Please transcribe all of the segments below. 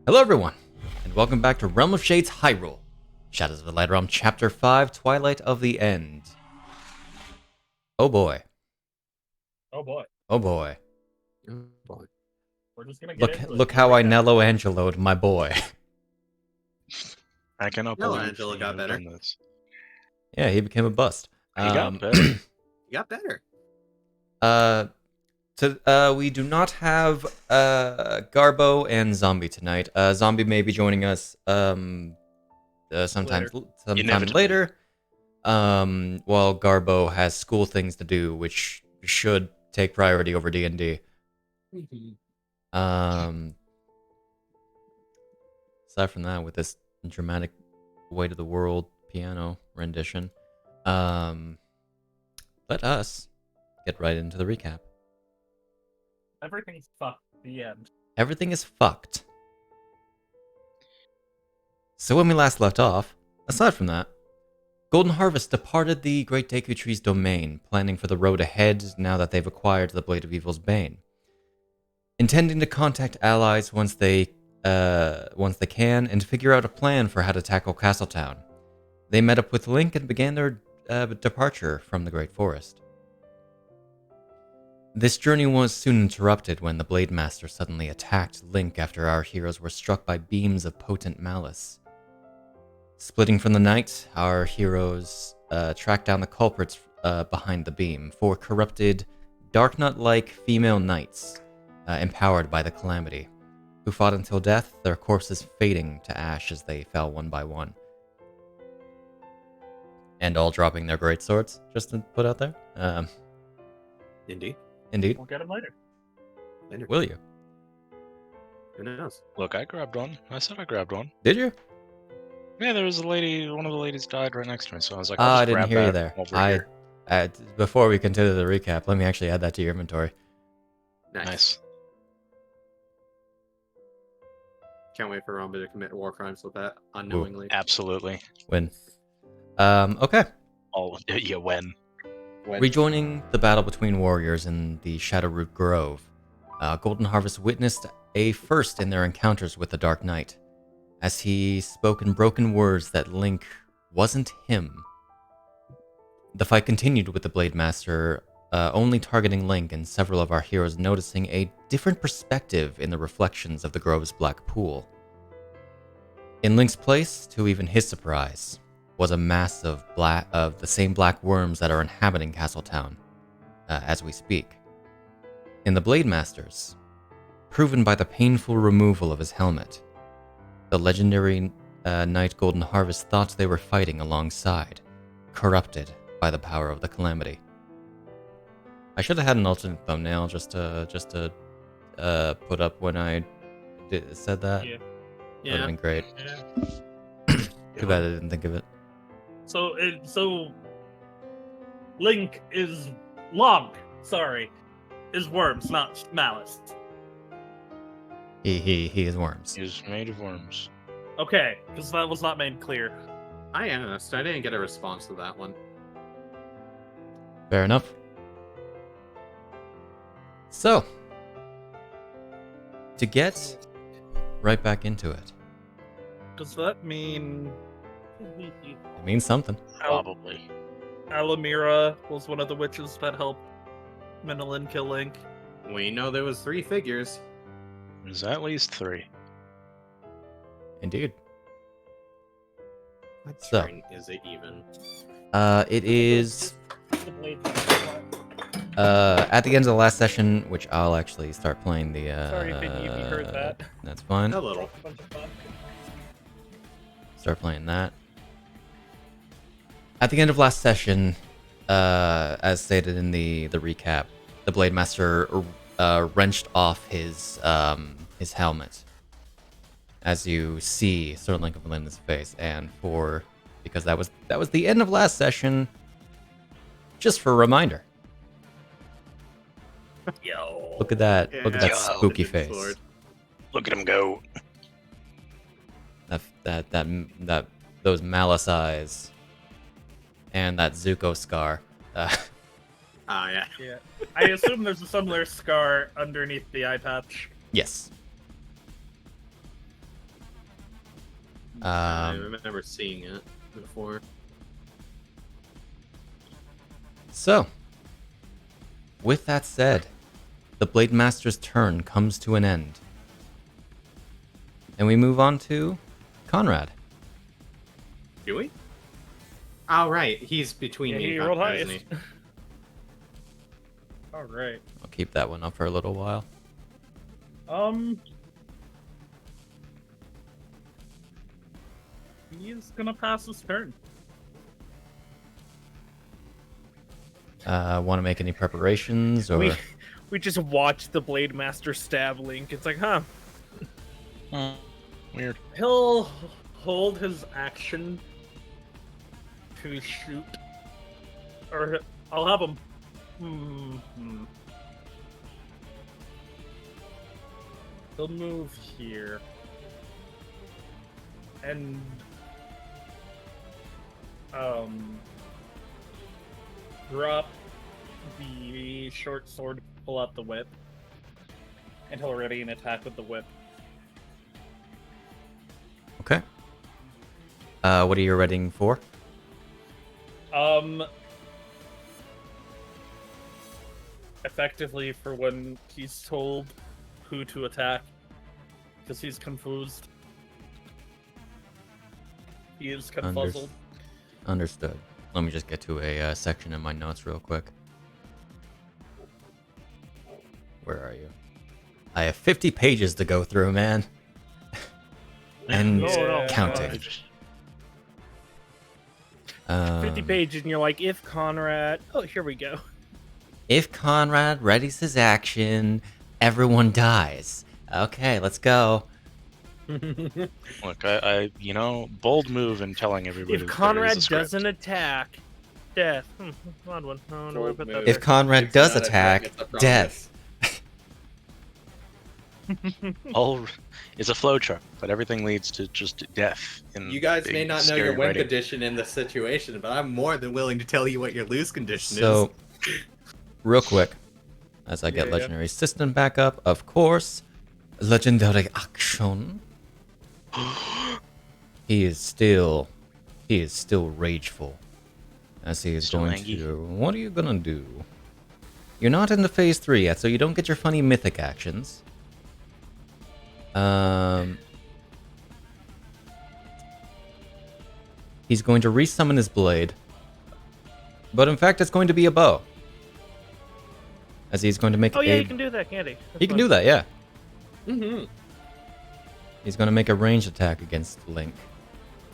Hello everyone, and welcome back to Realm of Shades Hyrule, Shadows of the Light Realm, Chapter 5, Twilight of the End. Oh boy. Oh boy. Oh boy. Oh boy. We're just gonna get Look how I Nello Angelo'd my boy. I cannot No, believe Angela you got have better. done this. Yeah, he became a bust. He got better. You got better. We do not have Garbo and Zombi tonight. Zombi may be joining us sometime later. While Garbo has school things to do, which should take priority over D&D. Aside from that, with this dramatic Weight of the World piano rendition, let us get right into the recap. Everything's fucked. The end. Everything is fucked. So when we last left off, aside from that, Golden Harvest departed the Great Deku Tree's domain, planning for the road ahead now that they've acquired the Blade of Evil's Bane. Intending to contact allies once they can, and figure out a plan for how to tackle Castletown. They met up with Link and began their departure from the Great Forest. This journey was soon interrupted when the Blade Master suddenly attacked Link after our heroes were struck by beams of potent malice. Splitting from the night, our heroes tracked down the culprits behind the beam, four corrupted, Dark Knight-like female knights, empowered by the Calamity, who fought until death, their corpses fading to ash as they fell one by one. And all dropping their greatswords, just to put out there. Indeed. Indeed. We'll get him later. Will you? Who knows? Look, I grabbed one. I said I grabbed one. Did you? Yeah, there was a lady. One of the ladies died right next to me, so I was like, I I'll just didn't grab hear you that there. over here. Before we continue the recap, let me actually add that to your inventory. Nice. Can't wait for Rambu to commit war crimes with that unknowingly. Absolutely. Win. Okay. Oh, yeah, when? Rejoining the battle between warriors in the Shadowroot Grove, Golden Harvest witnessed a first in their encounters with the Dark Knight, as he spoke in broken words that Link wasn't him. The fight continued with the Blade Master only targeting Link, and several of our heroes noticing a different perspective in the reflections of the Grove's black pool. In Link's place, to even his surprise, was a mass of the same black worms that are inhabiting Castletown, as we speak. In the Blade Master's, proven by the painful removal of his helmet, the legendary Knight Golden Harvest thought they were fighting alongside, corrupted by the power of the Calamity. I should have had an alternate thumbnail just to put up when I said that. Yeah. Would have been great. Yeah. Too bad I didn't think of it. So Link is is worms, not malice. He is worms. He's made of worms. Okay, because that was not made clear. I asked. I didn't get a response to that one. Fair enough. So, to get right back into it. Does that mean It means something. Probably. Alamira was one of the witches that helped Menelin kill Link? We know there was 3 figures. There's at least 3. Indeed. What So. turn is it even? It is The blade. at the end of the last session, which I'll actually start playing the. Sorry if any of you heard that. That's fine. A little. Bunch of fun. Start playing that. At the end of last session, as stated in the recap, the Blade Master wrenched off his helmet, as you see Sir Link of Melinda's face, and because that was the end of last session. Just for a reminder. Yo. Look at that! Look at that Yeah. spooky Big face. sword. Look at him go. That those malice eyes, and that Zuko scar. Yeah. Yeah. I assume there's a similar scar underneath the eye patch. Yes. I remember seeing it before. So, with that said, the Blade Master's turn comes to an end. And we move on to Conrad. Do we? Oh, right. He's between Yeah, me he and rolled Conrad, isn't highest. he? All right. I'll keep that one up for a little while. He's gonna pass his turn. Want to make any preparations or? We just watch the Blade Master stab Link. It's like, huh? Weird. He'll hold his action to shoot, or I'll have him. He'll move here and drop the short sword, pull out the whip, and he'll ready an attack with the whip. Okay. What are you readying for? Effectively for when he's told who to attack, because he's confused. He is confuzzled. Understood. Let me just get to a section in my notes real quick. Where are you? I have 50 pages to go through, man. And No, counting. 50 pages, and you're like, if Conrad... Oh, here we go. If Conrad readies his action, everyone dies. Okay, let's go. Look, I bold move in telling everybody. If that there Conrad is a script. doesn't attack, death. Odd one. I don't know where to put that If there. Conrad It's does not a attack, threat, it's a promise. death. All is a flowchart, but everything leads to just death. You guys may big, not know scary your win writing. condition in this situation, but I'm more than willing to tell you what your lose condition So, is. real quick, as I get Yeah. Legendary System back up, of course, Legendary Action. He is still rageful, as he is Still going angry. to. What are you gonna do? You're not into Phase 3 yet, so you don't get your funny mythic actions. He's going to resummon his blade, but in fact, it's going to be a bow. As he's going to make Oh yeah, a. you can do that, can't he? He can do that, yeah. Mm-hmm. He's going to make a ranged attack against Link.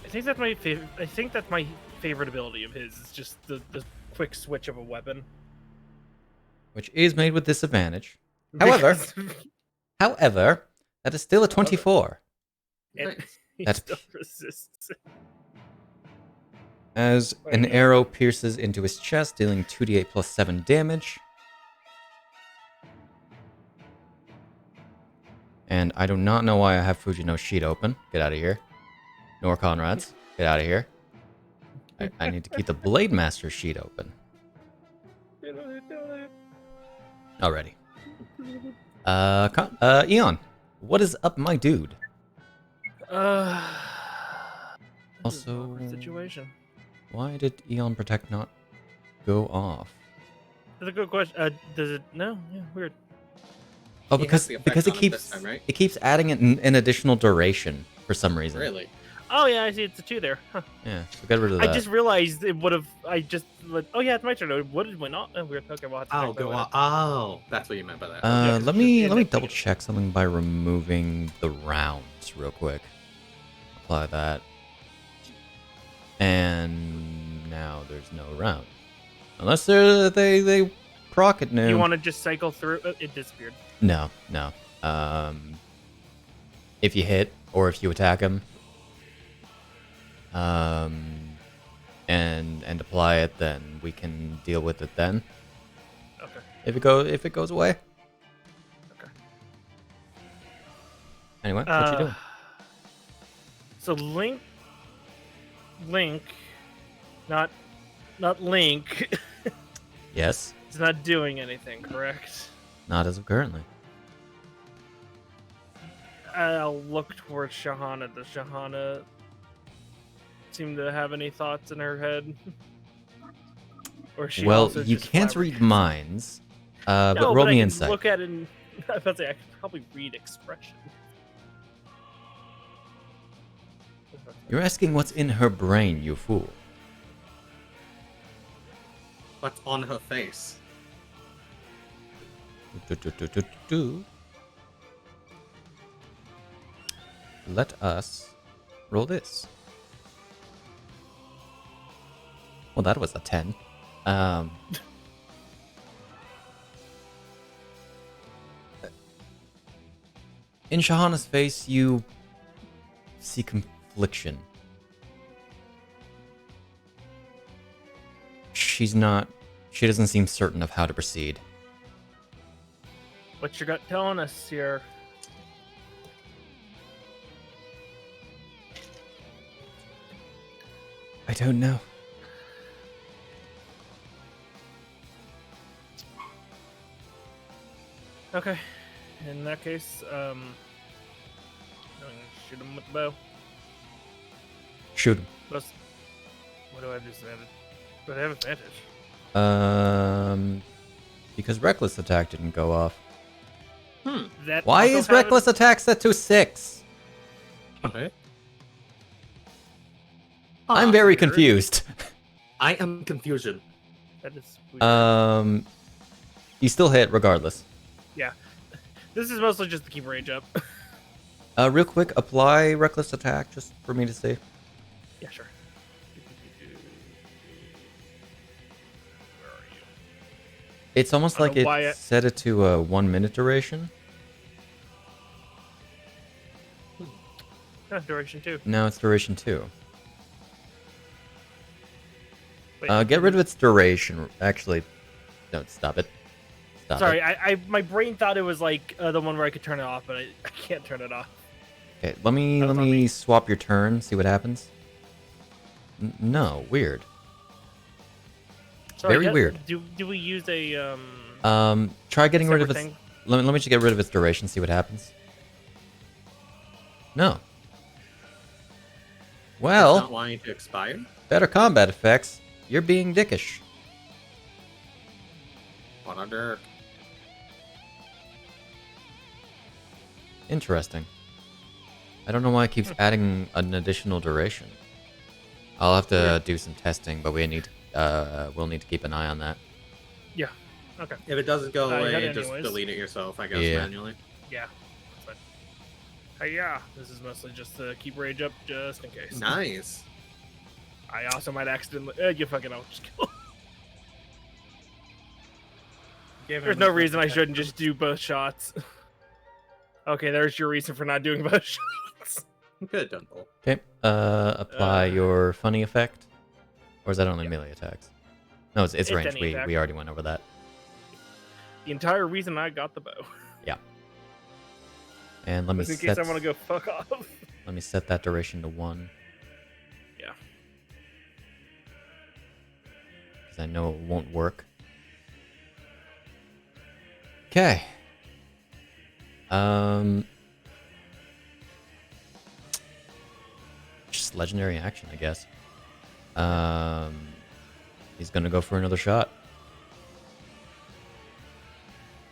I think that's my favorite. I think that's my favorite ability of his. Is just the quick switch of a weapon. Which is made with disadvantage. However, that is still a 24. He That's- still resists. As an arrow pierces into his chest, dealing 2d8 plus 7 damage. And I do not know why I have Fujino's sheet open. Get out of here. Nor Conrad's. Get out of here. I need to keep the Blade Master sheet open. Alrighty. Eon, what is up, my dude? This is an Also, awkward situation. why did Eon Protect not go off? That's a good question. Does it? No. Yeah. Weird. Oh, He because has the effect it on it keeps this time, right? it keeps adding an additional duration for some reason. Really? Oh yeah, I see. It's a 2 there. Huh. Yeah, so get rid of that. I just realized it would have. Oh yeah, it's my turn. What did went on? Oh, weird. Okay, we'll have to Oh, check that go one on. out. Oh, that's what you meant by that. Yeah, Let it's me just the double end. check something by removing the rounds real quick. Apply that, and now there's no round, unless they proc it new. You want to just cycle through? It disappeared. No. If you hit or if you attack him, and apply it, then we can deal with it then. Okay. If it goes away. Okay. Anyway, what you doing? So Link, not Link. Yes, It's not doing anything, correct? not as of currently. I'll look towards Shahana. Does Shahana seem to have any thoughts in her head. Or is she Well, also you just can't flabbergasted? read minds, No, but roll I me can insight. look at it and I was about to say I could probably read expression. You're asking what's in her brain, you fool. What's on her face? Let us roll this. Well, that was a 10. In Shahana's face, you see confliction. She doesn't seem certain of how to proceed. What's your gut telling us here? I don't know. Okay. In that case, I'm gonna shoot him with the bow. Shoot him. What do I have disadvantage? Do I have advantage? Because reckless attack didn't go off. That Why also is having- reckless attack set to 6? Okay. I'm very weird. confused. I am confusion. That is weird. You still hit regardless. Yeah. This is mostly just to keep rage up. Real quick, apply reckless attack just for me to see. Yeah, sure. Where are you? It's almost I like don't know why it set it to a 1 minute duration. Duration 2. Now it's duration 2. Wait, Get rid of its duration. Actually, don't stop it. Stop sorry, it. I my brain thought it was like the one where I could turn it off, but I can't turn it off. Okay, let me That was on me me. swap your turn. See what happens. No, weird. Sorry, Very weird. Do we use a Try getting rid of separate its. thing? Let me just get rid of its duration. See what happens. No. It's Well, not wanting to expire. better combat effects. You're being dickish. What on earth? Interesting. I don't know why it keeps adding an additional duration. I'll have to do some testing, but we'll need to keep an eye on that. Yeah. Okay. If it doesn't go I had away, it just anyways. delete it yourself, I guess, Yeah. manually. Yeah. But hey, yeah, this is mostly just to keep rage up, just in case. Nice. I also might accidentally. You fucking know. Just kill. There's no reason I shouldn't just do both shots. Okay, there's your reason for not doing both shots. You could have done both. Okay. Apply your funny effect, or is that only melee attacks? No, it's It's range. any We attack. already went over that. The entire reason I got the bow. Yeah. And let me Just in case set. I want to go fuck off. Let me set that duration to 1. Yeah. Because I know it won't work. Okay. Just legendary action, I guess. He's gonna go for another shot.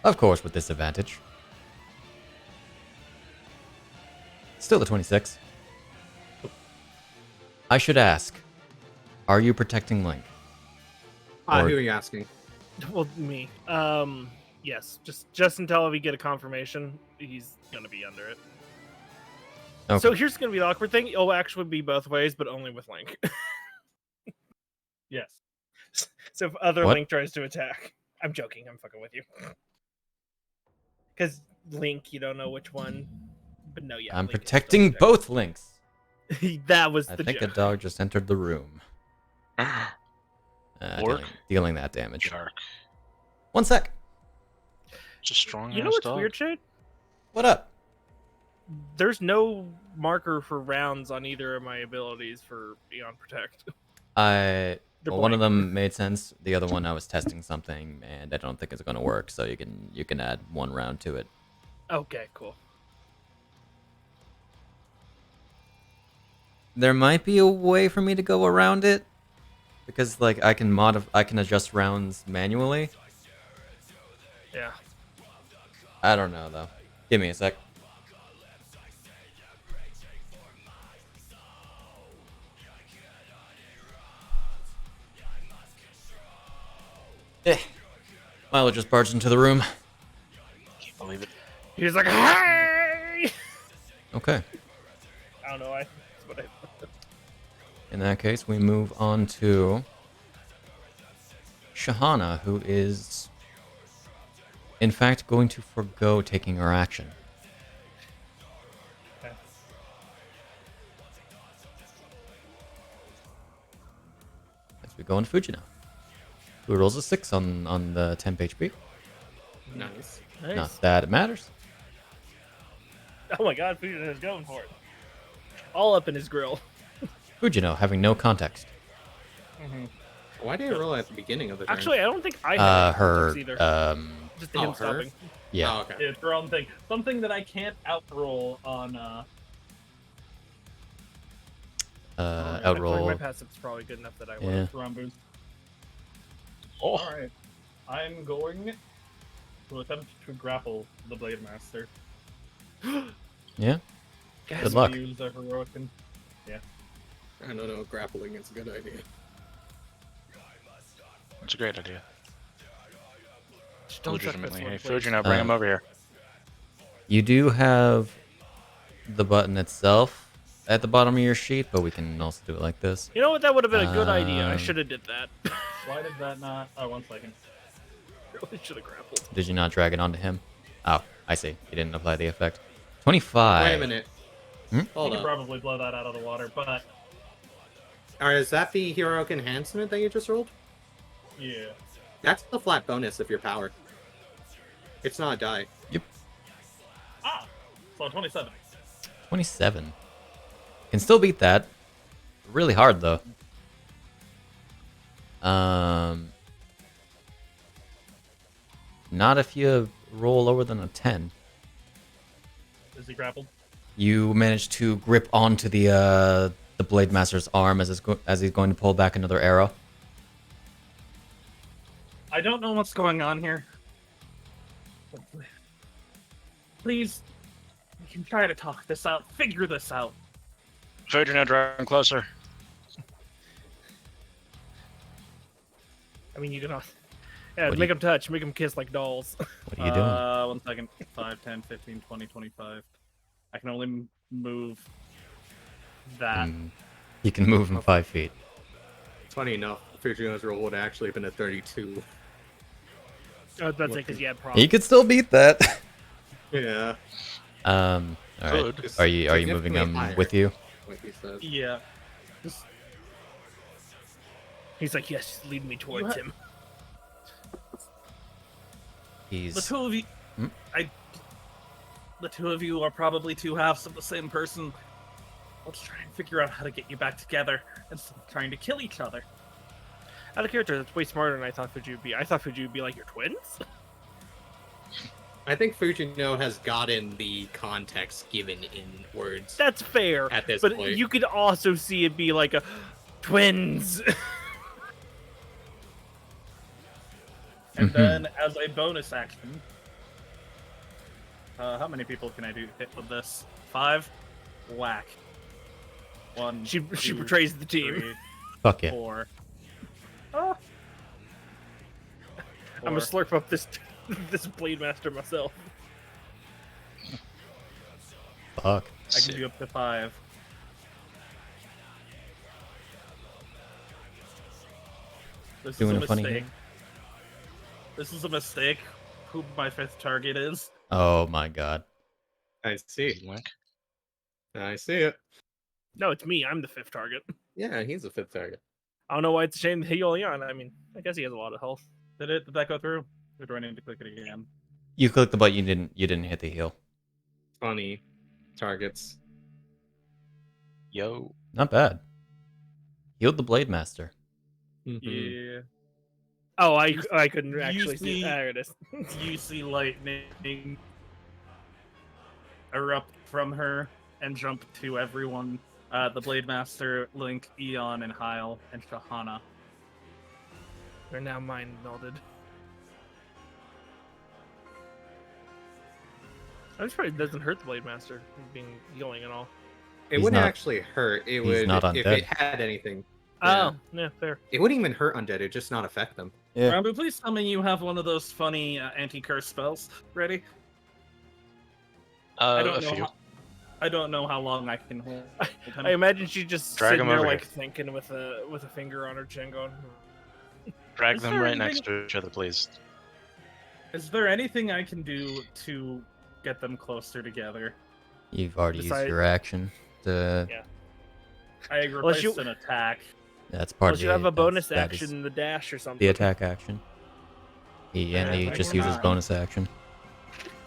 Of course, with disadvantage. Still a 26. I should ask, are you protecting Link? Or- Who are you asking? Well, me. Yes. Just until we get a confirmation, he's gonna be under it. Okay. So here's gonna be the awkward thing. It'll actually be both ways, but only with Link. Yes. So if other What? Link tries to attack, I'm joking. I'm fucking with you. Because Link, you don't know which one. But no, yeah. I'm Link is protecting still both Links. protected. That was I the think a joke. dog just entered the room. Orc? Dealing that damage. Shark. 1 sec. It's a strong You know ass what's dog. weird, shit? What up? There's no marker for rounds on either of my abilities for Eon Protect. One of blank. them made sense. The other one, I was testing something, and I don't think it's going to work. So you can add 1 round to it. Okay, cool. There might be a way for me to go around it, because like I can adjust rounds manually. Yeah. I don't know though. Give me a sec. Milo just barged into the room. Can't believe it. He's like, hey! Okay. I don't know. That's what I. In that case, we move on to Shahana, who is, in fact, going to forgo taking her action. Okay. As we go into Fujino, who rolls a 6 on the temp HP. Nice. Nice. Not that it matters. Oh my god, Fujino is going for it. All up in his grill. Fujino, having no context. Why did you roll at the beginning of the turn? Actually, I don't think I had Her, either. Just him her? stopping. yeah. Oh, okay. It's her own thing. Something that I can't outroll on. Outroll. My passive's probably good enough that I will. Yeah. Rambu's. Oh, Alright. I'm going to attempt to grapple the Blade Master. Yeah. Guys, Good luck. Use a heroic. I don't know. Grappling is a good idea. it's a great idea. just don't suck this Legitimately. one, Hey, please. Fujino, bring him over here. You do have the button itself at the bottom of your sheet, but we can also do it like this. You know what? That would have been a good idea. I Um, should have did that. Why did that not? Oh, 1 second. Really should have grappled. Did you not drag it onto him? Oh, I see. You didn't apply the effect. 25. Wait a minute. Hmm? Hold You up. could probably blow that out of the water, but Alright, is that the heroic enhancement that you just rolled? yeah. That's the flat bonus of your power. It's not a die. Yep. Ah, so 27. 27. Can still beat that. Really hard though. Not if you roll lower than a 10. Is he grappled? You manage to grip onto the Blade Master's arm as he's going to pull back another arrow. I don't know what's going on here. But please, we can try to talk this out, figure this out. Fujino, draw him closer. I mean, you can. Yeah, What do make you- them touch, make them kiss like dolls. What are you doing? 1 second. 5, 10, 15, 20, 25. I can only move that. You can move him 5 feet. Funny enough, Fujino's roll would have actually been a 32. I was about to say because you had problems. He could still beat that. Yeah. All right. Good. Are you moving him Significantly with you? Like he said. Yeah. Just, He's like, yes, lead me towards him. the He's two of you. Hmm? The two of you are probably two halves of the same person. Let's try and figure out how to get you back together instead of trying to kill each other. Out of character, that's way smarter than I thought Fuji would be. I thought Fuji would be like your twins. I think Fujino has gotten the context given in words. That's fair. At this but point. you could also see it be like a twins. And Mhm. then, as a bonus action, how many people can I hit with this? 5? Whack. 1. she 2, betrays the team. 3, fuck yeah. 4. Ah. I'm gonna 4. slurp up this this Blade Master myself. Fuck. I can do up to 5. This Doing is a a funny mistake. game. This is a mistake. Who my 5th target is? Oh my god. I see. Link. I see it. No, it's me. I'm the 5th target. Yeah, he's a 5th target. I don't know why it's a shame to heal Eon. I mean, I guess he has a lot of health. Did that go through? Or do I need to click it again? You clicked the button. You didn't hit the heal. Funny targets. Yo. Not bad. Healed the Blade Master. Mhm. Yeah. Oh, I couldn't you actually see. see- There it is. You see lightning erupt from her and jump to everyone The Blade Master, Link, Eon, and Hyle, and Shahana. They're now mind melded. I'm sure it doesn't hurt the Blade Master being healing and all. It He's wouldn't not- actually hurt. It he's would not if undead. it had anything. Yeah. Oh, yeah, fair. It wouldn't even hurt undead. It'd just not affect them. Yeah. Rambu, please tell me you have one of those funny anti-curse spells ready. I don't A know. few. I don't know how long I can hold him. I imagine she's just Drag sitting him there over like here. thinking with a finger on her chin going, Drag Is them there right anything- next to each other, please. Is there anything I can do to get them closer together? You've already used Decide- your action. To, Yeah. I replaced you- an attack. That's part unless of you the have a bonus that is action, the dash or something. The attack action. He I just cannot. uses bonus action.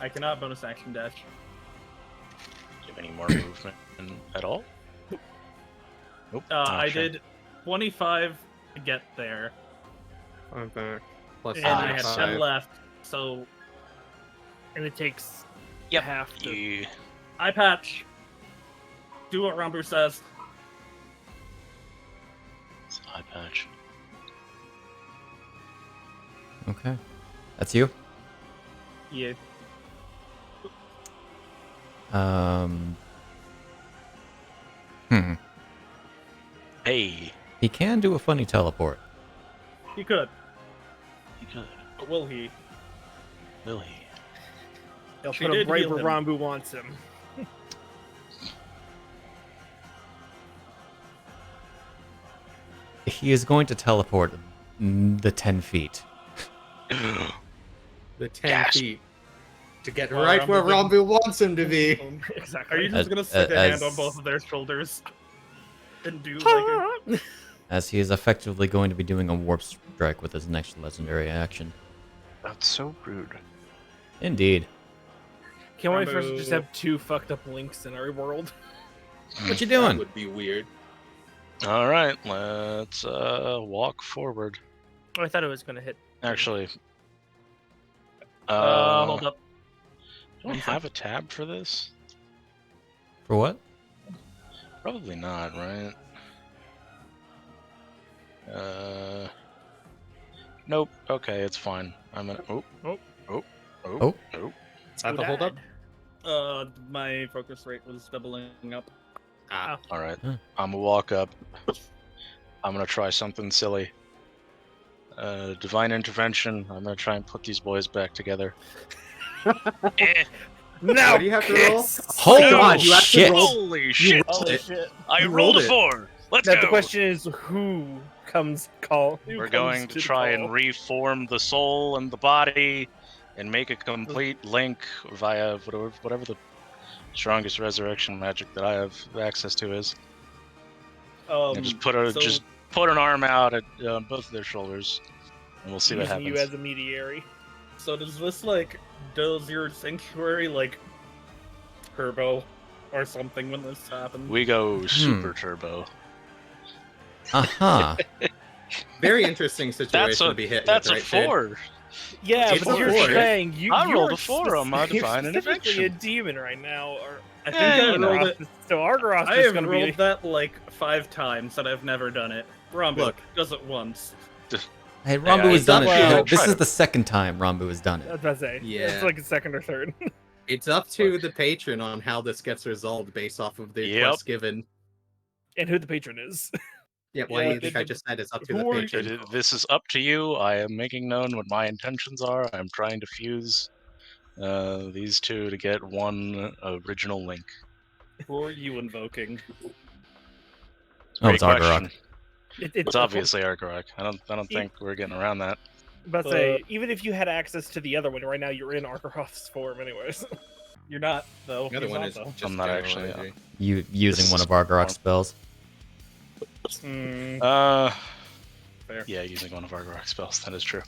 I cannot bonus action dash. Do you have any more movement at all? Nope. Oh, I shit. did 25 to get there, I'm back. Plus and I had 10 5. left. So And it takes Yep. half to... You... eye patch. Do what Rambu says. It's an eye patch. Okay. That's you? Yeah. Hmm. Hey. He can do a funny teleport. He could. You could. But will he? Will he? They'll She put him did right heal where him. Rambu wants him. He is going to teleport the 10 feet. The 10 Gasp. feet. To get Well, right where Rambu Rambu wants him to be. Exactly. Are you As- just gonna stick a as- hand on both of their shoulders and do like a... As he is effectively going to be doing a warp strike with his next legendary action. That's so rude. Indeed. Can't wait for us to Rambu. just have two fucked up links in our world. What you That doing? would be weird. All right, let's walk forward. Oh, I thought it was going to hit. Actually, hold up. Do I have a tab for this? For what? Probably not, right? Nope. Okay, it's fine. I'm gonna. Oh. Oh. Oh. Oh. Oh. Oh. Have a hold up? My focus rate was doubling up. Ah, All right. Huh. I'm gonna walk up. I'm gonna try something silly. Divine intervention. I'm gonna try and put these boys back together. No! what do you have to roll? Holy God, you have to shit! roll- Holy shit! rolled Holy it. shit. I you rolled a rolled it. 4. Let's Now go. the question is, who comes call? Who We're comes going to the try call? and reform the soul and the body, and make a complete link via whatever the strongest resurrection magic that I have access to is. And just put an arm out at both of their shoulders, and we'll see what Using happens. you as a mediary. So does this does your sanctuary turbo or something when this happens? We go super turbo. Aha. Very interesting situation to be hit That's with, a right, Sid? 4. Yeah, It's but a you're four. saying you. I rolled you're a 4 on my you're divine specifically intervention. a demon right now, or I think Yeah, I you know. rolled it. so Argoros I is have going to rolled be. that 5 times and I've never done it. Rambu Look. does it once. Hey, Rambu Yeah, has done it. well, No, this try is to- the second time Rambu has done I it. was about to say. Yeah. It's like a second or third. It's up to the patron on how this gets resolved based off of the Yep. quest given. And who the patron is. Yeah, what do Yeah, you think I just said? It's up to who the are you- patron. This is up to you. I am making known what my intentions are. I'm trying to fuse these two to get one original link. Who are you invoking? Oh, it's Great Argorok. question. It's It's obviously Argorok. I don't think we're getting around that. About to say, even if you had access to the other one, right now you're in Argorov's form, anyways. You're not, though. The other He's one not, is though. just I'm not general actually, energy. You using This one is of Argorok's fun. spells. Fair. Yeah, using one of Argorok's spells. That is true.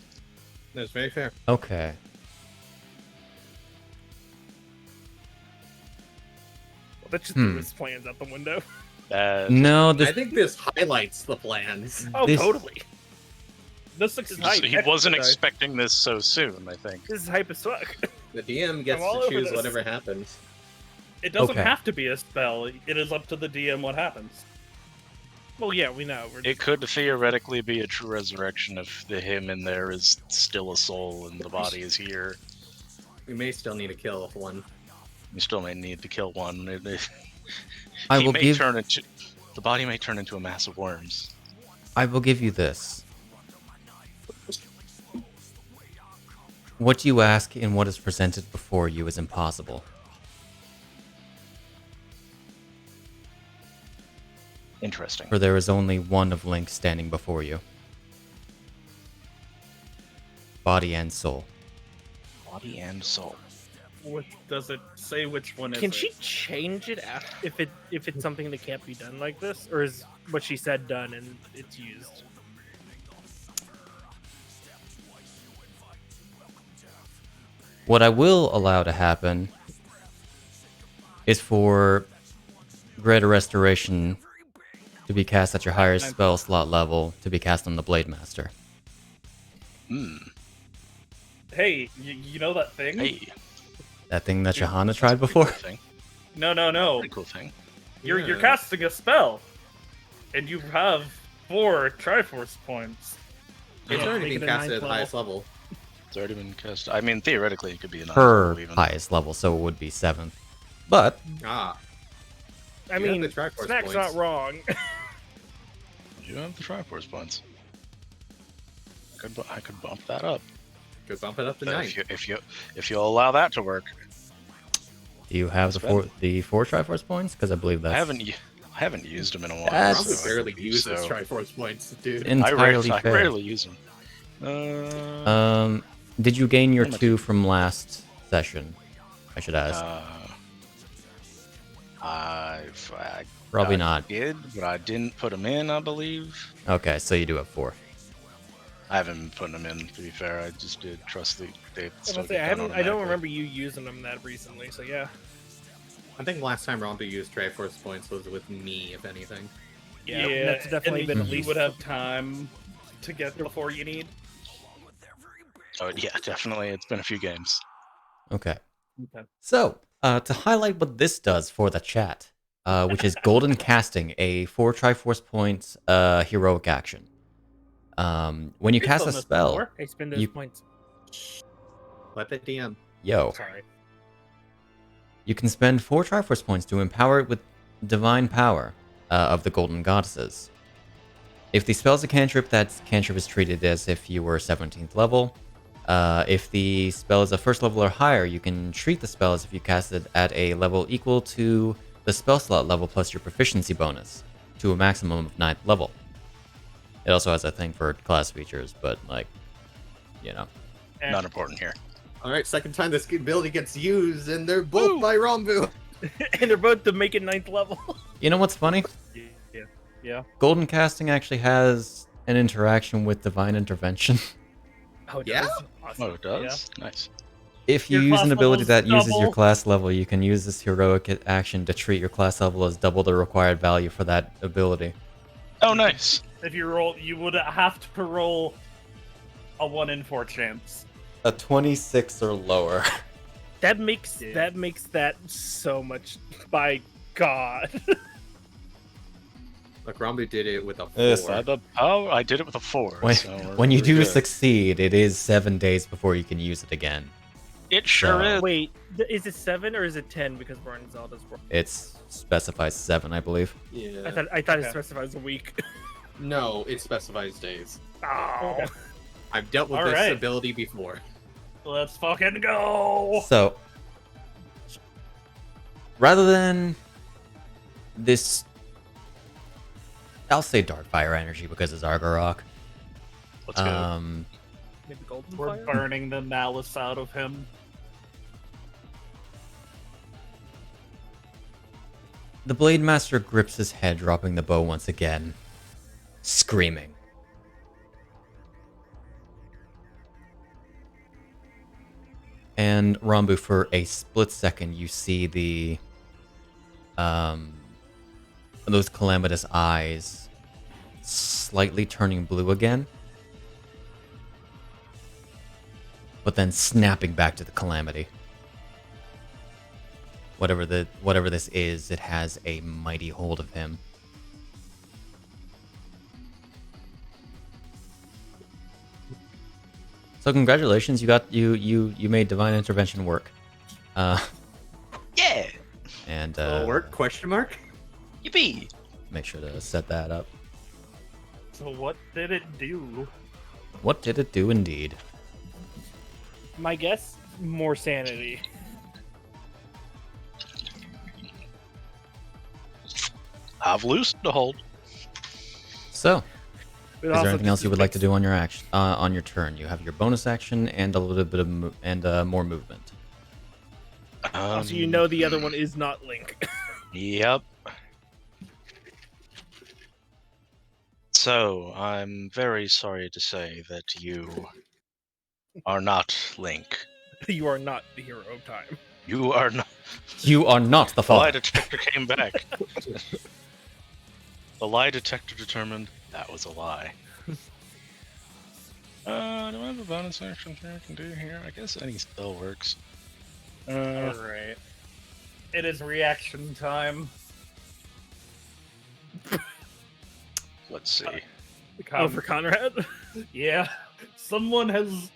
That's very fair. Okay. Let's just threw his plans out the window. No, I this think this highlights the plans. Oh, This- totally. This is hype. He wasn't Sorry. expecting this so soon. I think. This is hype as fuck. The DM gets I'm all to over choose this. whatever happens. It doesn't Okay. have to be a spell. It is up to the DM what happens. Well, yeah, we know. It could theoretically be a true resurrection if the him in there is still a soul and the body is here. We may still need to kill one. You still may need to kill one. I He will may give turn into the body may turn into a mass of worms. I will give you this. What you ask and what is presented before you is impossible. Interesting. For there is only one of Link standing before you. Body and soul. Body and soul. Does it say which one is Can it? she change it if it's something that can't be done like this, or is what she said done and it's used? What I will allow to happen is for Greater Restoration to be cast at your higher spell slot level to be cast on the Blade Master. Hmm. Hey, you know that thing? Hey. That thing that Johanna tried before? Thing. No. Pretty cool thing. You're casting a spell, and you have 4 Triforce points. It's already Make been it a casted at the 9th highest level. It's already been cast. I mean, theoretically, it could be an Per even. highest level, so it would be 7th. But Ah, I You have mean, the Triforce Snak's points. not wrong. You have the Triforce points. I could bump that up. could bump it up to But 9. if you allow that to work, do you have Spend. the four Triforce points? Because I believe that's I haven't used them in a while. That's- Probably so I barely could use so. those Triforce points, dude. entirely I fair. rarely use them. Did you gain your How much? 2 from last session? I should ask. I Probably not. did, but I didn't put them in, I believe. Okay, so you do have 4. I haven't been putting them in, to be fair. I just did trust that they still I get done don't automatically. remember you using them that recently, so yeah. I think last time Rambu used Triforce points was with me, if anything. Yeah, that's definitely and been at you least would have time to get the 4 you need. Oh, yeah, definitely. It's been a few games. Okay. Okay. So, to highlight what this does for the chat, which is Golden Casting, a 4 Triforce points heroic action. When you We've cast a done this spell, before. Hey, spend those You- points. Let the DM. yo, Sorry. you can spend 4 Triforce points to empower it with divine power of the Golden Goddesses. If the spell's a cantrip, that cantrip is treated as if you were 17th level. If the spell is a 1st level or higher, you can treat the spell as if you cast it at a level equal to the spell slot level plus your proficiency bonus, to a maximum of 9th level. It also has a thing for class features, but, like, you know. Not important here. Alright, second time this ability gets used, and they're both by Rambu. And they're both to make it 9th level. You know what's funny? Yeah. Golden Casting actually has an interaction with Divine Intervention. Oh, it Yeah? does? Awesome. Oh, it does? Nice. If you Your use class an ability that level's uses your double. class level, you can use this heroic action to treat your class level as double the required value for that ability. Oh, nice. If you roll, you would have to roll a 1 in 4 chance. A 26 or lower. That makes that so much. By God. Look, Rambu did it with a 4. Yes, Oh, I did it with a 4. When, so we're- when you we're do good. succeed, it is 7 days before you can use it again. It sure So- is. Wait, is it 7 or is it 10? Because we're in Zelda's world. It specifies 7, I believe. Yeah. I thought it Okay. specifies a week. No, it specifies days. Oh. I've dealt with All this right. ability before. Let's fucking go! So, rather than this, I'll say Dark Fire Energy because it's Argarok. Let's go. Maybe Golden We're Fire? burning the malice out of him. The Blade Master grips his head, dropping the bow once again, screaming. And Rambu, for a split second, you see those calamitous eyes slightly turning blue again, but then snapping back to the calamity. whatever this is, it has a mighty hold of him. So congratulations, you made divine intervention work. Yeah. And Will work? Question mark. Yippee. make sure to set that up. So what did it do? What did it do indeed? My guess, more sanity. I've loosed the hold. So, But is also there anything this else you is would like to fixed. do on your action on your turn? You have your bonus action and a little bit of more movement. Also, you know the other one is not Link. Yep. So, I'm very sorry to say that you are not Link. You are not the hero of time. You are not. You are not the The lie father. detector came back. The lie detector determined that was a lie. Do I have a bonus action thing I can do here? I guess any spell works. Alright. It is reaction time. Let's see. Oh, for Conrad? Yeah. Someone has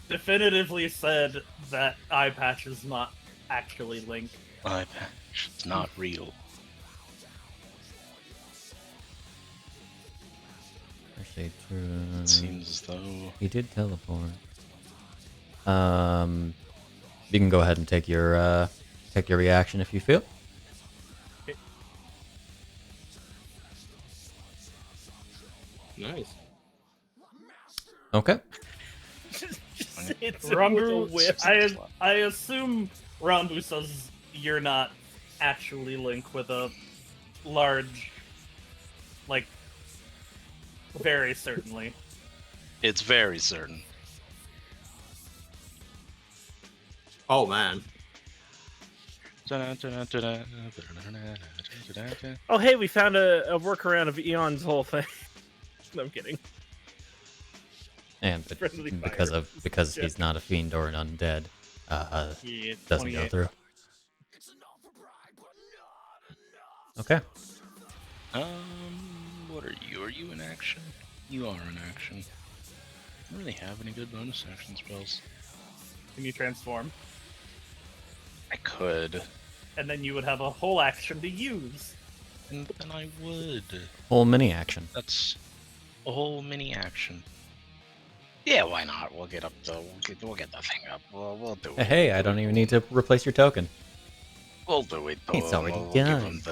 definitively said that eye patch is not actually Link. My patch. It's not real. Actually, true. It seems as though. He did teleport. You can go ahead and take your reaction if you feel. Nice. Okay. It's Rambu, whip. I assume Rambu says you're not actually Link with a large, like, very certainly. It's very certain. Oh man. Oh, hey, we found a workaround of Eon's whole thing. No, I'm kidding. And Friendly because fire. he's not a fiend or an undead, Yeah, doesn't go 28. through. Okay. What are you? Are you in action? You are in action. I don't really have any good bonus action spells. Can you transform? I could, And then you would have a whole action to use. and then I would. Whole mini action. That's a whole mini action. Yeah, why not? We'll get up the we'll get the thing up. We'll do it. Hey, I don't even need to replace your token. We'll do it. It's though. already We'll give done. him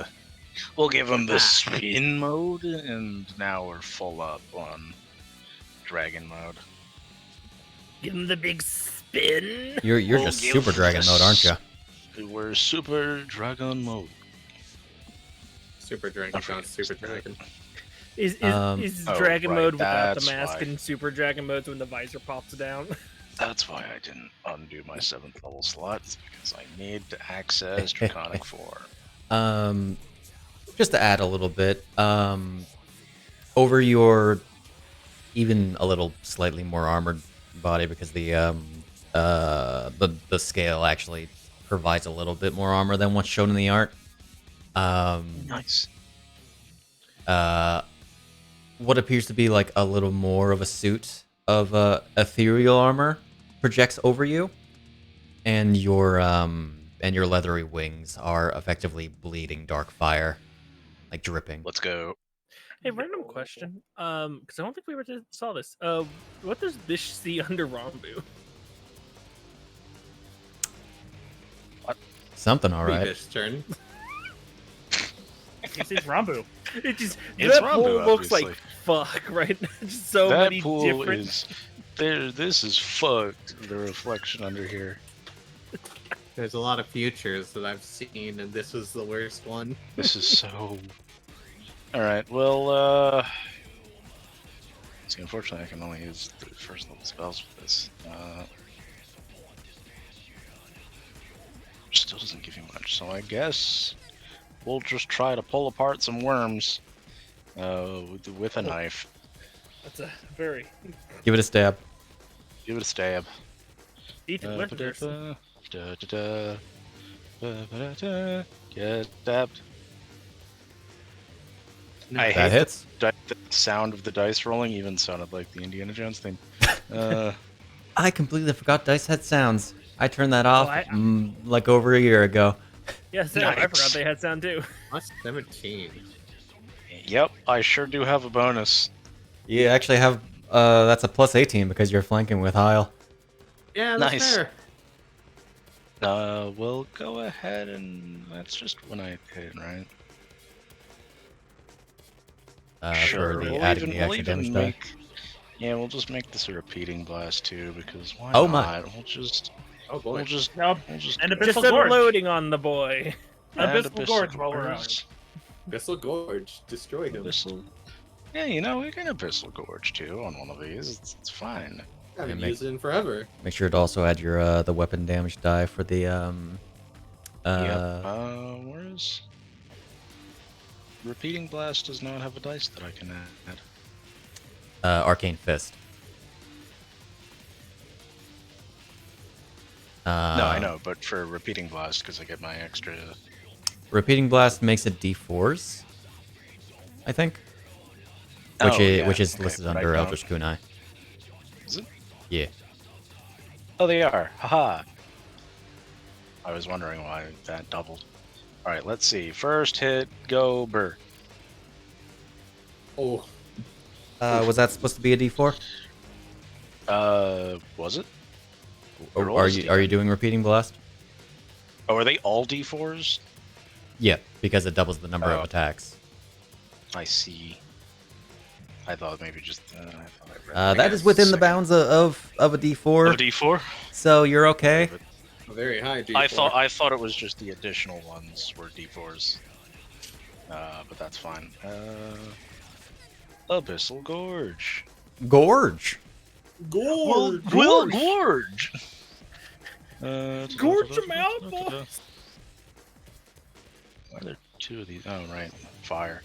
we'll give him the spin mode, and now we're full up on dragon mode. Give him the big spin. You're We'll just give super dragon this- mode, aren't you? We're super dragon mode. Super Dragon sounds Super Dragon. Is Oh, Dragon right, mode without the that's mask, why. and Super Dragon mode's when the visor pops down? That's why I didn't undo my 7th level slot, it's because I need to access Draconic 4. Just to add a little bit, over your even a little slightly more armored body, because the scale actually provides a little bit more armor than what's shown in the art. Nice. What appears to be like a little more of a suit of ethereal armor projects over you, and your leathery wings are effectively bleeding dark fire, like dripping. Let's go. Hey, random question. Because I don't think we ever saw this. What does Bisht see under Rambu? Something, all right. Bish's turn. He sees Rambu. It just It's that Rambu, pool looks obviously. like fuck, right? Just so that many pool different. is there. This is fucked. The reflection under here. There's a lot of futures that I've seen, and this was the worst one. This is so. All right. Well, see, unfortunately, I can only use the first level spells for this. Still doesn't give you much, so I guess we'll just try to pull apart some worms with a knife. That's a very Give it a stab. Give it a stab. Ethan Winters. Get dabbed. I That hate hits. the sound of the dice rolling. Even sounded like the Indiana Jones theme. I completely forgot dice had sounds. I turned that off I- like over a year ago. Yeah, Sam, I Nice. forgot they had sound too. Plus 17. Yep, I sure do have a bonus. You actually have that's a plus 18 because you're flanking with Hyle. Yeah, that's Nice. fair. We'll go ahead and that's just when I hit, right? For the We'll adding even- the we'll extra even damage die. make- Yeah, we'll just make this a repeating blast too, because why Oh not? my. We'll just Oh boy. we'll just Now, we'll just and go. Abyssal Just Gorge. unloading on the boy. And Abyssal Gorge while we're out. Gorge. Abyssal Gorge. Destroy him. Abyssal. Yeah, you know, we can Abyssal Gorge too on one of these. It's fine. I haven't Yeah, used it in forever. Make sure to also add your the weapon damage die for the Yep. Where's repeating blast does not have a dice that I can add. arcane fist. No, I know, but for repeating blast, because I get my extra. Repeating blast makes it D4s, I think, which Oh, is yeah, which is okay, listed but I under don't- Eldritch Kunai. Is it? Yeah. Oh, they are. Haha. I was wondering why that doubled. All right, let's see. First hit, go burr. Oh, Was that supposed to be a D4? Was it? Or Roll are is you doing repeating blast? Oh, are they all D4s? Yeah, because it doubles the number Oh. of attacks. I see. I thought maybe just. I thought I read That is within the bounds of a D4, Of a D4. so you're okay. a very high D4. I thought it was just the additional ones were D4s. But that's fine. Abyssal Gorge. Gorge. Gorge. Will Gorge. Gorge them out, boys. Why are there two of these? Oh, right. Fire.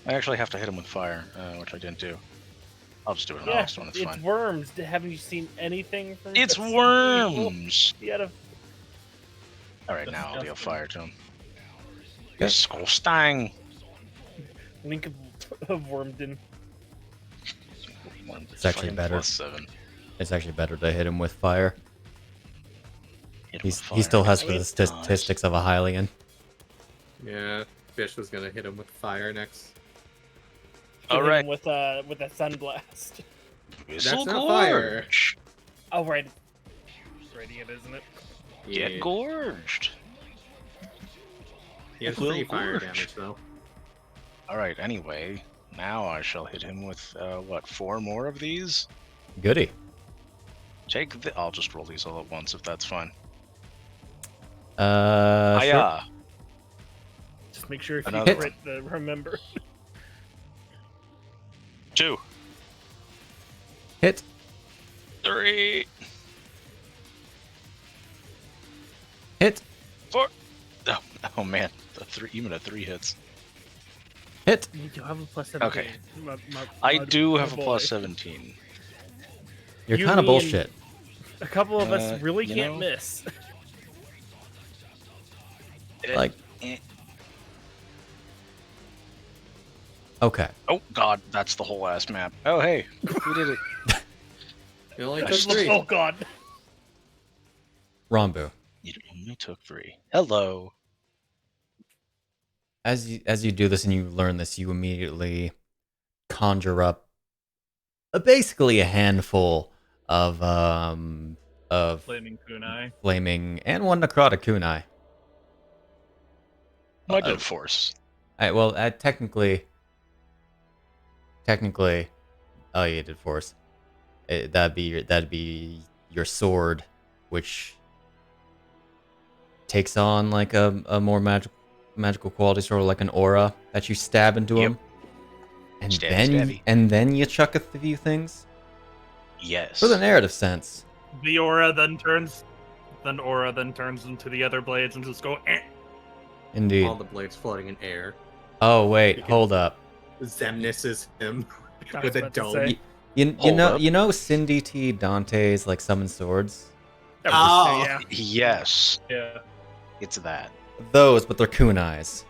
I actually have to hit him with fire, which I didn't do. I'll just do it on the Yeah, next one. It's it's fine. worms. Haven't you seen anything from? It's this? worms. He had a All right, now I'll deal fire to him. Okay. Skull Stang. link of Wormden. It's actually Fucking better. +7. It's actually better to hit him with fire. Hit him He with still fire. has the statistics of a Hylian. Yeah, Bisht was gonna hit him with fire next. All Hit him right. with a sunblast. Whistle not fire. Gorge. Oh right, it's radiant, isn't it? Get gorged. He has Will 3 fire Gorge. damage though. All right. Anyway, now I shall hit him with what? 4 more of these. Goody. I'll just roll these all at once if that's fine. Sure. Hiya. Just make sure if you Another crit the remember. 2, Hit. 3, Hit. 4. Oh man, even a 3 hits. Hit. You do have a plus 17. Okay. My I do have a boy. plus 17. You're You kind of mean- bullshit. A couple of us really you can't know- miss. Like. Eh. Okay. Oh god, that's the whole ass map. Oh hey, we did it. It only took Gosh, 3. Oh god. Rambu. It only took 3. Hello. As you do this and you learn this, you immediately conjure up basically a handful of Flaming kunai. flaming and one necrotic kunai. I did force. Well, technically, oh, you did force. That'd be your sword, which takes on like a more magical quality, sort of like an aura that you stab into Yep. him, and Stabby. then you chuck a few things Yes. for the narrative sense. The aura then turns into the other blades and just go. Eh. Indeed. All the blades floating in air. Oh wait, You can- hold up. Zemnis is him I was with a about to dome. say. You Hold know up. Cindy T Dante's like summon swords. That was Oh. yeah. Yes. Yeah. It's that. Those, but they're kunais.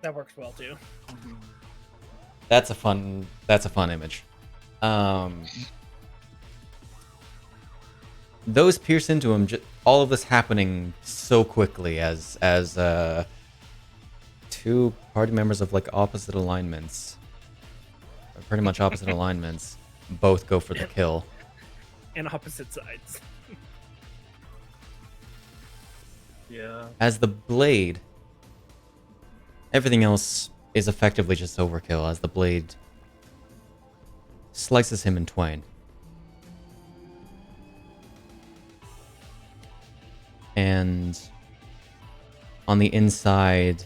That works well too. That's a fun image. Those pierce into him. All of this happening so quickly as two party members of like opposite alignments, or pretty much opposite alignments, both go for the kill. And opposite sides. Yeah. As the blade, everything else is effectively just overkill as the blade slices him in twain. And on the inside,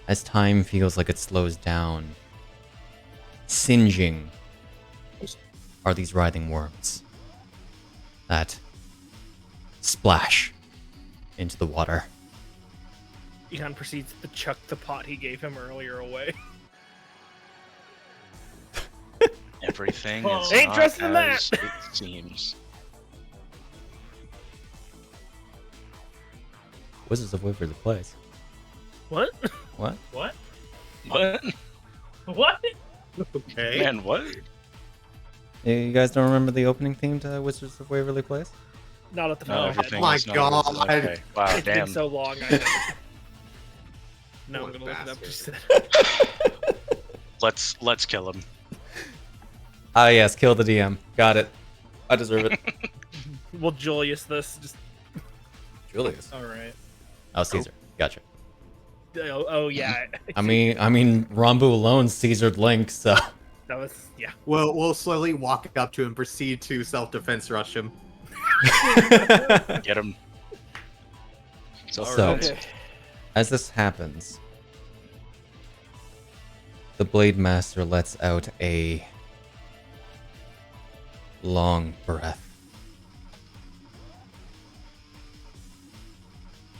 as time feels like it slows down, singeing are these writhing worms that splash into the water. Eon proceeds to chuck the pot he gave him earlier away. Everything Oh. is Ain't not trusting that. as it seems. Wizards of Waverly Place. What? What? What? What? What? Okay. Man, what? You guys don't remember the opening theme to Wizards of Waverly Place? Not at the No, top of my everything head. My is not God. okay. Wow, It's been damn. so long. Now I'm What gonna look it up. bastard. Just Let's kill him. Ah, yes, kill the DM. Got it. I deserve it. we'll Julius this. Just Julius. All right. Oh, Caesar. Gotcha. oh yeah. I mean, Rambu alone Caesared Link, so. that was yeah. We'll slowly walk up to him, proceed to self-defense rush him. Get him. So, So, as this happens, the Blade Master lets out a long breath.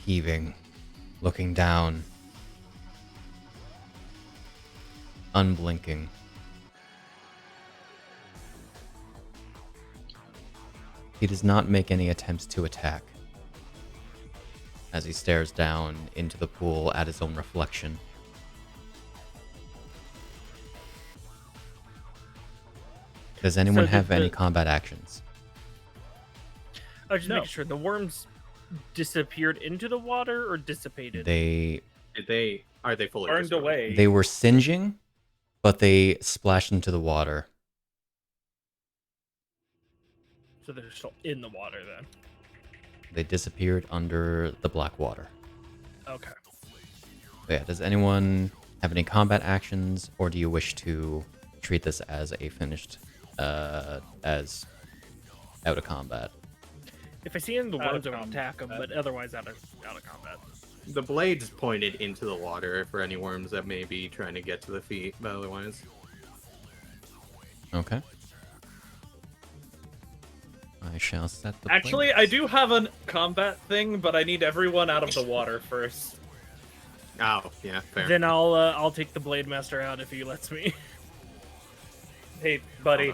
Heaving, looking down, unblinking. He does not make any attempts to attack as he stares down into the pool at his own reflection. Does anyone So have did any the- combat actions? I was just No. making sure the worms disappeared into the water or dissipated. Are they fully Burned destroyed? away. They were singeing, but they splashed into the water. So they're still in the water then. They disappeared under the black water. Okay. But yeah, does anyone have any combat actions, or do you wish to treat this as a finished, as out of combat? If I see any of the Out of worms, I will combat. attack them, but otherwise out of combat. The blade's pointed into the water for any worms that may be trying to get to the feet, but otherwise. Okay. I shall set the Actually, plates. I do have a combat thing, but I need everyone out of the water first. Oh, yeah, fair. Then I'll take the Blade Master out if he lets me. Hey, buddy,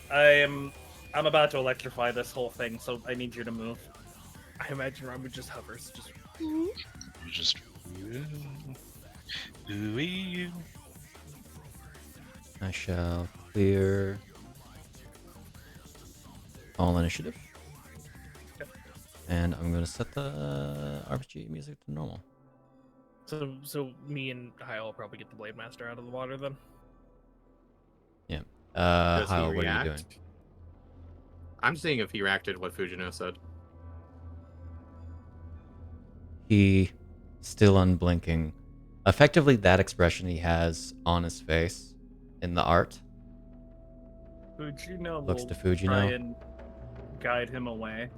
I'm about to electrify this whole thing, so I need you to move. I imagine Rambu just hovers. Just Just. I shall clear all initiative. And I'm going to set the RPG music to normal. so me and Hyle will probably get the Blade Master out of the water then. Yeah. Does he Hyle, what are you react? doing? I'm seeing if he reacted what Fujino said. He, still unblinking, effectively that expression he has on his face in the art Fujino looks will to try Fujino. and guide him away.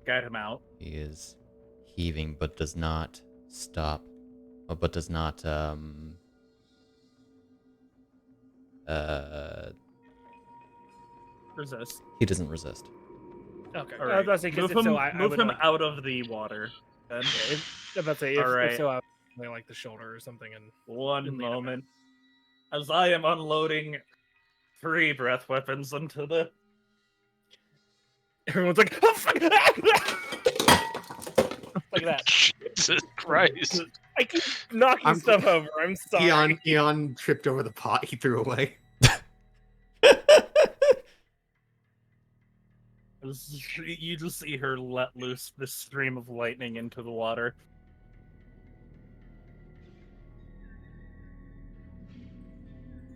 Guide him out. He is heaving, but does not stop, but does not Resist. he doesn't resist. Okay. All I was right. about to say, 'cause Move if him, so, I move would him like, out of the water. Then. I was about to say, if, All right. if so, I would something like the shoulder or something. And One And lead him moment. As I am unloading 3 breath weapons into the Everyone's like, oh, fuck! Like that. Jesus Christ. I keep knocking stuff over. I'm sorry. Eon tripped over the pot he threw away. You just see her let loose this stream of lightning into the water.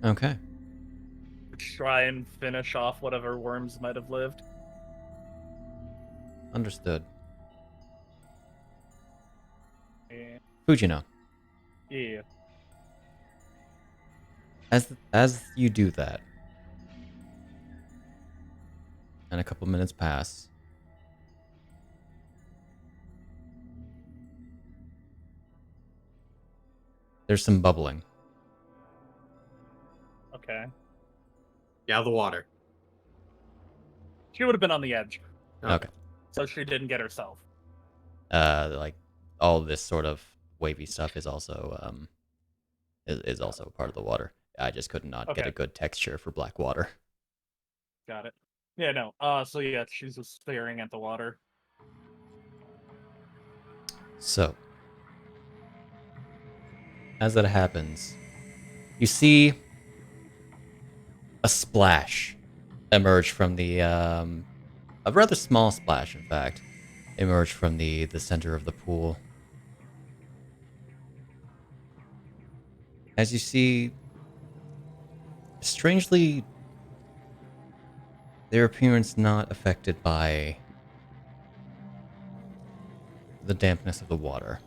Okay. Try and finish off whatever worms might have lived. Understood. Yeah. Fujino, Yeah. as you do that, and a couple minutes pass, there's some bubbling. Okay. Get out of the water. She would have been on the edge, Okay. so she didn't get herself. Like all this sort of wavy stuff is also is also part of the water. I just could not get Okay. a good texture for black water. Got it. Yeah, no. So yeah, she's just staring at the water. So, as that happens, you see a splash emerge from the a rather small splash, in fact, emerge from the center of the pool. As you see, strangely, their appearance not affected by the dampness of the water.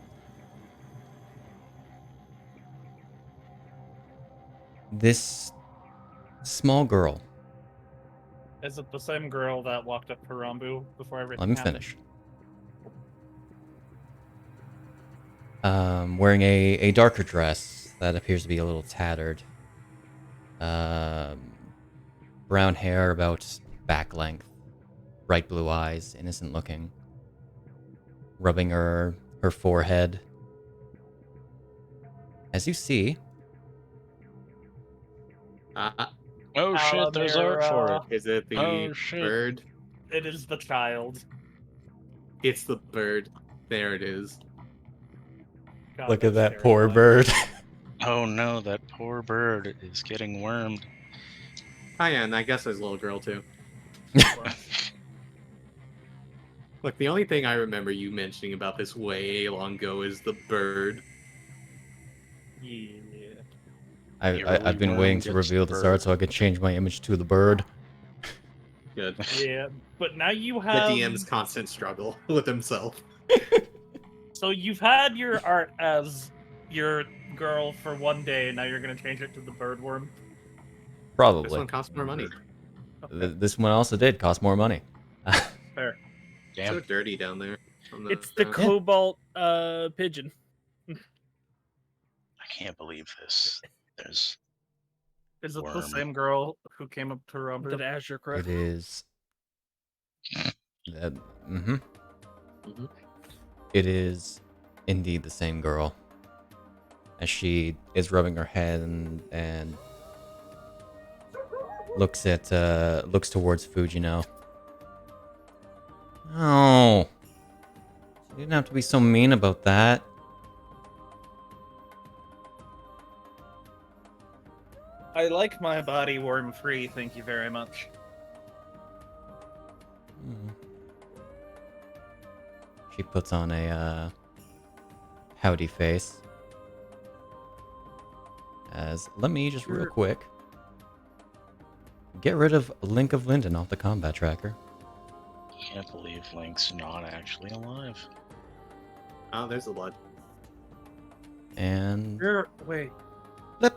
This small girl. Is it the same girl that walked up to Rambu before everything Let me happened? finish. Wearing a darker dress that appears to be a little tattered. Brown hair about back length. Bright blue eyes, innocent looking. Rubbing her forehead. As you see... Oh shit, there's art for it. Is it the Oh, shit. bird? It is the child. It's the bird. There it is. God, Look at that's that poor terrifying. bird. Oh no, that poor bird is getting wormed. Oh yeah, and I guess there's a little girl too. Look, the only thing I remember you mentioning about this way long ago is the bird. Yeah. I've been waiting to reveal this art so I could change my image to the bird. Good. Yeah, but now you The have... DM's constant struggle with himself. So you've had your art as your girl for one day, and now you're going to change it to the birdworm? This Probably. one costs more money. This one also did cost more money. Fair. Damn. So dirty down there. on It's the ground. cobalt pigeon. I can't believe this. There's Is it the Worm. same girl who came up to Did Rambu? Azure It correct? is. Mm-hmm. Mhm. It is indeed the same girl. As she is rubbing her head and looks towards Fujino. Oh, you didn't have to be so mean about that. I like my body worm-free, thank you very much. Hmm. She puts on a howdy face. Let me just real quick get rid of Link of Linden off the combat tracker. Can't believe Link's not actually alive. Oh, there's the blood. And Wait, flip.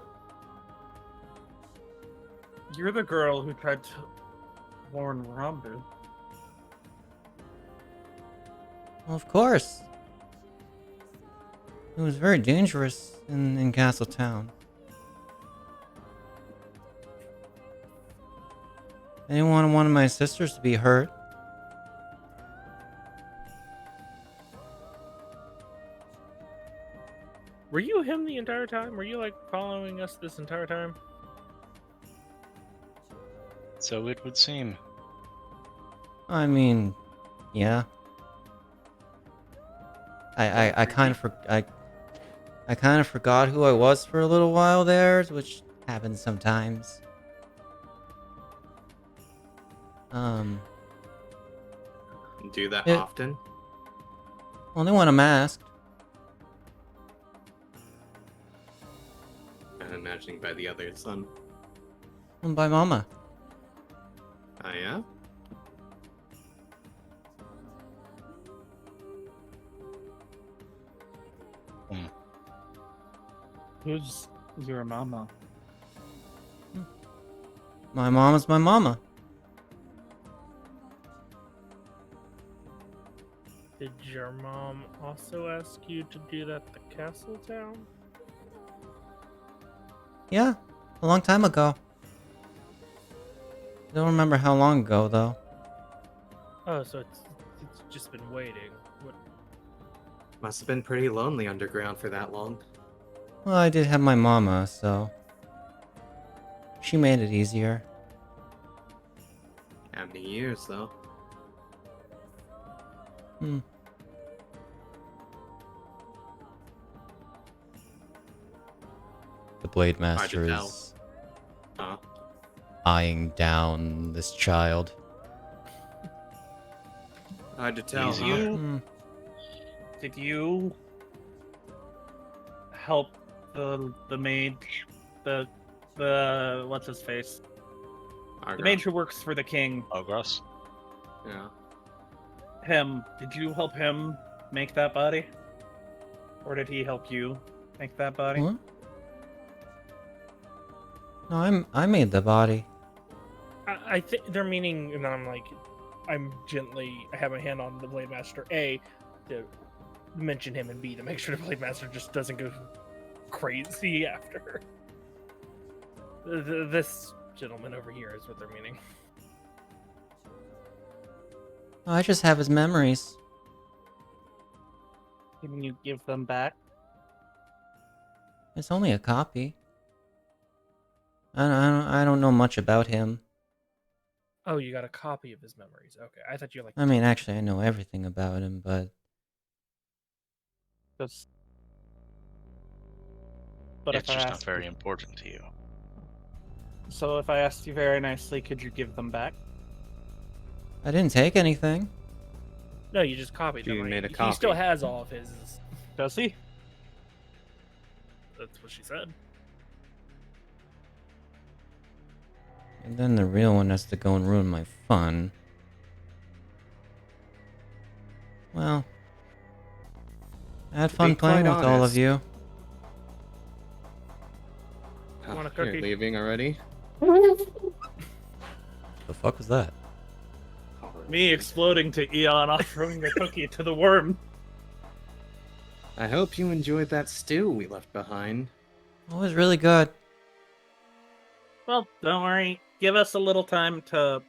you're the girl who tried to warn Rambu. Well, of course. It was very dangerous in Castle Town. I didn't want one of my sisters to be hurt. Were you him the entire time? Were you like following us this entire time? So it would seem. I mean, yeah. I kind of I kind of forgot who I was for a little while there, which happens sometimes. Do that It- often? Only when I'm asked. I'm imagining by the other son. And by Mama. Oh, yeah? Who's your mama? My mama's my mama. Did your mom also ask you to do that at the castle town? Yeah, a long time ago. Don't remember how long ago though. Oh, so it's just been waiting. What? Must have been pretty lonely underground for that long. Well, I did have my mama, so she made it easier. How many years, though? Hmm. The Blade Master Hard to tell. is Huh? eyeing down this child. Hard to tell, Easy. huh? Hmm. Did you help the maid, the what's his face? The maid who works for the king. Oh, gross. Yeah. Him. Did you help him make that body, or did he help you make that body? What? No, I made the body. I think they're meaning, and I'm like, I have my hand on the Blade Master. A, to mention him, and B, to make sure the Blade Master just doesn't go crazy after her. This gentleman over here is what they're meaning. Oh, I just have his memories. Can you give them back? It's only a copy. I don't know much about him. Oh, you got a copy of his memories. Okay, I thought you like. I mean, actually, I know everything about him, but But It's if I just not asked, very important to you. so if I asked you very nicely, could you give them back? I didn't take anything. No, you just copied You them. made a He copy. still has all of his. Does he? That's what she said. And then the real one has to go and ruin my fun. Well, I had fun be playing quite with all of honest. you. Want a You're cookie? leaving already? The fuck was that? Me exploding to Eon, offering the cookie to the worm. I hope you enjoyed that stew we left behind. It was really good. Well, don't worry. Give us a little time to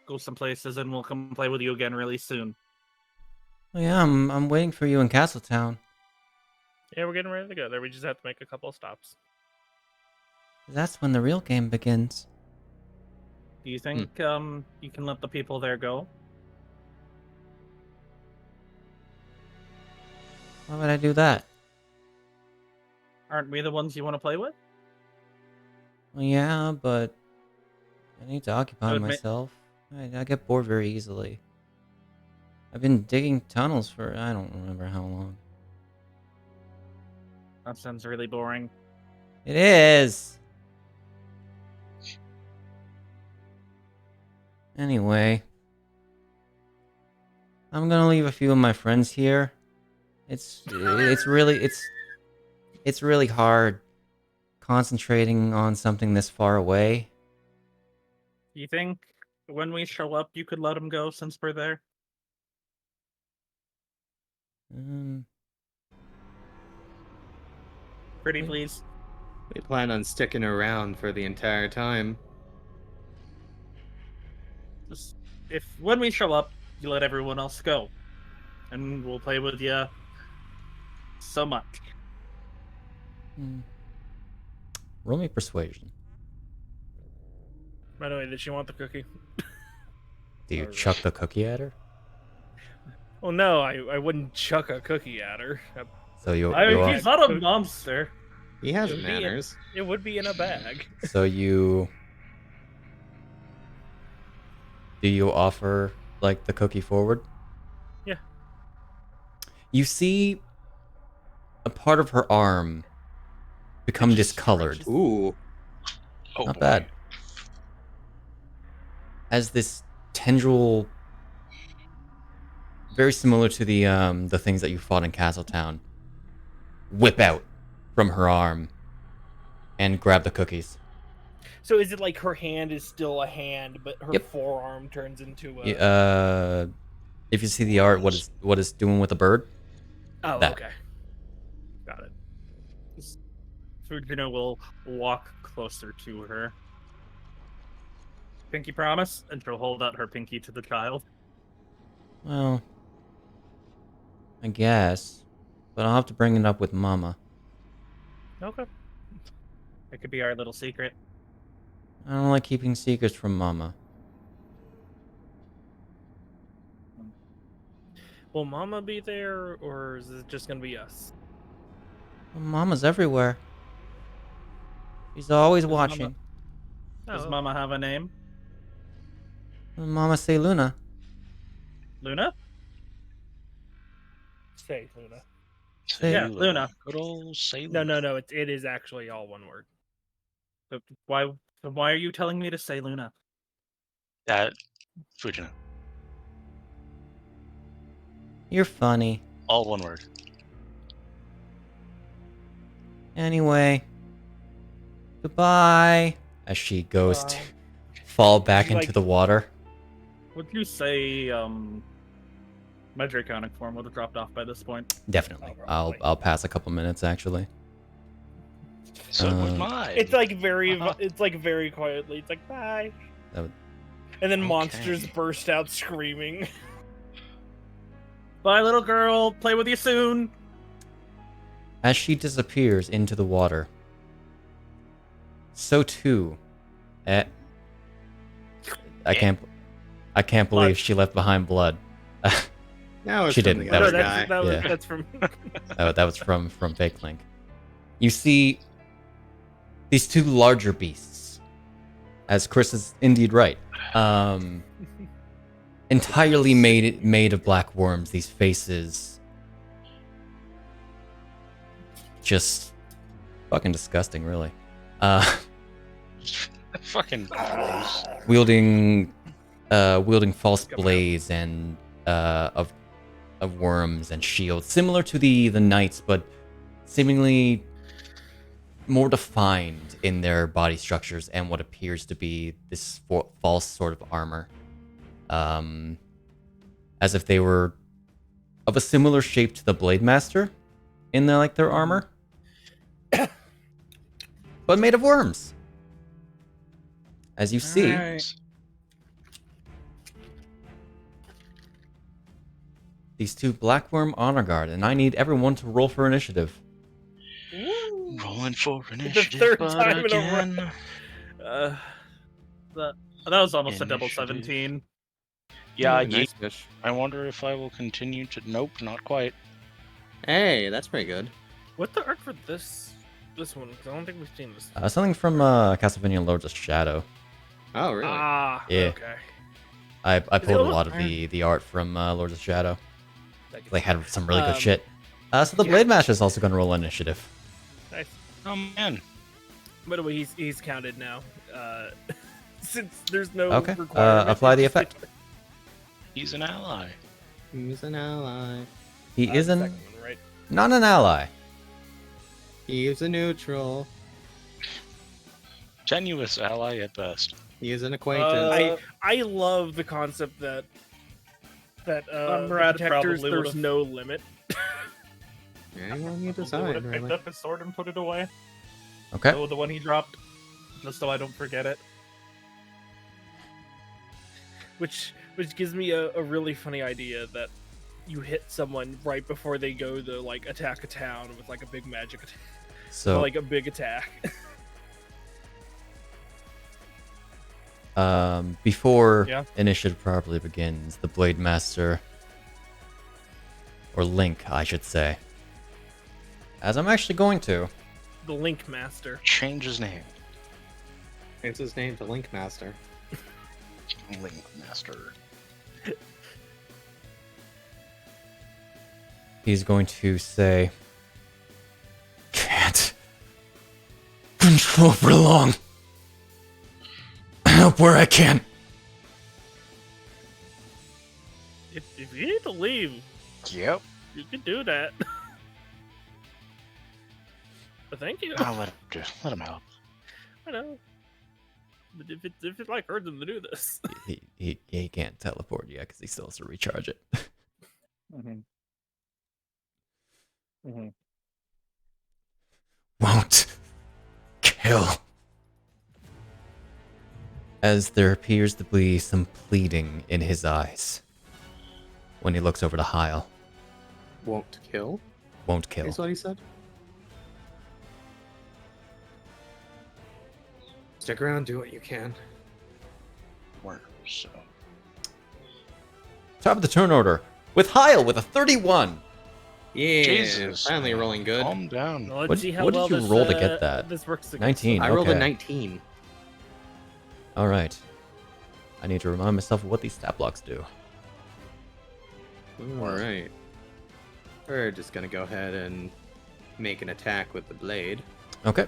go some places, and we'll come play with you again really soon. Well, yeah, I'm waiting for you in Castletown. Yeah, we're getting ready to go there. We just have to make a couple of stops. That's when the real game begins. Do you think you can let the people there go? Why would I do that? Aren't we the ones you want to play with? Well, yeah, but I need to occupy would ma- myself. I get bored very easily. I've been digging tunnels for I don't remember how long. That sounds really boring. It is! Anyway. I'm gonna leave a few of my friends here. It's really hard concentrating on something this far away. Do you think when we show up, you could let them go since we're there? Pretty Wait. please. We plan on sticking around for the entire time. Just, if when we show up, you let everyone else go, and we'll play with you so much. Roll me persuasion. By the way, did she want the cookie? Do you Or- chuck the cookie at her? Well, no, I wouldn't chuck a cookie at her. So you, I you mean, off- he's not a monster. He has It would be in- manners. It would be in a bag. so you do you offer like the cookie forward? Yeah. You see a part of her arm become discolored. Ooh. Oh, Not boy. bad. As this tendril, very similar to the things that you fought in Castletown, whip out from her arm and grab the cookies. So is it like her hand is still a hand, but her Yep. forearm turns into a? If you see the art, what it's doing with the bird? Oh, that. okay. Got it. Fujino will walk closer to her. Pinky promise, and she'll hold out her pinky to the child. Well, I guess, but I'll have to bring it up with Mama. Okay. It could be our little secret. I don't like keeping secrets from Mama. Will Mama be there, or is it just gonna be us? Well, Mama's everywhere. She's always Mama- watching. Does Oh, Mama have a name? Mama say Luna. Luna? say Luna. Yeah, Luna. Good old No, Sailor. no, no. It is actually all one word. But why are you telling me to say Luna? Fujino. You're funny. All one word. Anyway, goodbye. As she goes to fall back Like- into the water. Would you say my draconic form would have dropped off by this point? Definitely. Oh, I'll probably. I'll pass a couple minutes actually. So would mine. It's like very, Uh-huh. it's like very quietly. It's like bye, That would- and then Okay. monsters burst out screaming. Bye, little girl. Play with you soon. As she disappears into the water, so too, I can't believe she left behind blood. Now it's She from didn't. the That No, was other that's, guy. that was, Yeah. that's from. That was from Fake Link. You see these two larger beasts, as Chris is indeed right. Entirely made of black worms. These faces, just fucking disgusting, really. Fucking gross. Wielding false blades and of worms and shields, similar to the knights, but seemingly more defined in their body structures and what appears to be this false sort of armor, as if they were of a similar shape to the Blade Master in their armor, but made of worms. As you see. Alright. These two Blackworm Honor Guard, and I need everyone to roll for initiative. Rolling for initiative. third but time in a row. again. That was almost a double Initiative. 17. Yeah, Nice fish. I wonder if I will continue to. Nope, not quite. Hey, that's pretty good. What's the art for this one? Because I don't think we've seen this. Something from Castlevania Lords of Shadow. Oh, really? Ah, Yeah. okay. I pulled a look- lot of the art from Lords of Shadow. That gets- They had some really good Um, shit. So the Blade Master is also going to roll initiative. Nice. Oh man. By the way, he's counted now. Since there's no Okay. requirement Apply the to- effect. He's an ally. He's an ally. He the isn't second one, right? not an ally. He's a neutral. Tenuous ally at best. He's an acquaintance. I love the concept that Conrad detectors probably there's would've- no limit. Anyone you He would decide, have picked really. up his sword and put it away. Okay. Oh, the one he dropped. Just so I don't forget it. Which gives me a really funny idea that you hit someone right before they go to like attack a town with like a big magic attack, So like a big attack. Before Yeah. initiative properly begins, the Blade Master, or Link, I should say, as I'm actually going to, The Link Master. Change his name. It's his name to Link Master. Link Master. he's going to say, "Can't control for long. Help where I can." If you need to leave, Yep. you can do that. But thank you. I'll let him help. I know. But if it like hurts him to do this. He can't teleport yet because he still has to recharge it. Won't kill. As there appears to be some pleading in his eyes when he looks over to Hyle. Won't kill? Won't kill. Is what he said? Stick around, do what you can. So. Top of the turn order with Hyle with a 31. Yeah, Jesus. finally rolling good. Calm down. Let's What- see how what did well you this, roll to get that? This works against 19. I rolled a Okay. 19. All right. I need to remind myself of what these stat blocks do. Alright. We're just gonna go ahead and make an attack with the blade. Okay.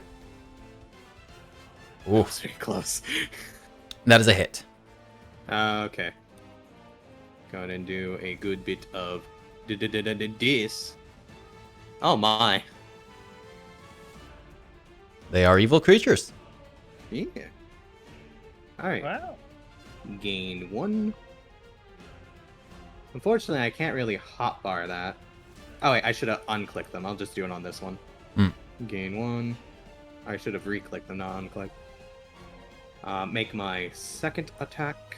Ooh, That's very close. that is a hit. Okay. Go ahead and do a good bit of this. Oh my. They are evil creatures. Yeah. Alright. Wow. Gain 1. Unfortunately, I can't really hotbar that. Oh wait, I should have unclicked them. I'll just do it on this one. Gain 1. I should have re-clicked them, not unclicked. Make my second attack.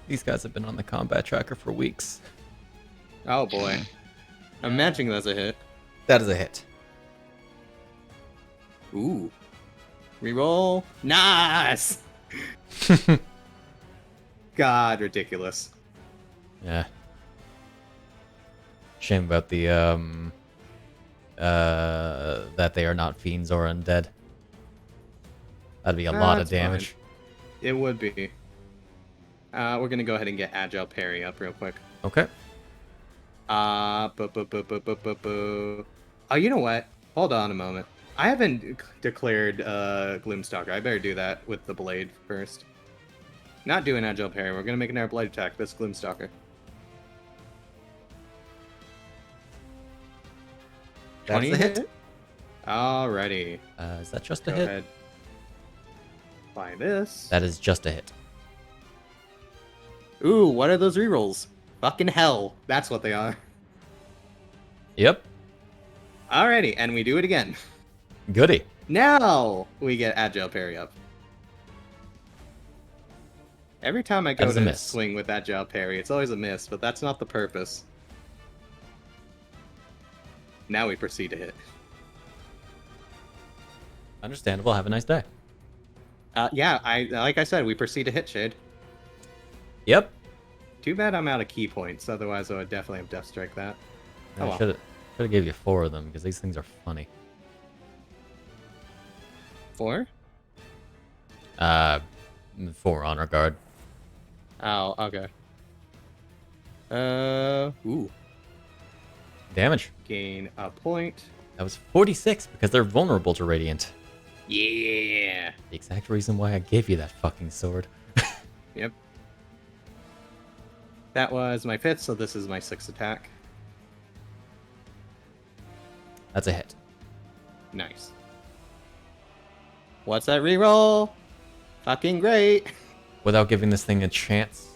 These guys have been on the combat tracker for weeks. Oh boy. I'm imagining that's a hit. That is a hit. Ooh. Reroll. Nice! God, ridiculous. Yeah. Shame about the that they are not fiends or undead. That'd be a lot of That's fine. damage. It would be. We're gonna go ahead and get Agile Parry up real quick. Okay. Oh, you know what? Hold on a moment. I haven't declared Gloomstalker. I better do that with the blade first. Not doing Agile Parry. We're gonna make another blade attack. This Gloomstalker. That's a hit. Alrighty. Is that just a Go hit? ahead. Buy this. That is just a hit. Ooh, what are those rerolls? Fucking hell. That's what they are. Yep. Alrighty, and we do it again. Goody. Now we get Agile Parry up. Every time I That go is a to miss. swing with Agile Parry, it's always a miss, but that's not the purpose. Now we proceed to hit. Understandable. Have a nice day. Yeah, like I said, we proceed to hit, Shade. Yep. Too bad I'm out of key points, otherwise I would definitely have Death Strike that. Oh I well. should have gave you 4 of them because these things are funny. 4? 4 honor guard. Oh, okay. Ooh. Damage. Gain a point. That was 46 because they're vulnerable to radiant. Yeah. The exact reason why I gave you that fucking sword. Yep. That was my 5th, so this is my 6th attack. That's a hit. Nice. What's that reroll? Fucking great. Without giving this thing a chance,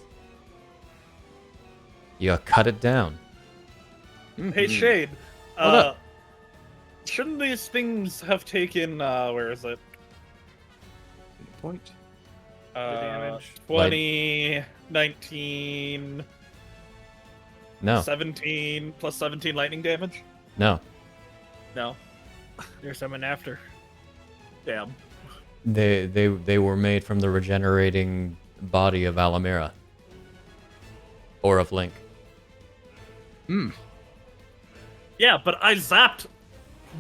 you cut it down. Hey, Shade. Hold up. Shouldn't these things have taken, where is it? Point. Damage. 20, 19, No, 17, plus 17 lightning damage? no. No. There's someone after. Damn. They were made from the regenerating body of Alamira. Or of Link. Yeah, but I zapped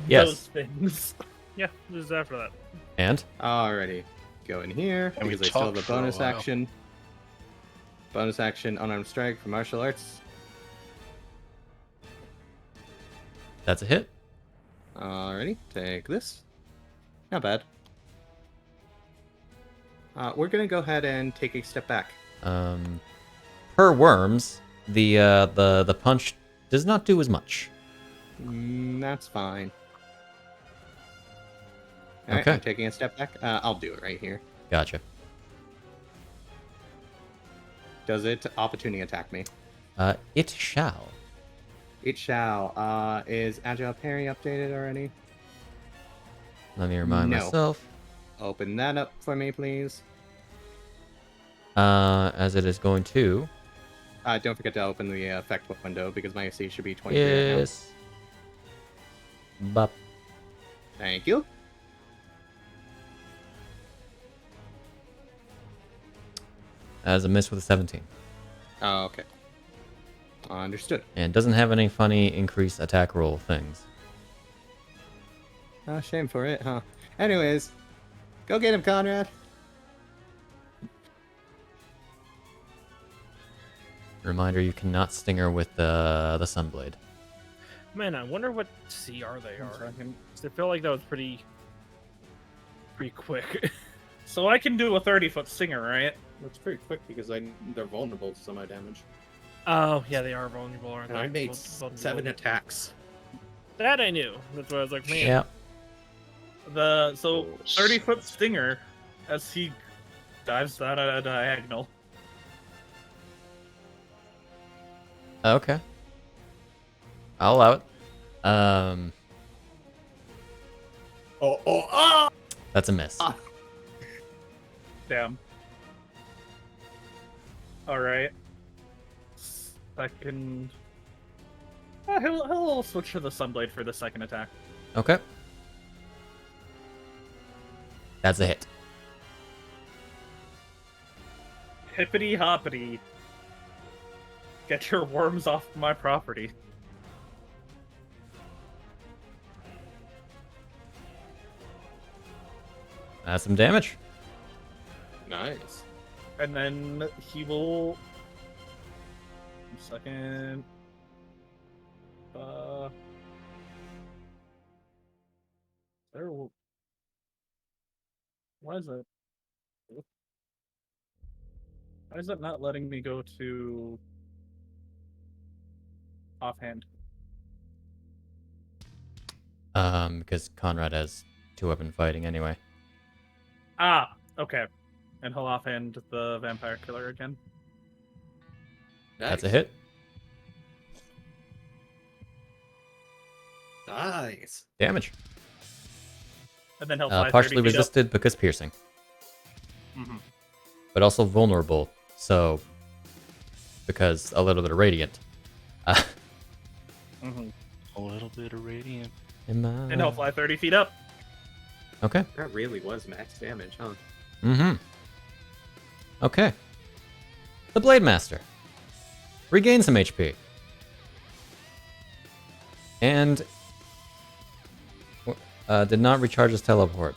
Yes. those things. Yeah, this is after that. And? Alrighty. Go in here, And we because I still have talked a for a bonus while. action. Bonus action, unarmed strike for martial arts. That's a hit. Alrighty, take this. Not bad. We're gonna go ahead and take a step back. Per worms, the punch does not do as much. That's fine. Alright, Okay. I'm taking a step back. I'll do it right here. Gotcha. Does it opportunity attack me? It shall. It shall. Is Agile Parry updated already? Let me remind No. myself. Open that up for me, please. As it is going to. Don't forget to open the effect window because my AC should be 23 right Yes. Bop. now. Thank you. As a miss with a 17. Oh, okay. Understood. And doesn't have any funny increased attack roll things. Shame for it, huh? Anyways, go get him, Conrad. Reminder, you cannot stinger with the Sunblade. Man, I wonder what CR they are. 'Cause I feel like that was pretty quick. So I can do a 30-foot stinger, right? That's pretty quick because they're vulnerable to semi damage. Oh, yeah, they are vulnerable, aren't And they? I made Vulnerable. 7 attacks. That I knew. That's why I was like, man. Yeah. So 30-foot stinger as he dives down at a diagonal. Okay. I'll allow it. Oh! That's a miss. Ah. Damn. Alright. Second. He'll switch to the Sunblade for the second attack. Okay. That's a hit. Hippity hoppity. Get your worms off my property. That's some damage. Nice. And then he will. Second. There. Why is it? Why is it not letting me go to offhand? Because Conrad has 2-weapon fighting anyway. Ah, okay. And he'll offhand the vampire killer again. That's a hit. Nice. Damage. And then he'll fly 30 Partially feet up. resisted because piercing. Mhm. But also vulnerable, so... Because a little bit of radiant. Mhm. A little bit of radiant. And he'll fly 30 feet up. Okay. That really was max damage, huh? Mm-hmm. Okay. The Blade Master. Regain some HP. And... did not recharge his teleport.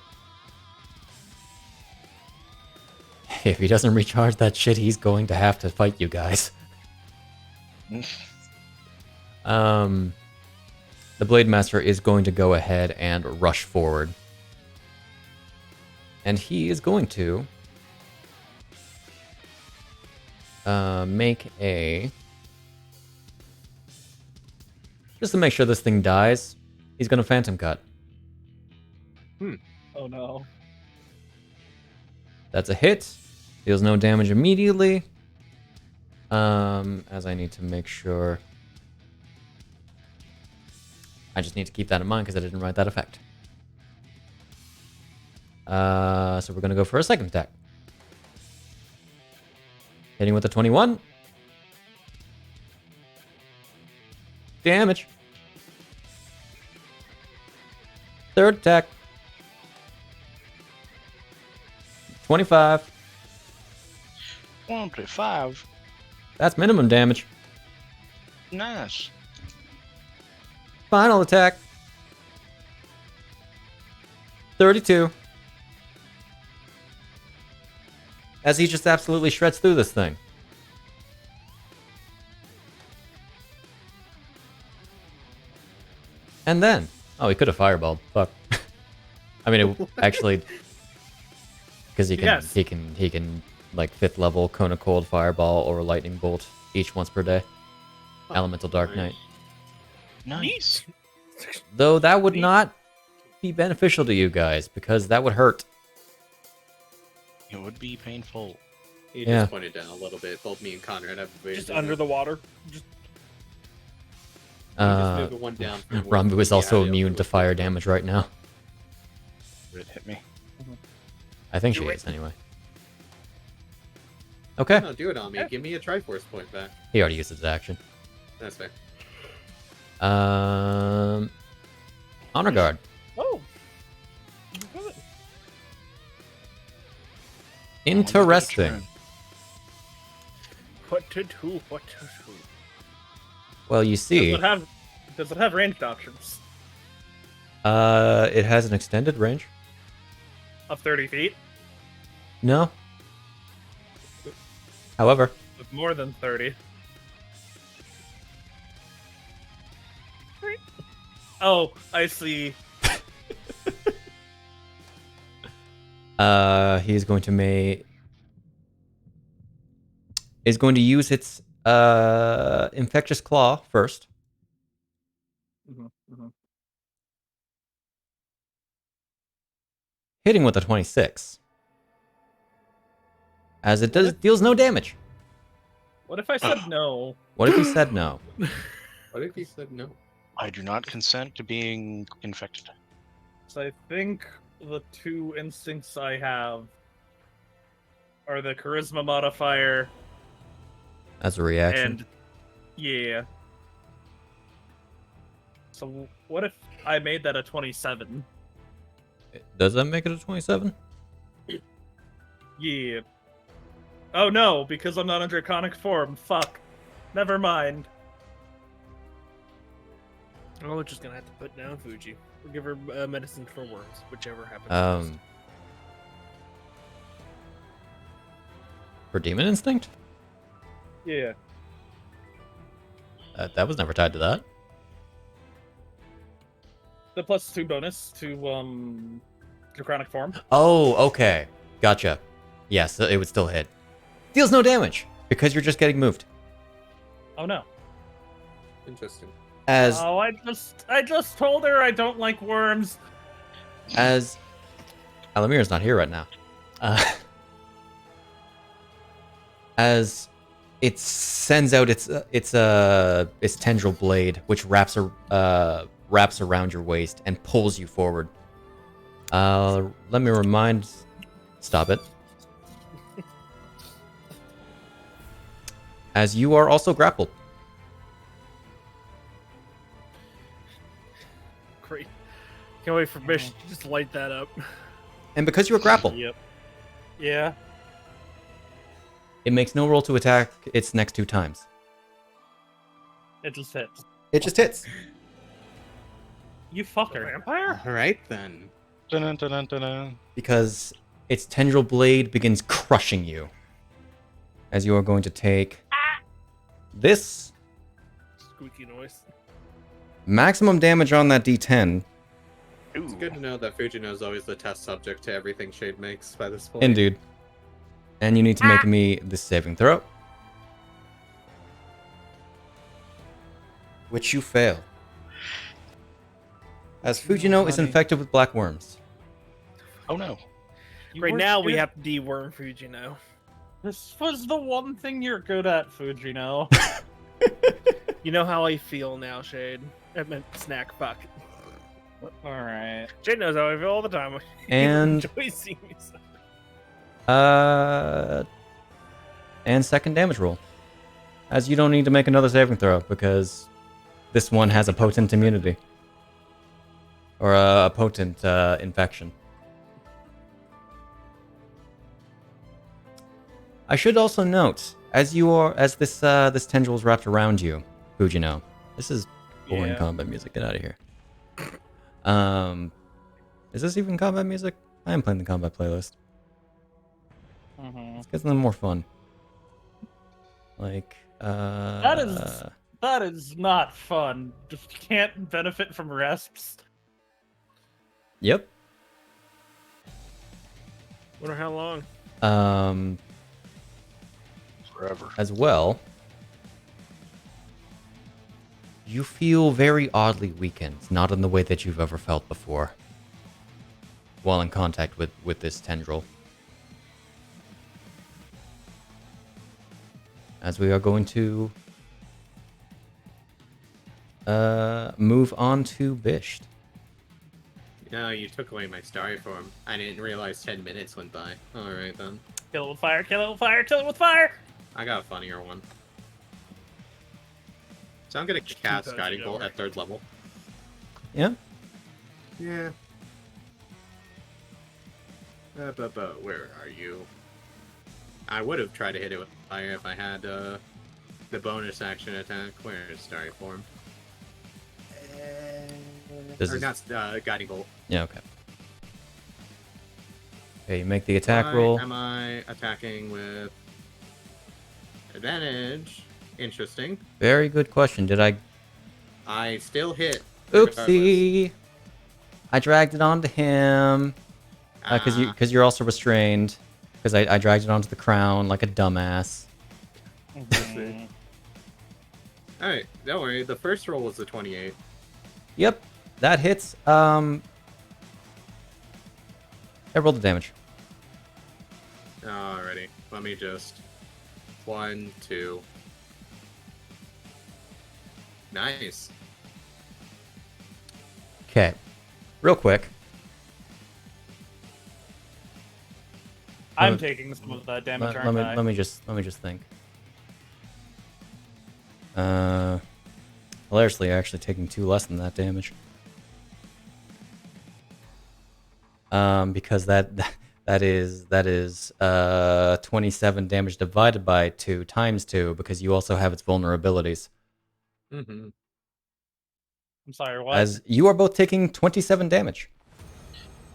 If he doesn't recharge that shit, he's going to have to fight you guys. The Blade Master is going to go ahead and rush forward. And he is going to make a... Just to make sure this thing dies, he's going to Phantom Cut. Oh no. That's a hit. Deals no damage immediately. As I need to make sure... I just need to keep that in mind because I didn't write that effect. So we're going to go for a second attack. Hitting with a 21. Damage. Third attack. 25. 25. That's minimum damage. Nice. Final attack. 32. As he just absolutely shreds through this thing. And then, oh, he could have fireballed. Fuck. I mean, it actually, because he can like 5th level Cone of Cold, Fireball, or Lightning Bolt each once per day. Elemental Dark Knight. Nice. Though that would not be beneficial to you guys because that would hurt. It would be painful. He Yeah. just pointed down a little bit. Both me and Conrad have Just under the water. Just move the one down. Rambu is also immune to fire damage right now. Would it hit me? I think she is anyway. Okay. No, do it on me. Give me a Triforce point back. He already used his action. That's fair. Honor Guard. oh. Good. Interesting. What to do? What to do? Well, you see, Does it have ranged options it has an extended range. of 30 feet? No. However, With more than 30. Oh, I see. he's going to is going to use its infectious claw first. Hitting with a 26. As it deals no damage. What if I said no? What if he said no? What if he said no? I do not consent to being infected. So I think the two instincts I have are the charisma modifier As a reaction. and yeah. So what if I made that a 27? Does that make it a 27? Yeah. Oh no, because I'm not in draconic form. Fuck. Never mind. Oh, we're just gonna have to put down Fuji. Or give her medicine for worms, whichever happens. First. For Demon Instinct? Yeah. That was never tied to that. The +2 bonus to draconic form. Oh, okay. Gotcha. Yes, it would still hit. Deals no damage because you're just getting moved. Oh no. Interesting. As Oh, I just told her I don't like worms. Alamir's not here right now. As it sends out its tendril blade, which wraps around your waist and pulls you forward. Let me remind. Stop it. As you are also grappled. Great. Can't wait for Bisht to just light that up. And because you were grappled, Yep. Yeah. it makes no roll to attack its next 2 times. It just hits. It just hits. You fucker. Vampire? All right then. Dun, dun, dun, dun, dun. Because its tendril blade begins crushing you. As you are going to take this Squeaky noise. maximum damage on that D10. It's good to know that Fujino is always the test subject to everything Shade makes by this point. Indeed. And you need to make me this saving throw. Which you fail. As Fujino is infected with black worms. Oh no. Right now we have to deworm Fujino. This was the one thing you're good at, Fujino. You know how I feel now, Shade. I meant Snak, fuck. Alright. Shade knows how I feel all the time. And Enjoy seeing me suffer. and second damage roll. As you don't need to make another saving throw because this one has a potent immunity. or a potent infection. I should also note, as this tendril is wrapped around you, Fujino, this is boring combat music. Get out of here. Is this even combat music? I am playing the combat playlist. Let's get something more fun. Like, That is not fun. Just can't benefit from rests. Yep. Wonder how long. Forever. As well, you feel very oddly weakened, not in the way that you've ever felt before, while in contact with this tendril. As we are going to move on to Bisht. No, you took away my starry form. I didn't realize 10 minutes went by. Alright then. Kill it with fire, kill it with fire, kill it with fire! I got a funnier one. So I'm gonna cast Guiding Bolt at 3rd level. Yeah? Yeah. But where are you? I would have tried to hit it with fire if I had the bonus action attack. Where is Starry Form? Not Guiding Bolt. Yeah, okay. Okay, you make the attack roll. Am I attacking with advantage? Interesting. Very good question. Did I... I still hit. Oopsie! I dragged it onto him. Because you're also restrained. Because I dragged it onto the crown like a dumbass. Alright, don't worry. The first roll was a 28. Yep, that hits. I rolled the damage. Alrighty. Let me just... 1, 2... Nice. Okay, real quick. I'm taking some of the damage, aren't I? Let me just think. Hilariously, you're actually taking 2 less than that damage. Because that is 27 damage divided by 2 times 2 because you also have its vulnerabilities. I'm sorry, what? As you are both taking 27 damage.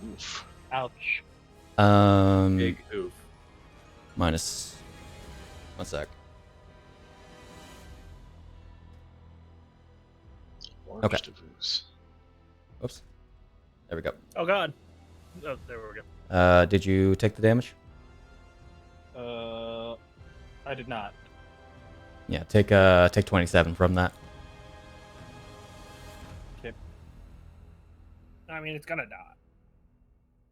Oof. Ouch. Big oof. Minus... 1 sec. Okay. Oops. There we go. Oh god. Oh, there we go. Did you take the damage? I did not. Yeah, take 27 from that. Okay. I mean, it's gonna die.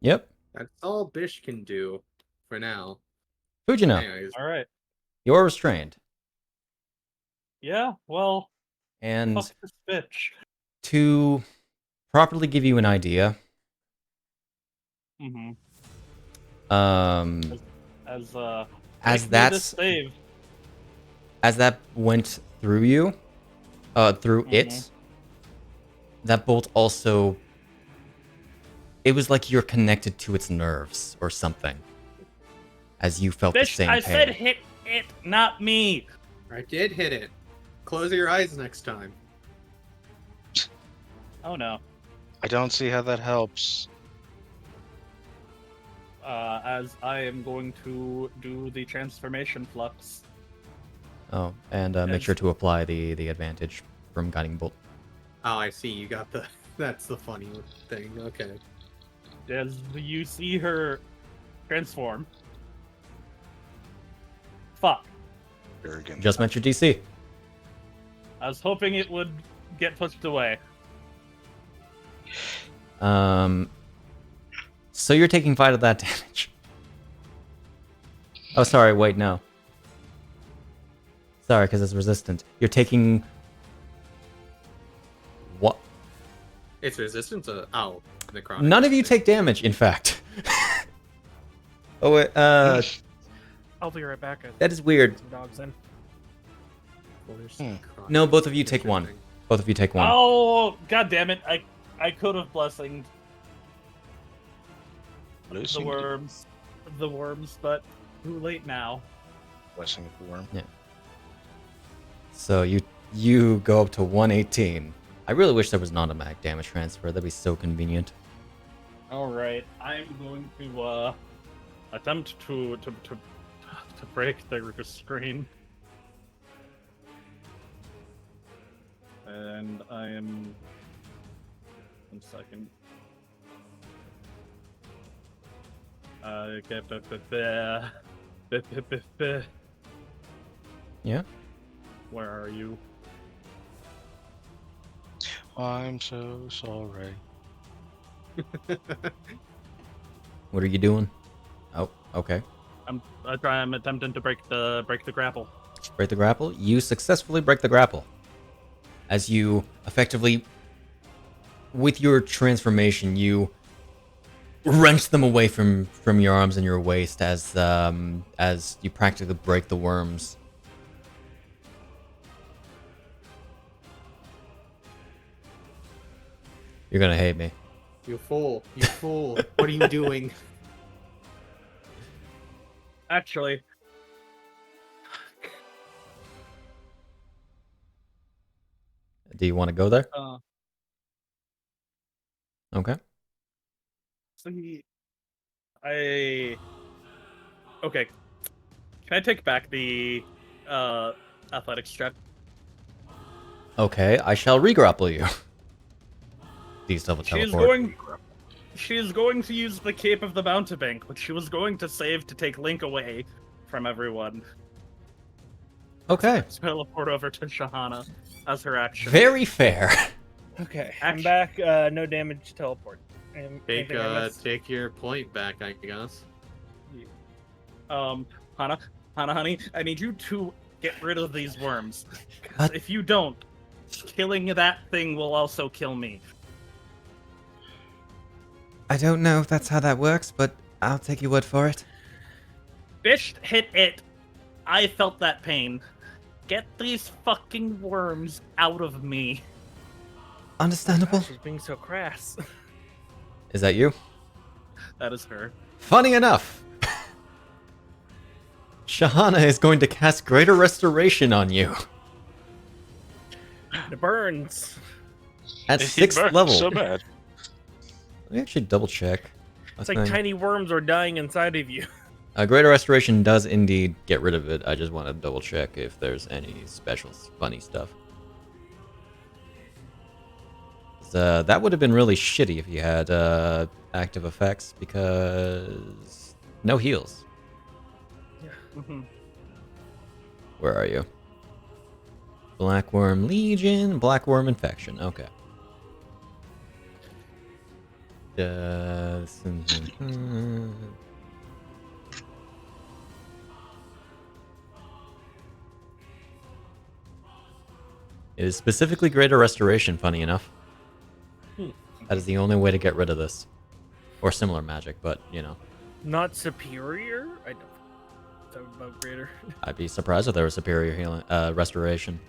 Yep. That's all Bish can do for now. Fujino, Anyways, All right. you're restrained. Yeah. Well. And Fuck this bitch. to properly give you an idea, as that went through you, through it, that bolt also, it was like you're connected to its nerves or something, as you felt the Bitch, same I pain. said hit it, not me. I did hit it. Close your eyes next time. Oh no. I don't see how that helps. As I am going to do the transformation flux. Oh, and make sure to apply the advantage from Guiding Bolt. Oh, I see. You got the... That's the funny thing. Okay. As you see her transform. Fuck. Arrogant. Just met your DC. I was hoping it would get pushed away. So you're taking 5 of that damage. Oh, sorry, wait, no. Sorry, because it's resistant. You're taking... What? It's resistant to... Oh, necrotic. None of you take damage, in fact. Oh, wait, I'll be right back. that is weird. Some dogs in. No, both of you take 1. Both of you take 1. Oh, god damn it. I could have blessinged Blessing the worms, but too late now. Blessing of the worm. Yeah. So you go up to 118. I really wish there was not a mag damage transfer. That'd be so convenient. All right, I'm going to attempt to break the screen, and I am 1 second. Yeah. Where are you? I'm so sorry. What are you doing? Oh, okay. I'm attempting to break the grapple. Break the grapple. You successfully break the grapple. As you effectively, with your transformation, you wrench them away from your arms and your waist as you practically break the worms. You're gonna hate me. You fool! You fool! What are you doing? Actually, Do you want to go there? Okay. see, okay. Can I take back the athletics check? Okay, I shall regrapple you. Do you still have a teleport? She is going to use the Cape of the Mountebank, which she was going to save to take Link away from everyone. Okay. Teleport over to Shahana as her action. Very fair. Okay, Action. I'm back. No damage teleport. Take your point back, I guess. Hana, honey, I need you to get rid of these worms. 'Cause What? if you don't, killing that thing will also kill me. I don't know if that's how that works, but I'll take your word for it. Bisht hit it. I felt that pain. Get these fucking worms out of me. Understandable. She's being so crass. Is that you? That is her. Funny enough, Shahana is going to cast Greater Restoration on you It burns. at It 6th burns level. so bad. Let me actually double check. It's like tiny worms are dying inside of you. Greater Restoration does indeed get rid of it. I just want to double check if there's any special funny stuff. That would have been really shitty if you had active effects, because no heals. Mhm. Where are you? Blackworm Legion, Blackworm Infection. Okay. It is specifically Greater Restoration, funny enough. That is the only way to get rid of this. Or similar magic, but, you know. Not superior? I don't. So about greater. I'd be surprised if there was superior healing, restoration.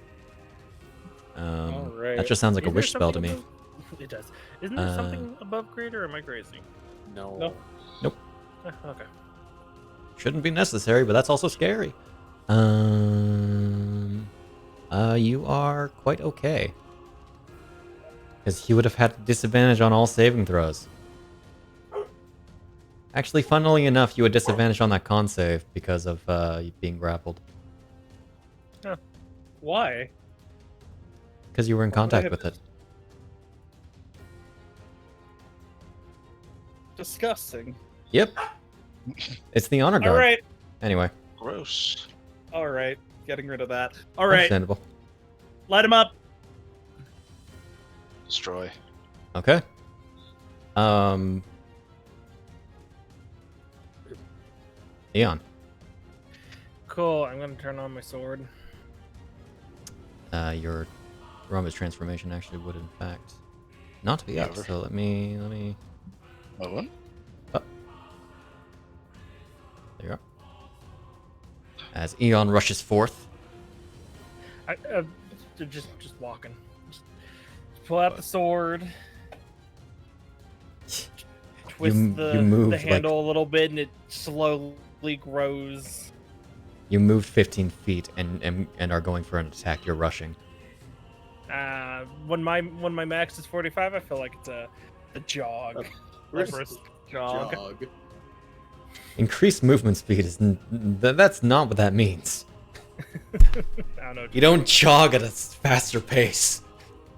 Alright. That just sounds like a Isn't there wish spell to me. something It does. Isn't there something above greater, or am I crazy? No. Nope. Okay. Shouldn't be necessary, but that's also scary. You are quite okay. Because he would have had disadvantage on all saving throws. Actually, funnily enough, you had disadvantage on that con save because of you being grappled. Why? Because you were in contact with it. Disgusting. Yep. It's the honor guard. Alright. Anyway. Gross. Alright. Getting rid of that. Alright. Understandable. Light him up. Destroy. Okay. Eon. Cool. I'm gonna turn on my sword. Your Rambu's transformation actually would, in fact, not be up. Never. So let me. Oh, what? Oh. There you are. As Eon rushes forth. Just walking. Just pull out the sword. twist you the moved, handle a little bit, and it slowly grows. You moved 15 feet and are going for an attack. You're rushing. When my max is 45, I feel like it's a jog. Brisk jog. Increased movement speed is that's not what that means. I don't know. You don't jog at a faster pace.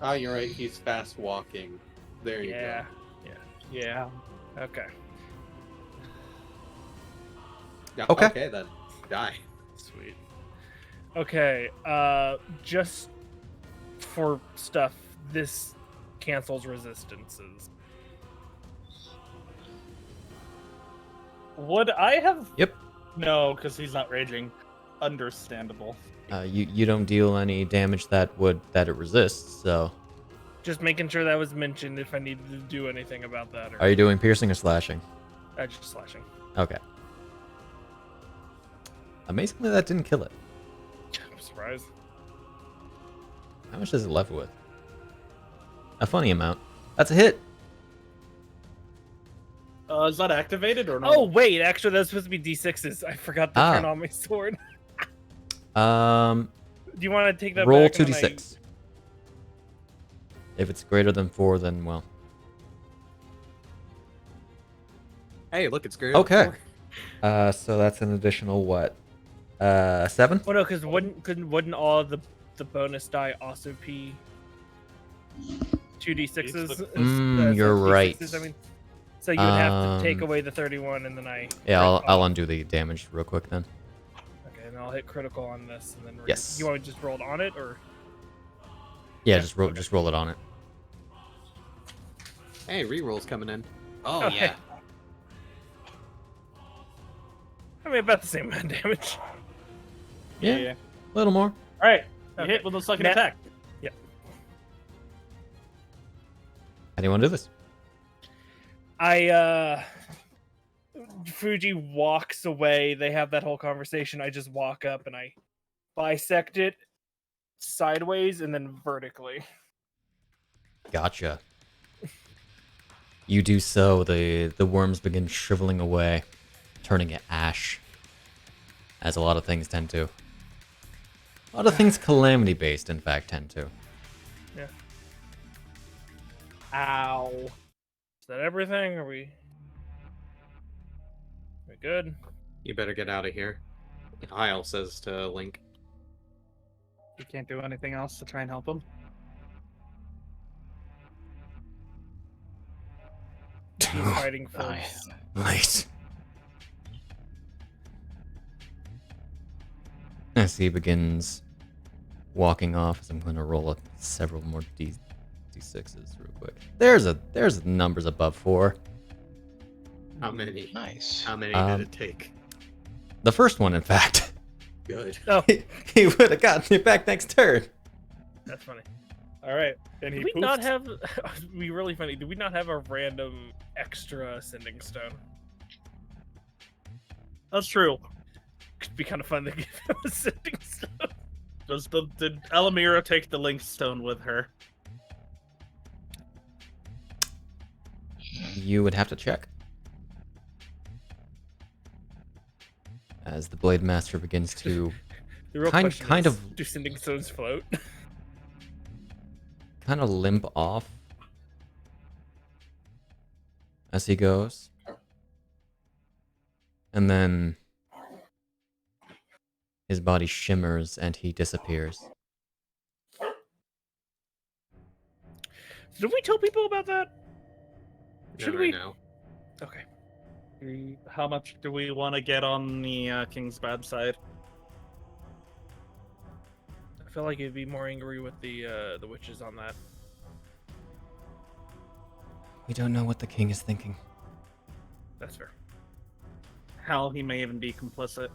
Oh, you're right. He's fast walking. There you go. Yeah. Okay. Yeah, Okay. Okay, then. Die. Sweet. Okay. Just for stuff, this cancels resistances. Would I have? Yep. No, because he's not raging. Understandable. You don't deal any damage that it resists. So, Just making sure that was mentioned if I needed to do anything about that. Or are you doing piercing or slashing? just slashing. Okay. Amazingly, that didn't kill it. I'm surprised. How much does it level with? A funny amount. That's a hit. Is that activated or no? Oh wait, actually that's supposed to be D6s. I forgot to turn on my sword. Do you want to take that? Roll back and then 2d6. If it's greater than 4, then well. Hey, look, it's great. Okay. So that's an additional what? 7? Oh no, because wouldn't all the bonus die also be 2d6s? You're right. I mean, so you would have to take away the 31, and then Yeah, I'll undo the damage real quick then. Okay, and I'll hit critical on this, and then Yes. You want me to just roll it on it, or? Yeah, just roll it on it. Hey, reroll's coming in. Oh, Okay. yeah. I mean, about the same amount of damage. Yeah, Yeah. a little more. All right. You Okay. hit with a second Now- attack. How do you want to do this? Fuji walks away. They have that whole conversation. I just walk up and I bisect it sideways and then vertically. Gotcha. You do so, the worms begin shriveling away, turning to ash. As a lot of things tend to. A lot of things calamity-based, in fact, tend to. Yeah. Ow. Is that everything? Are we good? You better get out of here. Hyle says to Link. You can't do anything else to try and help him. He's fighting for Right. As he begins walking off, as I'm going to roll up several more d6s real quick. There's numbers above 4. How many? Nice. How many did it take? The first one, in fact. Good. Oh, He would have gotten it back next turn. that's funny. All right. And Did he we not poofed. have? It'd be really funny. Did we not have a random extra sending stone? That's true. Could be kind of fun to give him a sending stone. Did Elamira take the link stone with her? You would have to check. As the Blade Master begins to The real Kind- question kind is, of- do sending stones float? kind of limp off as he goes. And then his body shimmers and he disappears. Did we tell people about that? Should we? Know. Okay. How much do we want to get on the king's bad side? I feel like it'd be more angry with the witches on that. We don't know what the king is thinking. That's fair. Hell, he may even be complicit.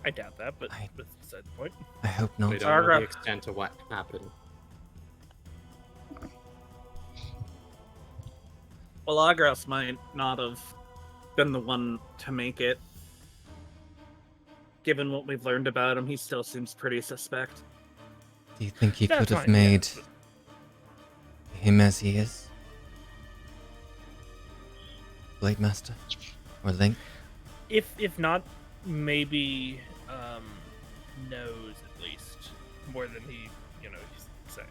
I doubt that, but I- that's beside the point. I hope We not. don't know Argra- the extent of what happened. Well, Agras might not have been the one to make it. Given what we've learned about him, he still seems pretty suspect. Do you think he That's could have fine, yeah. made him as he is? Blade Master? Or Link? If not, maybe knows at least more than he, he's saying.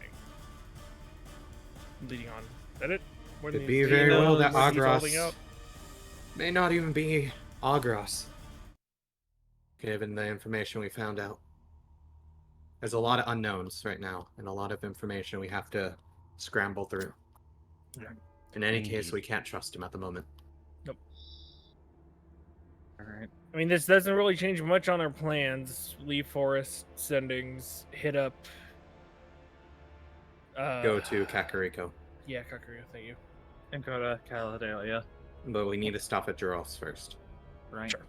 Leading on. Is that it? More Could than be he's- very well that more than he's holding Agros out? may not even be Agros, given the information we found out. There's a lot of unknowns right now, and a lot of information we have to scramble through. Yeah. In any case, we can't trust him at the moment. Alright. I mean, this doesn't really change much on our plans. Leave Forest, sendings, hit up. Go to Kakariko. Yeah, Kakariko, thank you. And go to Caledonia. But we need to stop at Juros first. Right. Sure.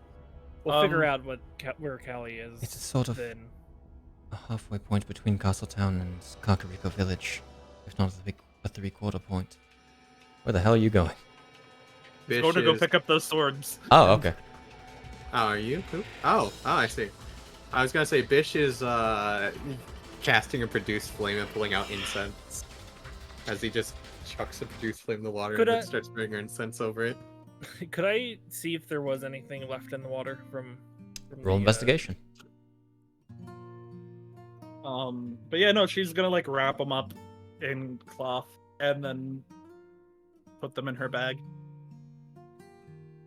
We'll figure Um, out where Callie is. It's a sort of then. a halfway point between Castletown and Kakariko Village, if not a three-quarter point. Where the hell are you going? Bish Go to go is- pick up those swords. Oh, okay. Oh, are you? Who? Oh, I see. I was gonna say Bish is casting a produce flame and pulling out incense. As he just chucks a produce flame in the water Could and I- then starts spraying incense over it. Could I see if there was anything left in the water from Roll the, investigation. But yeah, no, she's gonna like wrap them up in cloth and then put them in her bag.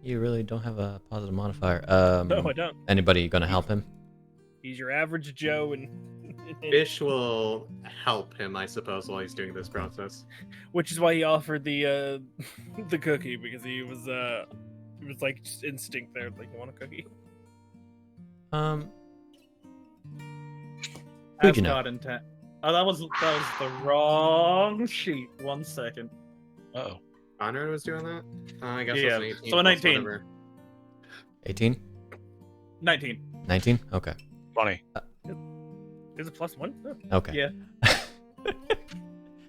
You really don't have a positive modifier. No, I don't. Anybody gonna help him? He's your average Joe, and Bish will help him, I suppose, while he's doing this process. which is why he offered the the cookie, because he was like just instinct there, like, you want a cookie? Who'd As you know? God intent. Oh, that was the wrong sheet. 1 second. Uh-oh. Conrad was doing that? I guess Yeah, that's an 18. so a plus 19. whatever. 18? 19. 19? Okay. Funny. Is it +1? Okay. Yeah.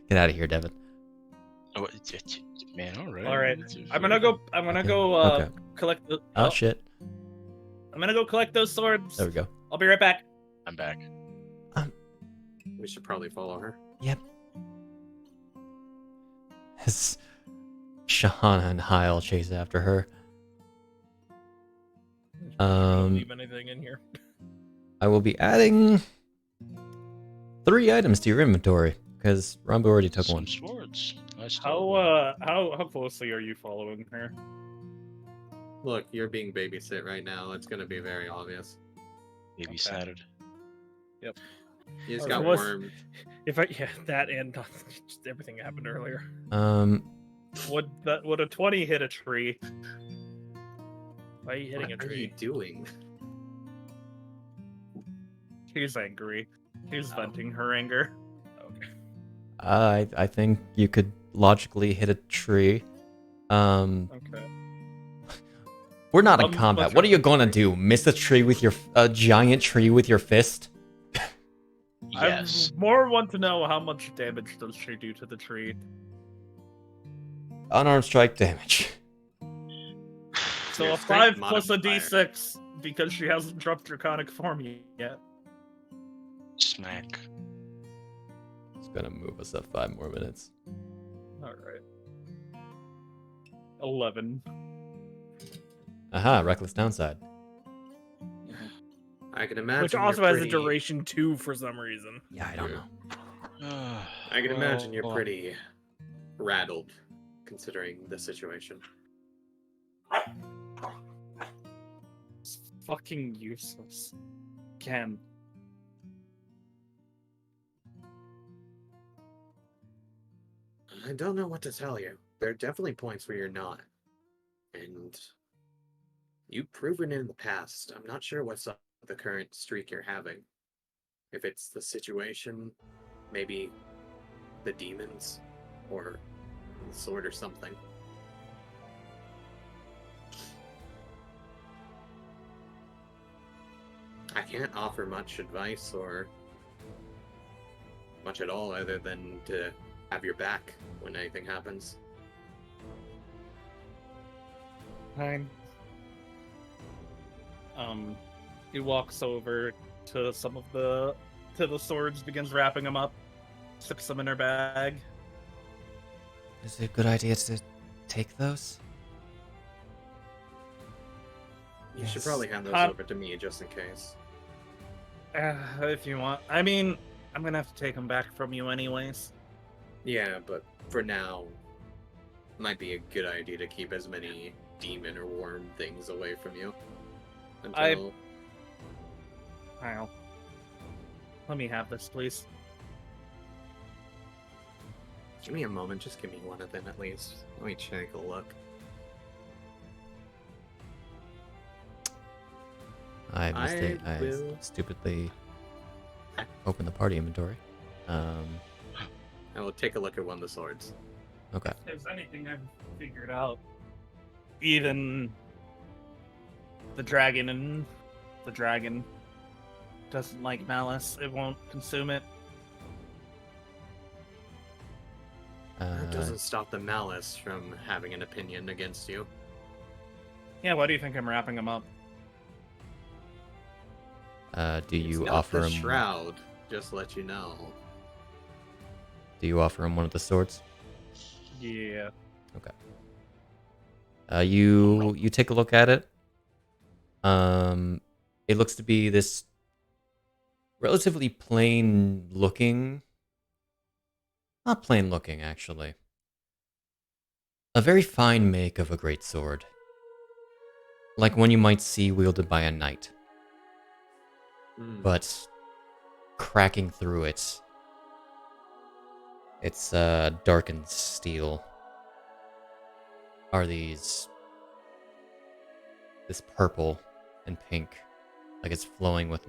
Get out of here, Devon. Oh, man, all right. All right. I'm gonna go Okay. collect the. Oh, shit. I'm gonna go collect those swords. There we go. I'll be right back. I'm back. We should probably follow her. Yep. As Shahana and Hyle chase after her. Don't leave anything in here. I will be adding 3 items to your inventory because Rambu already took Some one. swords. Nice. How closely are you following her? Look, you're being babysit right now. It's gonna be very obvious. Babysatted. You just Oh, got it was- wormed. That and just everything that happened earlier. Would a 20 hit a tree? Why are you hitting What a are you tree? doing? She's angry. She's Oh. venting her anger. Okay. I think you could logically hit a tree. Okay. We're not in Let's combat. What are you gonna do? Miss a tree with a giant tree with your fist? Yes. I more want to know how much damage does she do to the tree. Unarmed strike damage. So Your a strength 5 plus a modifier. d6 because she hasn't dropped draconic form yet. Smack. It's gonna move us up 5 more minutes. Alright. 11. Aha, reckless downside. I can imagine. Which you're also has a pretty- duration 2 for some reason. Yeah, I don't know. I can imagine you're pretty rattled, considering the situation. It's fucking useless. Again. I don't know what to tell you. There are definitely points where you're not. And you've proven it in the past. I'm not sure what's up with the current streak you're having. If it's the situation, maybe the demons, or the sword or something. I can't offer much advice or much at all other than to have your back when anything happens. Fine. He walks over to some of the swords, begins wrapping them up, sticks them in her bag. Is it a good idea to take those? You should probably hand those over to me just in case. If you want. I mean, I'm gonna have to take them back from you anyways. Yeah, but for now, might be a good idea to keep as many demon or worm things away from you. Until... Kyle, let me have this, please. Give me a moment, just give me one of them at least. Let me take a look. I stupidly opened the party inventory. I will take a look at one of the swords. Okay. If there's anything I've figured out, even the dragon doesn't like malice. It won't consume it. That doesn't stop the malice from having an opinion against you. Yeah, why do you think I'm wrapping him up? Do you It's offer not the him shroud? Just to let you know. Do you offer him one of the swords? Yeah. Okay. You take a look at it. It looks to be this relatively plain looking. Not plain looking, actually. A very fine make of a great sword. Like one you might see wielded by a knight. But cracking through it, it's darkened steel. Are this purple and pink, like it's flowing with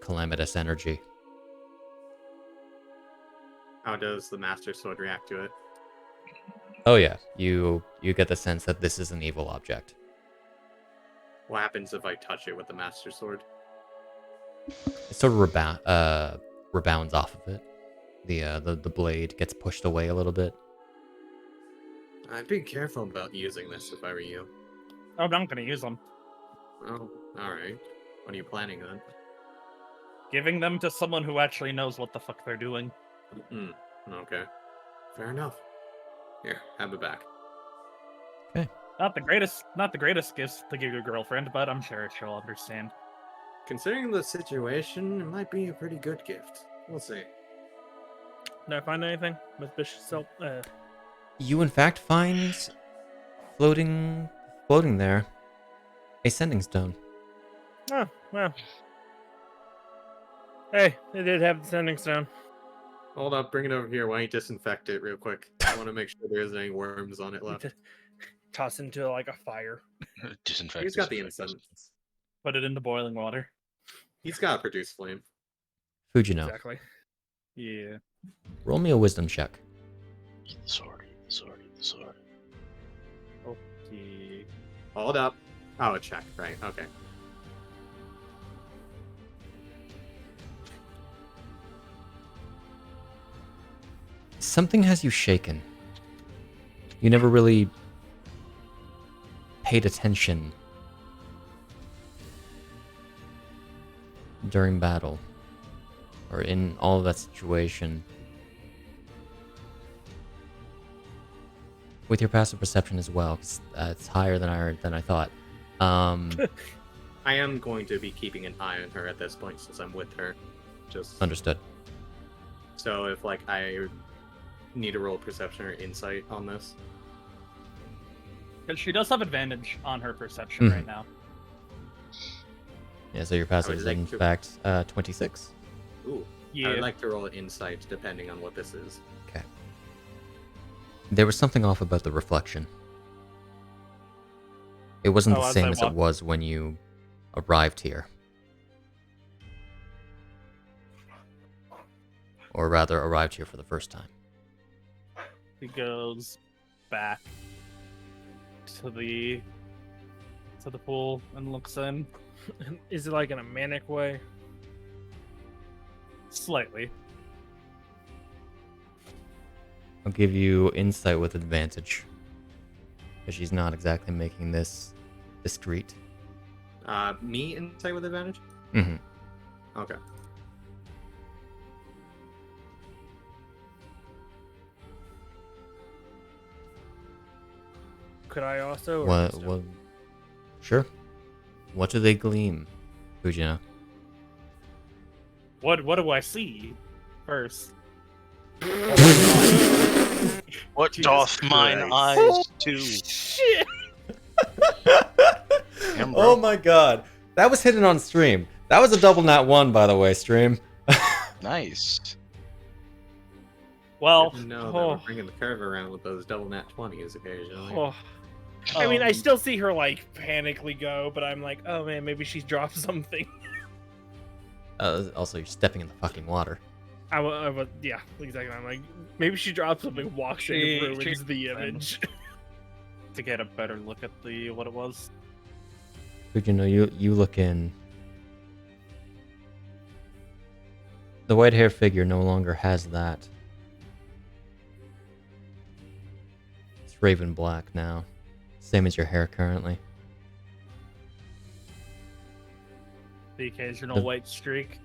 calamitous energy. How does the Master Sword react to it? Oh yeah, you get the sense that this is an evil object. What happens if I touch it with the Master Sword? It sort of rebounds off of it. The blade gets pushed away a little bit. I'd be careful about using this if I were you. I'm not gonna use them. Oh, alright. What are you planning then? Giving them to someone who actually knows what the fuck they're doing. Okay. Fair enough. Here, have it back. Okay. Not the greatest gifts to give your girlfriend, but I'm sure she'll understand. Considering the situation, it might be a pretty good gift. We'll see. Did I find anything with Bisht self? You in fact find floating there a sending stone. Oh, well. Hey, they did have the sending stone. Hold up, bring it over here. Why don't you disinfect it real quick? I want to make sure there isn't any worms on it left. Toss into like a fire. Disinfect. He's got the incense. Put it into boiling water. He's got to produce flame. Fujino, Exactly. Yeah. roll me a wisdom check. The sword. Okay. Hold up. Oh, a check. Right, okay. Something has you shaken. You never really paid attention during battle or in all of that situation. With your passive perception as well, 'cause, it's higher than I thought. I am going to be keeping an eye on her at this point since I'm with her. Just Understood. so if like I need to roll perception or insight on this. Because she does have advantage on her perception right now. Yeah, so your passive would is like in to- fact 26. Ooh. Yeah. I'd like to roll an insight depending on what this is. Okay. There was something off about the reflection. It wasn't the as same I as it walk- was when you arrived here. Or rather, arrived here for the first time. He goes back to the pool and looks in Is it like in a manic way? slightly. I'll give you insight with advantage. Because she's not exactly making this discreet. Me insight with advantage? Mm-hmm. Okay. Could I also? Or What? just- Well, sure. What do they gleam, Fujino? What do I see first? What Jesus doth mine Christ. eyes do? Shit! Damn, bro. Oh my god. That was hidden on stream. That was a double nat 1, by the way, stream. Nice. Well, No, that we're bringing the curve around with those double nat 20s occasionally. Oh. I mean, I Um, still see her like panically go, but I'm like, oh man, maybe she's dropped something. Also, you're stepping in the fucking water. Yeah, exactly. I'm like, maybe she dropped something, walks in and ruins She- the image. to get a better look at what it was. Fujino, you look in. The white hair figure no longer has that. It's raven black now. Same as your hair currently. The occasional The- white streak.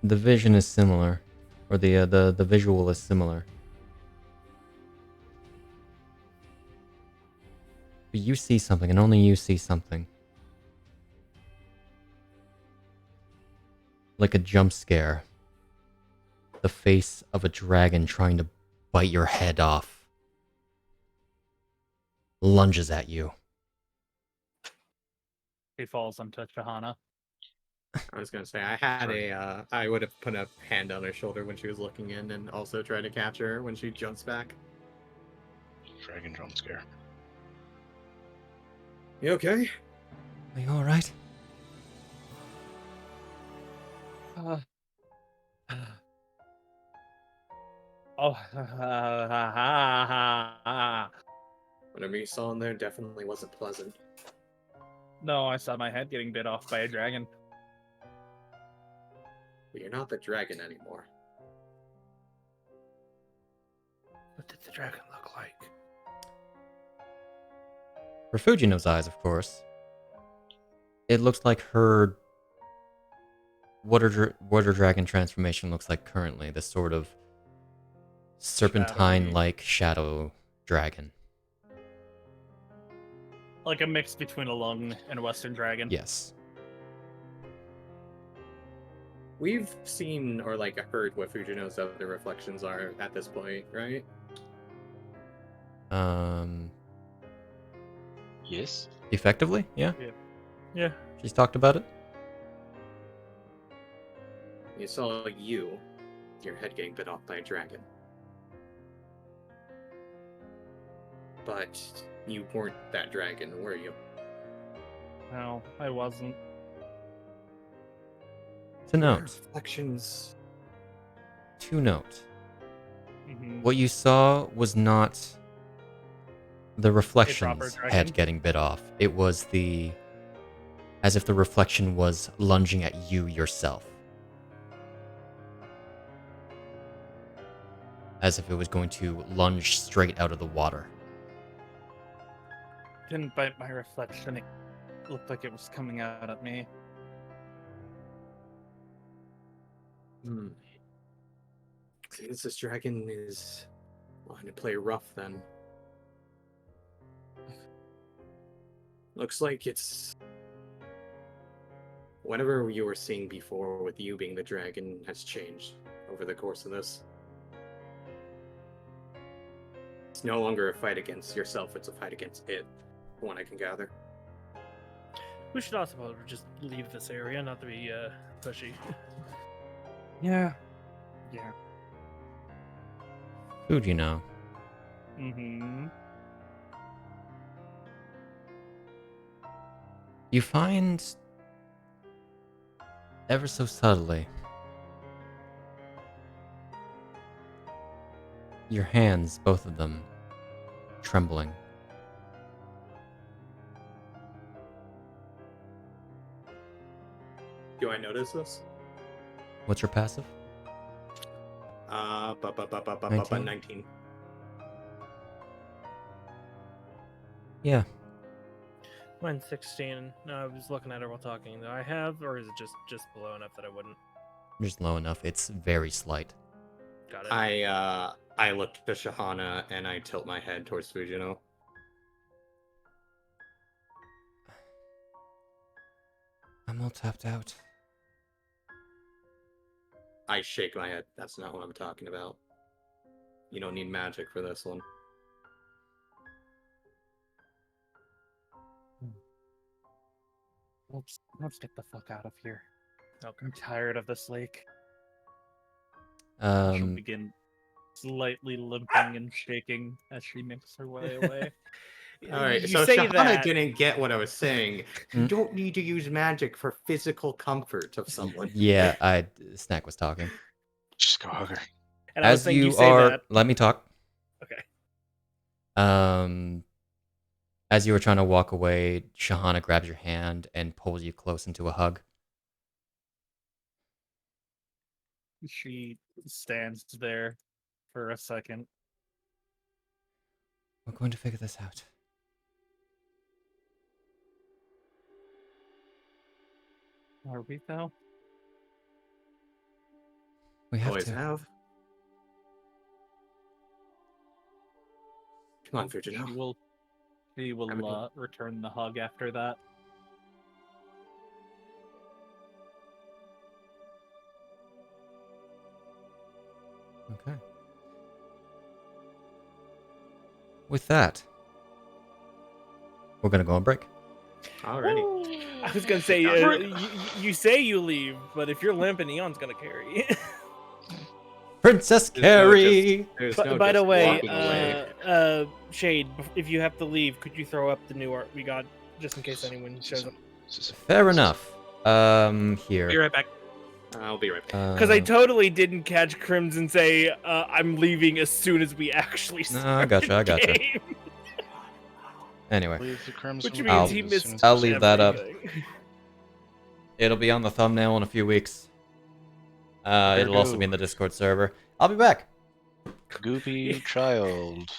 The vision is similar. Or the visual is similar. But you see something, and only you see something. Like a jump scare. The face of a dragon trying to bite your head off. Lunges at you. He falls onto Shahana. I was gonna say I would have put a hand on her shoulder when she was looking in, and also tried to catch her when she jumps back. Dragon jump scare. You okay? Are you alright? Oh, Whatever you saw in there definitely wasn't pleasant. no, I saw my head getting bit off by a dragon. But you're not the dragon anymore. What did the dragon look like? For Fujino's eyes, of course. It looks like her water dragon transformation looks like currently. This sort of serpentine-like shadow dragon. Like a mix between a lung and a western dragon. Yes. We've seen or heard what Fujino's other reflections are at this point, right? Yes. Effectively, yeah. Yeah. She's talked about it. You saw your head getting bit off by a dragon. But you weren't that dragon, were you? No, I wasn't. To note. Reflections. To note. Mhm. What you saw was not the reflection's dragon? head getting bit off. It was as if the reflection was lunging at you yourself. As if it was going to lunge straight out of the water. Didn't bite my reflection. It looked like it was coming out at me. Since this dragon is wanting to play rough, then. Looks like it's. Whatever you were seeing before with you being the dragon has changed over the course of this. It's no longer a fight against yourself, it's a fight against it, from what I can gather. We should also probably just leave this area, not to be pushy. Yeah. Yeah. Fujino. Mm-hmm. You find, ever so subtly, your hands, both of them, trembling. Do I notice this? What's your passive? 19. Yeah. Mine's 16. No, I was looking at her while talking. Do I have, or is it just below enough that I wouldn't? Just low enough. It's very slight. Got it. I look to Shahana and I tilt my head towards Fujino. I'm all tapped out. I shake my head. That's not what I'm talking about. You don't need magic for this one. Let's get the fuck out of here. I'm tired of this lake. She'll begin slightly limping and shaking as she makes her way away. All right, You so say Shahana that- didn't get what I was saying. You Hmm? don't need to use magic for physical comfort of someone. Yeah, Snak was talking. Just go hug her. And I was As thinking you say are, that. let me talk. Okay. As you were trying to walk away, Shahana grabs your hand and pulls you close into a hug. She stands there for a second. We're going to figure this out. Are we though? We have Always to. have. Come on, Fujino. She will return the hug after that. Okay. With that, we're gonna go on break. Alrighty. I was gonna say, you say you leave, but if you're limping, Eon's gonna carry you. Princess Carrie. By the way, walking away. Shade, if you have to leave, could you throw up the new art we got, just in case anyone shows up? Fair enough. Be Here. right back. I'll be right back. Because I totally didn't catch Crimson say, I'm leaving as soon as we actually start I gotcha. the game. Anyway, Leave the crimson Which Wave means he as missed soon as I'll leave that up. everything. it'll be on the thumbnail in a few weeks. It'll also be in the Discord server. I'll be back. Goopy child.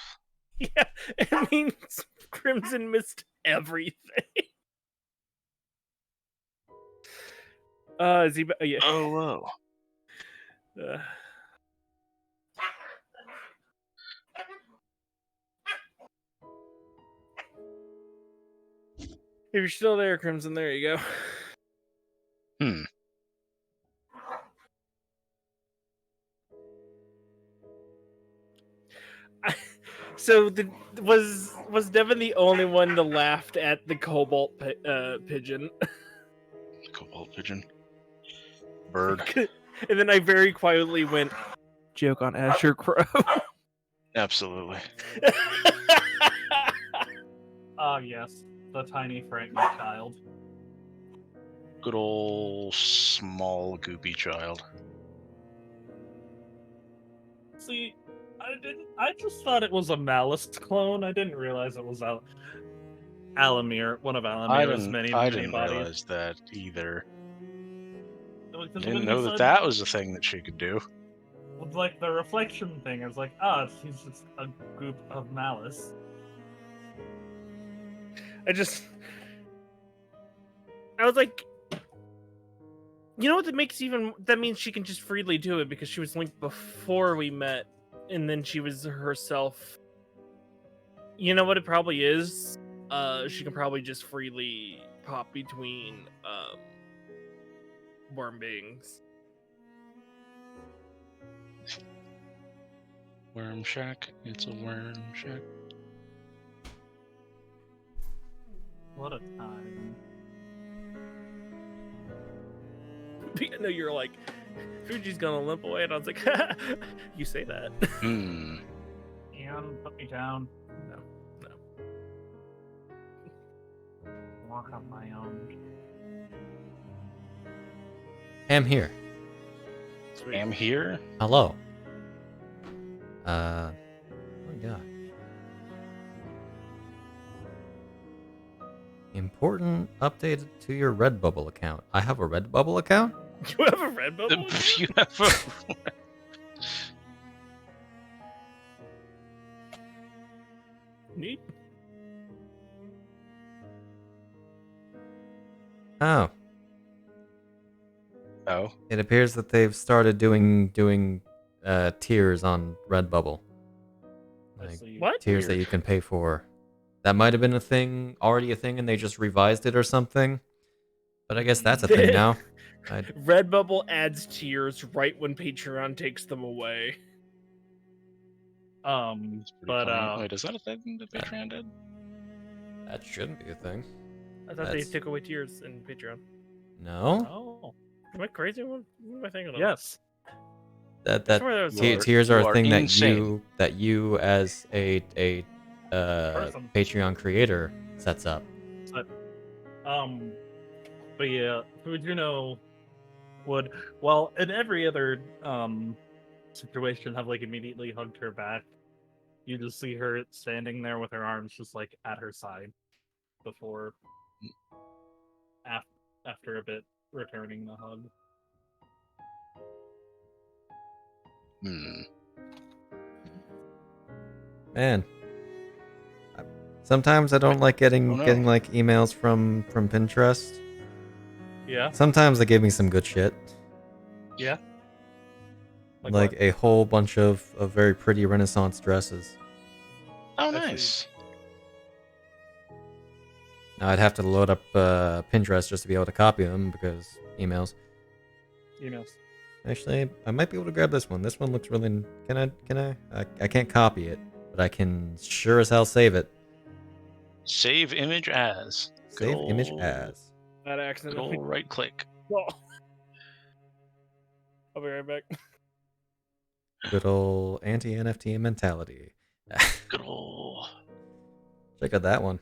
Yeah, it means Crimson missed everything. Is he? Yeah. Oh, whoa. If you're still there, Crimson, there you go. Hmm. So was Devon the only one that laughed at the cobalt pigeon? Cobalt pigeon. Bird. And then I very quietly went, joke on Asher Crow. Absolutely. Ah, yes. The tiny frightened child. Good old small goopy child. See, I just thought it was a Malice clone. I didn't realize it was Alamir, one of Alamir's many I many didn't bodies. realize that either. Because Didn't when know you that said- that was a thing that she could do. With like the reflection thing, it's like, he's just a group of Malice. I was like, you know what? That means she can just freely do it because she was linked before we met, and then she was herself. You know what it probably is? She can probably just freely pop between worm beings. Worm shack. It's a worm shack. What a time. I know you're like, Fuji's gonna limp away, and I was like, you say that. Hmm. Eon, put me down. No. Walk on my own. Am here. Sweet. Am here. Hello. What do we got? Important update to your Redbubble account. I have a Redbubble account? You have a red bubble? You have a... Neat. Oh. Oh. It appears that they've started doing tiers on Redbubble. I Like see. What? tiers that you can pay for. That might have been already a thing, and they just revised it or something. But I guess that's a thing now. Redbubble adds tiers right when Patreon takes them away. Pretty But funny. Wait, is that a thing that Patreon did? That shouldn't be a thing. I thought they took away tiers in Patreon. No? oh, Am I crazy? What am I thinking of? yes. Tiers are a thing insane. that you as a Person. Patreon creator sets up. But yeah, Fujino would, well, in every other situation, have like immediately hugged her back. You just see her standing there with her arms just like at her side before, after a bit, returning the hug. Man, sometimes I don't like getting like emails from Pinterest. Yeah. Sometimes they give me some good shit. Yeah. Like what? a whole bunch of very pretty Renaissance dresses. Oh, I see. nice. Now I'd have to load up Pinterest just to be able to copy them because emails. Emails. Actually, I might be able to grab this one. This one looks really. Can I? I can't copy it, but I can sure as hell save it. Save image as. Save image as. That Good accidentally. old right click. Oh. I'll be right back. Good old anti-NFT mentality. Good old. Check out that one.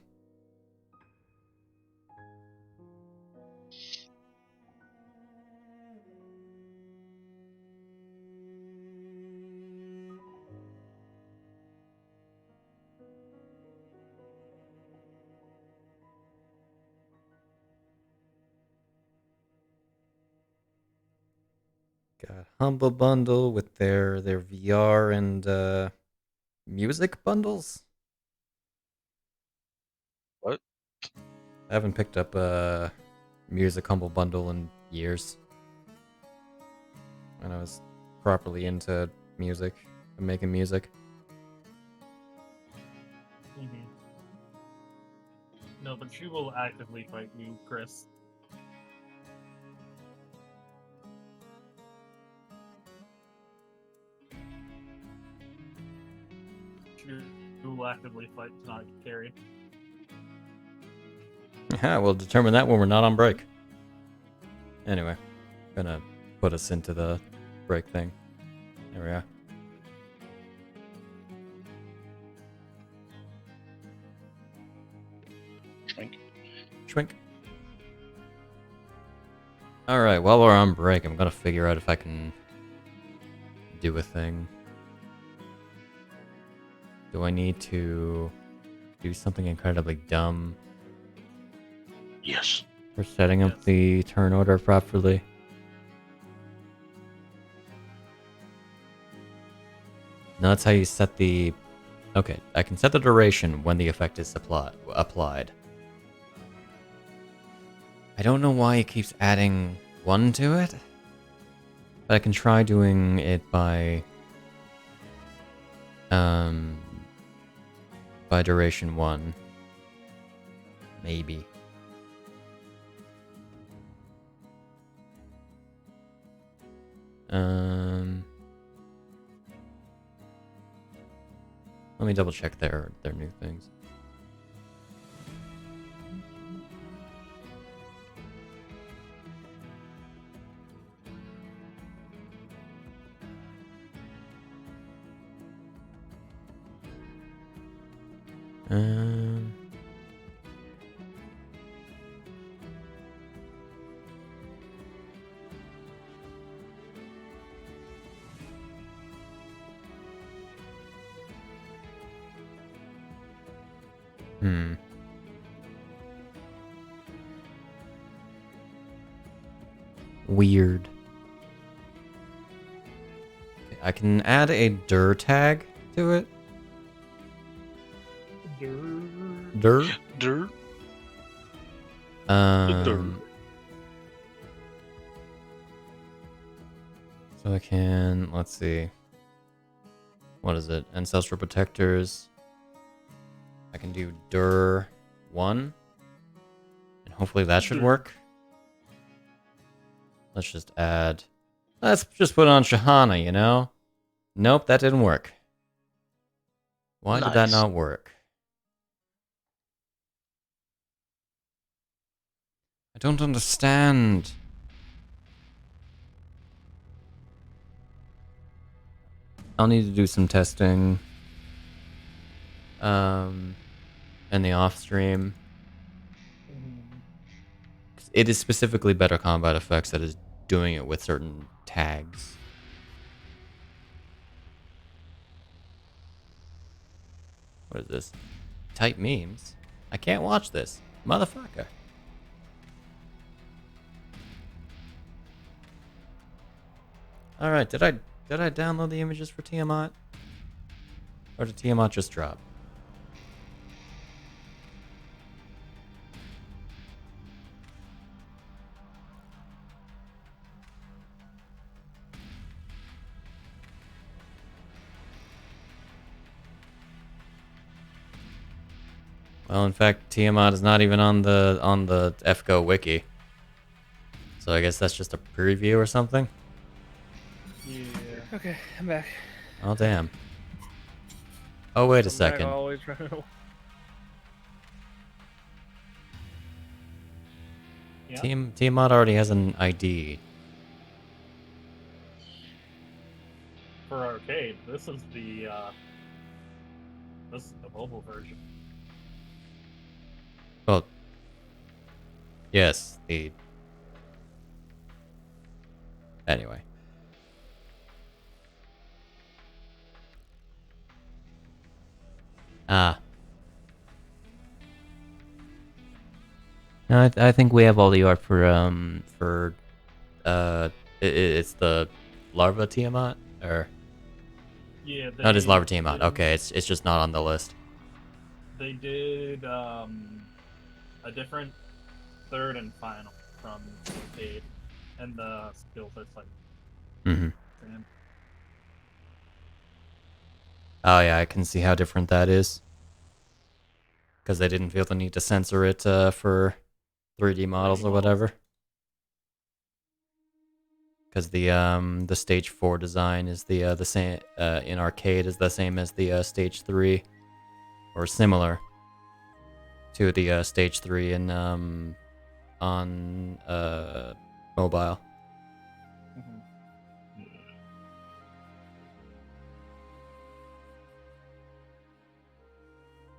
Got Humble Bundle with their VR and music bundles. What? I haven't picked up a music Humble Bundle in years. When I was properly into music and making music. Mm-hmm. No, but she will actively fight you, Chris. She will actively fight to not carry. Yeah, we'll determine that when we're not on break. Anyway, gonna put us into the break thing. There we are. Schwink. Schwink. Alright, while we're on break, I'm gonna figure out if I can do a thing. Do I need to do something incredibly dumb Yes. for setting up the turn order properly? No, that's how you set the... Okay, I can set the duration when the effect is applied. I don't know why it keeps adding 1 to it, but I can try doing it by duration 1. Maybe. Let me double check their new things. Weird. Okay, I can add a dir tag to it. Dir. Dirt. So I can, let's see. What is it? Ancestral Protectors. I can do dir 1. And hopefully that should work. Let's just add... Let's just put on Shahana, you know? Nope, that didn't work. Why did that Nice. not work? I don't understand. I'll need to do some testing. In the off stream. It is specifically better combat effects that is doing it with certain tags. What is this? Type memes? I can't watch this. Motherfucker. Alright, did I download the images for Tiamat? Or did Tiamat just drop? Well, in fact, Tiamat is not even on the FGO wiki. So I guess that's just a preview or something? Yeah. Okay, I'm back. Oh, damn. Oh, wait a I'm back, second. always. Yeah. Tiamat already has an ID. For arcade, this is the mobile version. Well, yes, the... Anyway. Ah. No, I think we have all the art for it's the Larva Tiamat, or... Yeah. No, it is Larva Tiamat. Okay, it's just not on the list. They did a different third and final from arcade, and the skill sets like. Mm-hmm. Same. Oh yeah, I can see how different that is. Because they didn't feel the need to censor it for 3D models or whatever. Because the stage 4 design is the same in arcade is the same as the stage 3, or similar to the stage 3 in on mobile. Mhm.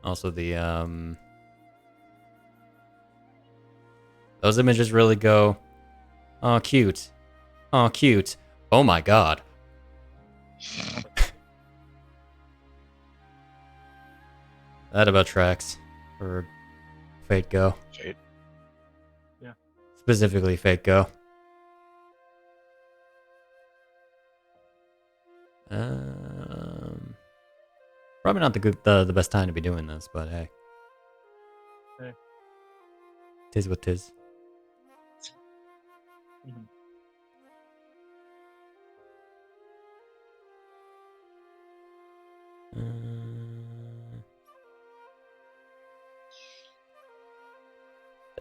Also, the those images really go, oh cute, oh cute, oh my god. That about tracks for Fate Go. Fate. Yeah. Specifically Fate Go. Probably not the best time to be doing this, but hey. Hey. Tis what tis. Mhm.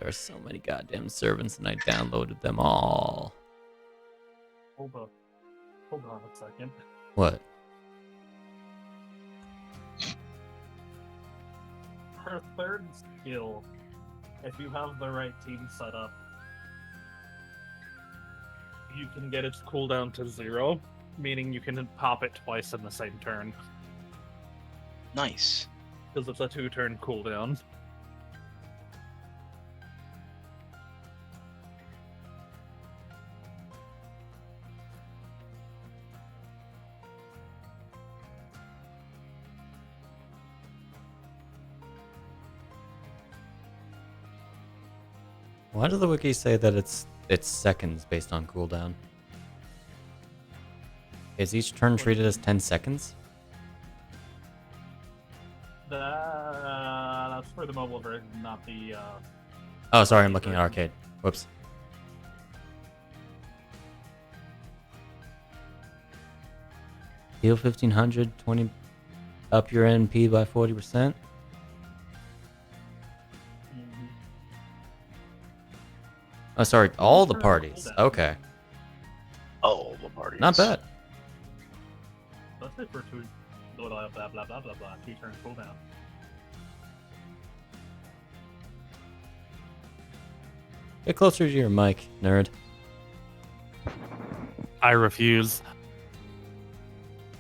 There are so many goddamn servants, and I downloaded them all. Hold on a second. What? Her third skill, if you have the right team set up, you can get its cooldown to 0, meaning you can pop it twice in the same turn, Nice. because it's a 2-turn cooldown. Why does the wiki say that it's seconds based on cooldown? Is each turn treated as 10 seconds? That's for the mobile version, not the. Oh, sorry, I'm looking at arcade. Whoops. Heal 1500, 20 up your NP by 40%. Oh, sorry, all the parties. Okay. Not bad. Let's say for 2 blah blah blah blah blah blah blah 2 turns cooldown. Get closer to your mic, nerd. I refuse.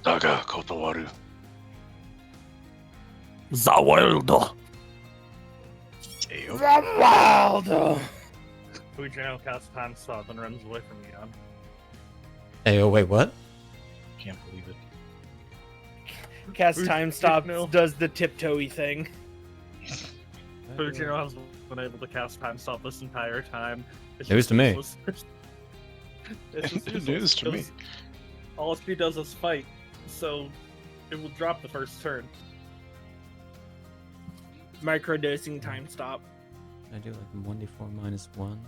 Daga Kotowaru. The world. Ayo. Waldo. Fujino casts time stop and runs away from Eon. Hey, oh wait, what? Can't believe it. Cast time stop No. does the tiptoey thing. Fujino has been able to cast time stop this entire time. It's News just to me. useless. It's just useless News to me. because all she does is fight, so it will drop the first turn. Microdosing time stop. I do like 1d4 minus 1.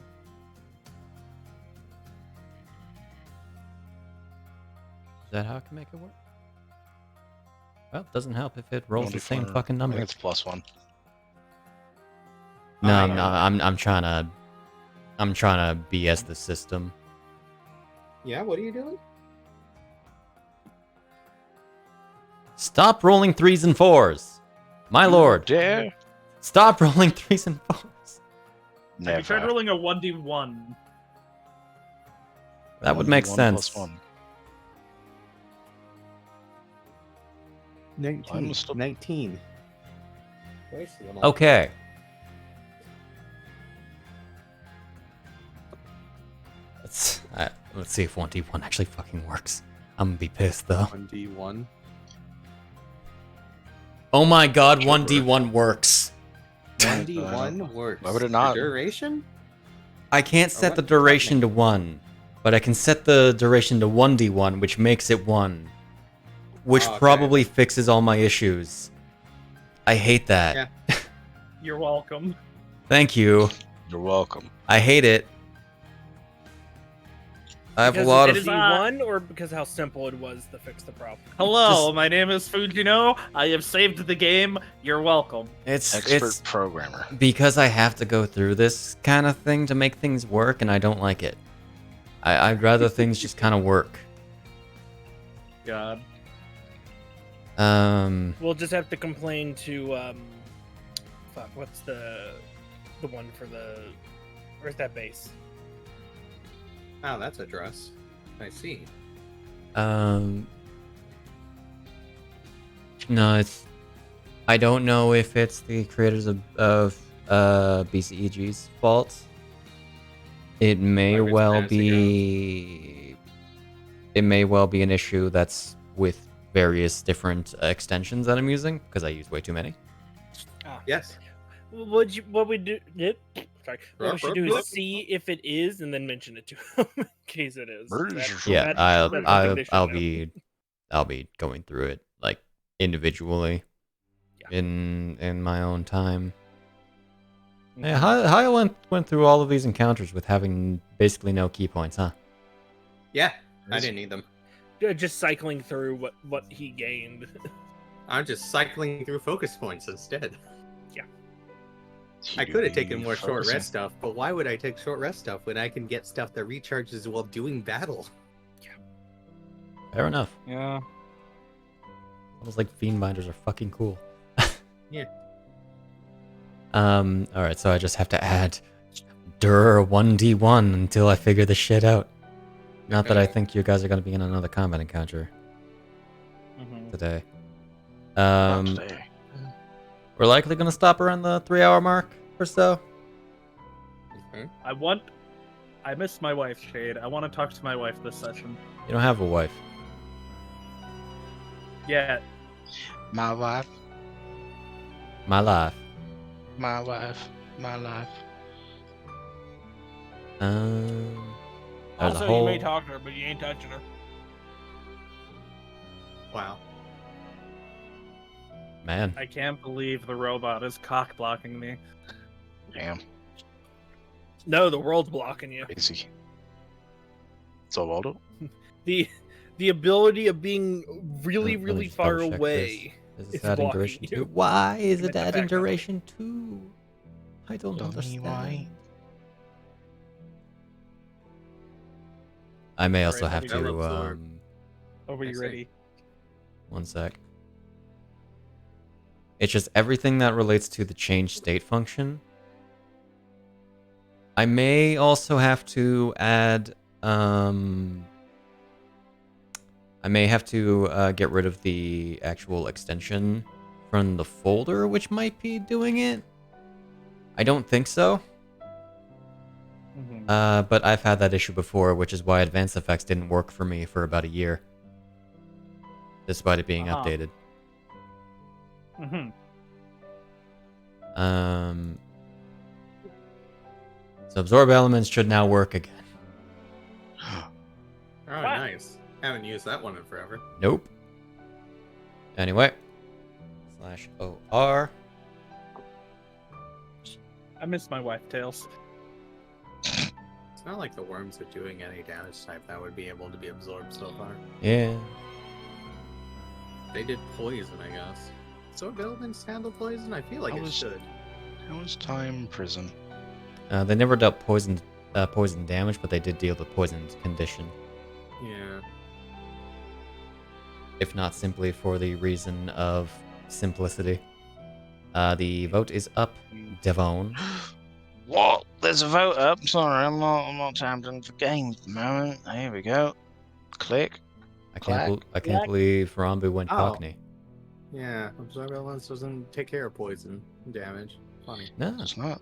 Is that how I can make it work? Well, it doesn't help if it rolls the same 24. fucking I number. think it's +1. No, I- no, I'm trying to BS the system. Yeah, what are you doing? Stop rolling 3s and 4s. My lord. Dare? Stop rolling 3s and 4s. Have you tried Never. rolling a 1d1? That would make 1 sense. +1. 19. still- 19. Okay. Let's see if 1d1 actually fucking works. I'm gonna be pissed though. 1d1. Oh my god, Sure. 1d1 works. 1d1 works. Why would it For not? duration? I can't Or set what the does that duration mean? to 1, but I can set the duration to 1d1, which makes it 1. Which Oh, okay. probably fixes all my issues. I hate that. Yeah. You're welcome. Thank you. You're welcome. I hate it. I have Because a lot of of... D1 or because how simple it was to fix the problem? Hello, Just- my name is Fujino. I have saved the game. You're welcome. Expert It's programmer. because I have to go through this kind of thing to make things work, and I don't like it. I'd rather things just kind of work. God. We'll just have to complain to fuck, what's the one for the where's that base? Oh, that's a dress. I see. No, I don't know if it's the creators of BCEG's fault. It may Like it's well fancy be. It may well be an issue that's with various different extensions that I'm using because I use way too many. Yes. What we do? Yep. Sorry. What we should do Rup. is see if it is, and then mention it to him in case it is. Yeah, that's something they should I'll know. be going through it like individually Yeah. in my own time. Yeah, Hyle went through all of these encounters with having basically no key points, huh? Yeah, I didn't need them. Just cycling through what he gained. I'm just cycling through focus points instead. I could have taken more short rest stuff, but why would I take short rest stuff when I can get stuff that recharges while doing battle? Fair enough. Yeah. Almost like fiend binders are fucking cool. Yeah. Alright, so I just have to add 1d1 until I figure this shit out. Not that I think you guys are gonna be in another combat encounter today. Today. We're likely gonna stop around the 3-hour mark or so. I miss my wife, Shade. I want to talk to my wife this session. You don't have a wife. Yeah. My wife, My life. my wife, my life. There's Also, a whole... you may talk to her, but you ain't touching her. Wow. Man. I can't believe the robot is cock blocking me. Damn, No, the world's blocking you. crazy. So Waldo? The ability of being really, Let me really just far double check away. Is It's this adding blocking duration you. 2? Why is With it the adding background. duration 2? I don't Tell me understand. why. I may also Alright, have let me to. absorb. Are we I see. ready? One sec. It's just everything that relates to the change state function. I may also have to add. I may have to get rid of the actual extension from the folder, which might be doing it. I don't think so. But I've had that issue before, which is why Advanced Effects didn't work for me for about a year, despite it being updated. So absorb elements should now work again. Oh, nice. Haven't used that one in forever. Nope. Anyway. /OR. I miss my wife tails. It's not like the worms are doing any damage type that would be able to be absorbed so far. Yeah. They did poison, I guess. So elements handle poison? I feel like How it was- should. How was time prison? They never dealt poison damage, but they did deal with poison condition. Yeah. If not simply for the reason of simplicity. The vote is up. Devon. What? There's a vote up. Sorry, I'm not tapped into the game at the moment. Here we go. Click. I can't believe Rambu went Oh. Cockney. Yeah, absorb elements doesn't take care of poison damage. Funny. No. It's not.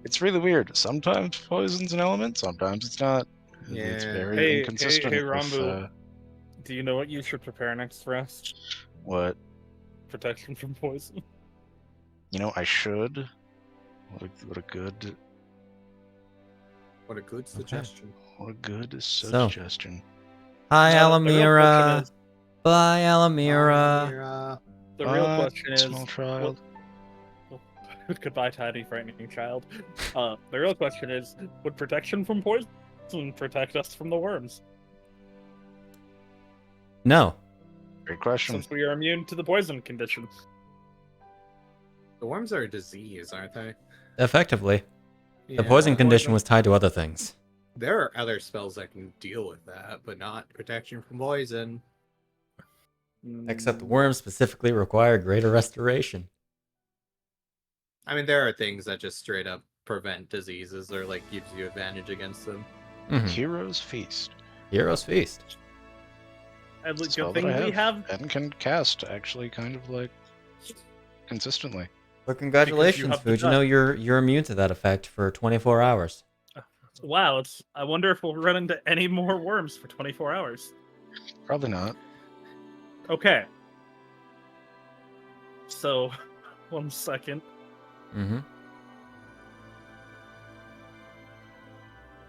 It's really weird. Sometimes poison's an element, sometimes it's not. It's Yeah. very Hey, inconsistent. hey, with, Rambu. Do you know what you should prepare next for us? what? Protection from poison. You know, I should. What a good What a good suggestion. suggestion. Hi, Now, the real Alamira. question is- Bye, Alamira. The real question is, small child. goodbye, tiny frightening child. The real question is, would protection from poison protect us from the worms? No. Great question. Since we are immune to the poison condition. The worms are a disease, aren't they? Effectively. Yeah, The poison condition poison- was tied to other things. There are other spells that can deal with that, but not protection from poison. Except the worms specifically require greater restoration. I mean, there are things that just straight up prevent diseases or like gives you advantage against them. Mhm. Hero's Feast. Hero's Feast. And It's a good spell thing that I we have. and can cast actually kind of like consistently. But congratulations, have the Fujino. You're immune to that effect for 24 hours. Wow, I wonder if we'll run into any more worms for 24 hours. Probably not. Okay. So, 1 second. Mm-hmm.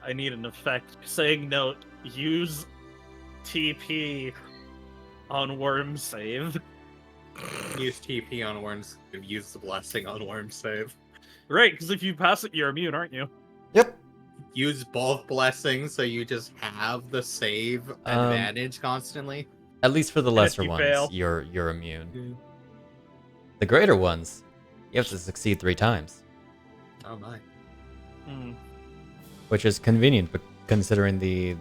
I need an effect saying note, use TP on worm save. Use TP on worms. Use the blessing on worm save. Right, because if you pass it, you're immune, aren't you? Yep. Use both blessings so you just have the save advantage constantly. At least for the And if lesser you ones, fail- you're immune. The greater ones, you have to succeed 3 times, Oh my. Hmm. which is convenient, but considering the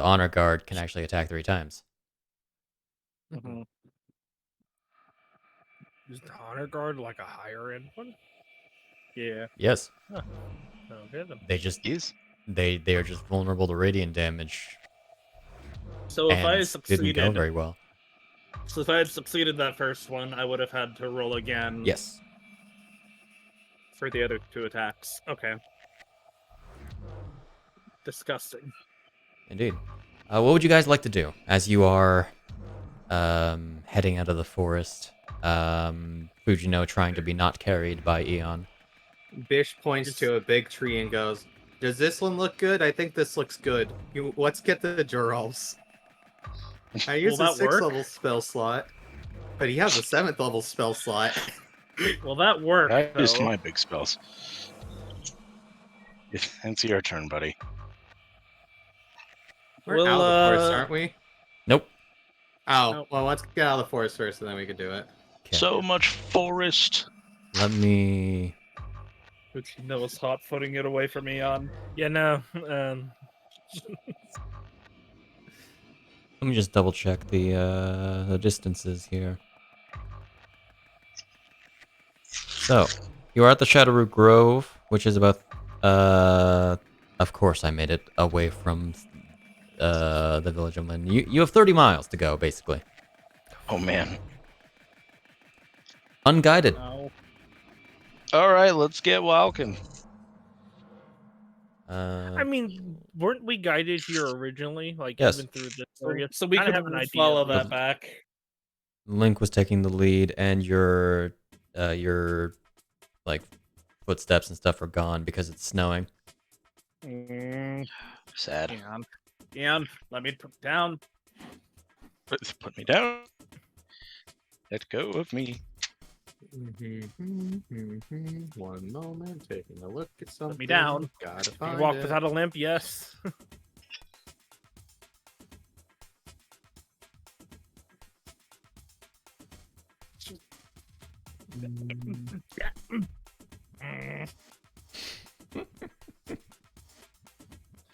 honor guard can actually attack 3 times. Mhm. Is the honor guard like a higher end one? Yeah. Yes, Okay then. they just Is they are just vulnerable to radiant damage, So if I and didn't go succeeded, very well. so if I had succeeded that first one, I would have had to roll again. Yes. For the other 2 attacks. Okay. Disgusting. Indeed. What would you guys like to do as you are heading out of the forest? Fujino trying to be not carried by Eon. Bish points to a big tree and goes, "Does this one look good? I think this looks good. Let's get the Jurals." I use Will a that 6th work? level spell slot, but he has a 7th level spell slot. Well, that worked. I used though. my big spells. It's your turn, buddy. We're Well, out of the forest, aren't we? Nope. Oh, Nope. well, let's get out of the forest first, and then we can do it. Okay. So much forest. Let me Fujino was hot footing it away from Eon. Yeah, no. Let me just double check the distances here. So, you are at the Shadowroot Grove, which is about, of course I made it away from, the village of Lynn. You have 30 miles to go, basically. Oh man. Unguided. No. All right, let's get walking. I mean, weren't we guided here originally? Like, Yes. even through this area? So we Kinda could have an idea follow of that the- back. Link was taking the lead, and your like footsteps and stuff are gone because it's snowing. Sad. Eon, let me put down. Put me down. Let go of me. One moment, taking a look at something. me down. Gotta You find walk it. without a limp, yes.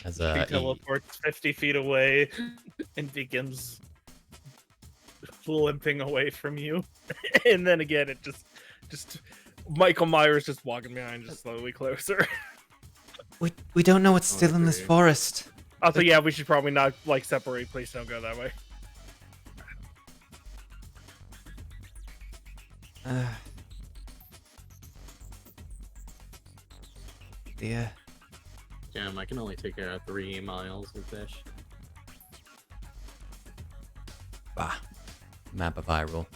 As He teleports 50 feet away and begins limping away from you. And then again, it just Michael Myers just walking behind, just slowly closer. we don't know what's still in this Okay. forest. Also, yeah, we should probably not like separate. Please don't go that way. Yeah. Damn, I can only take care of 3 miles of fish. Bah. Map of Hyrule.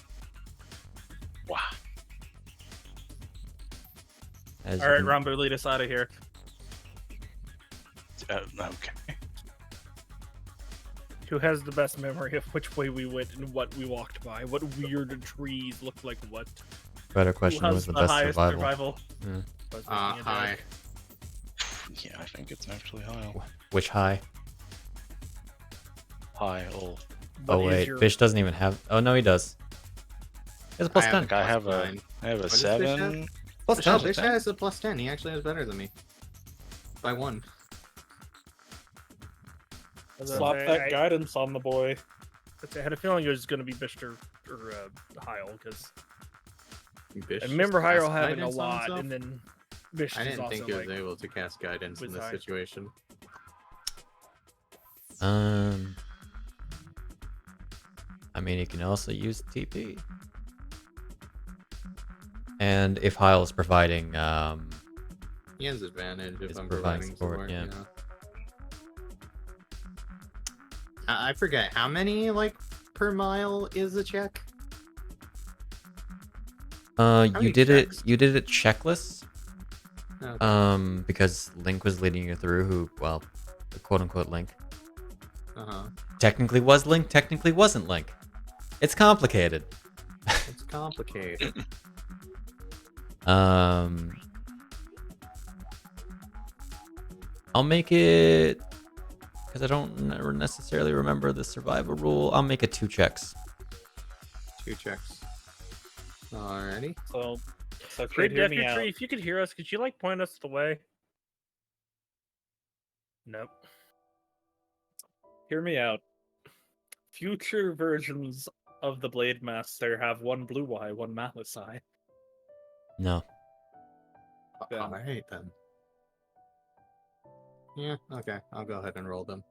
Wow. As All you right, can- Rambu, lead us out of here. Okay. Who has the best memory of which way we went and what we walked by? What weird trees looked like what? Better Who question has was the the best highest survival. survival? Was looking at Hi. Derek. Yeah, I think it's actually Hyle. Which high? Hyle. What Oh is wait, your- Fish doesn't even have. Oh no, he does. He has a plus I have 10. Like I have a, +9. I have a does Fish 7. Plus Oh, 10. Bisht has a +10. He actually has better than me. By 1. Slap that guidance on the boy. I had a feeling it was going to be Bisht or Hyle, because Bisht I remember just cast Hyle having a guidance on lot, himself? and then Bisht I is didn't also think he was like, able to cast guidance in with this high. situation. I mean, you can also use TP. And if Hyle is providing, He has advantage if It's I'm providing providing support, support. yeah. I forget how many per mile is a check. you many did checks? it checkless. Okay. Because Link was leading you through. Who, well, the quote unquote Link Uh-huh. technically was Link, technically wasn't Link. It's complicated. It's complicated. I'll make it because I don't necessarily remember the survival rule. I'll make it 2 checks. 2 checks. Alrighty. So Great kid, hear me Deku out. Tree, if you could hear us, could you like point us the way? Nope. Hear me out. Future versions of the Blade Master have 1 blue eye, 1 malice eye. No. Yeah. Alright then. Yeah, okay. I'll go ahead and roll them.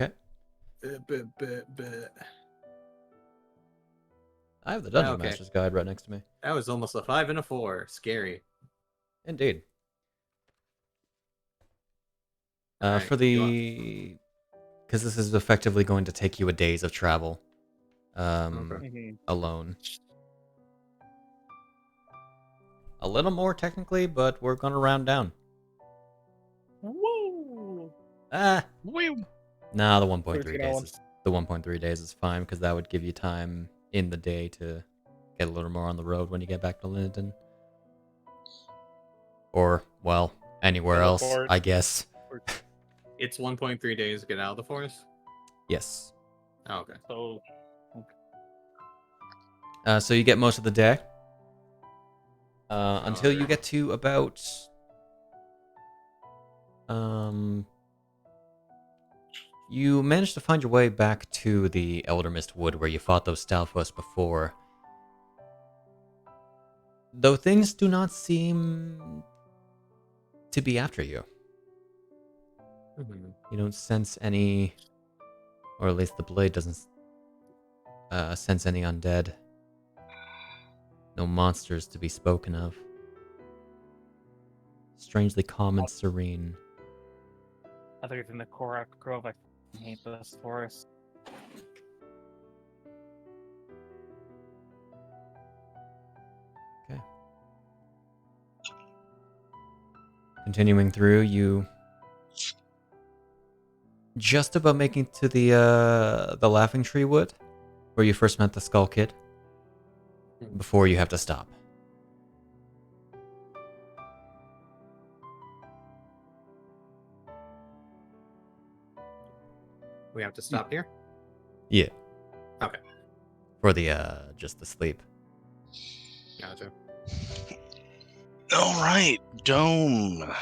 Okay. That I have the Dungeon Okay. Master's Guide right next to me. was almost a 5 and a 4. Scary. Indeed. Alright, For you want- the, because this is effectively going to take you a days of travel, Okay. alone. A little more technically, but we're gonna round down. Woo! Ah, Woo! nah, the 1.3 13 days. hours. The 1.3 days is fine because that would give you time in the day to get a little more on the road when you get back to Linden. Or, well, anywhere else, Teleport. I guess. It's 1.3 days to get out of the forest? Yes. Oh, okay. So So you get most of the day. Until you get to about You managed to find your way back to the Elder Mist Wood where you fought those Stalfos before. Though things do not seem to be after you. You don't sense any, or at least the blade doesn't sense any undead. No monsters to be spoken of. Strangely calm and serene. Other than the Korak Grove, I hate this forest. Okay. Continuing through, you just about making to the Laughing Tree Wood, where you first met the Skull Kid, before you have to stop. We have to stop here? Yeah. Okay. For the just the sleep. Gotcha. All right, dome.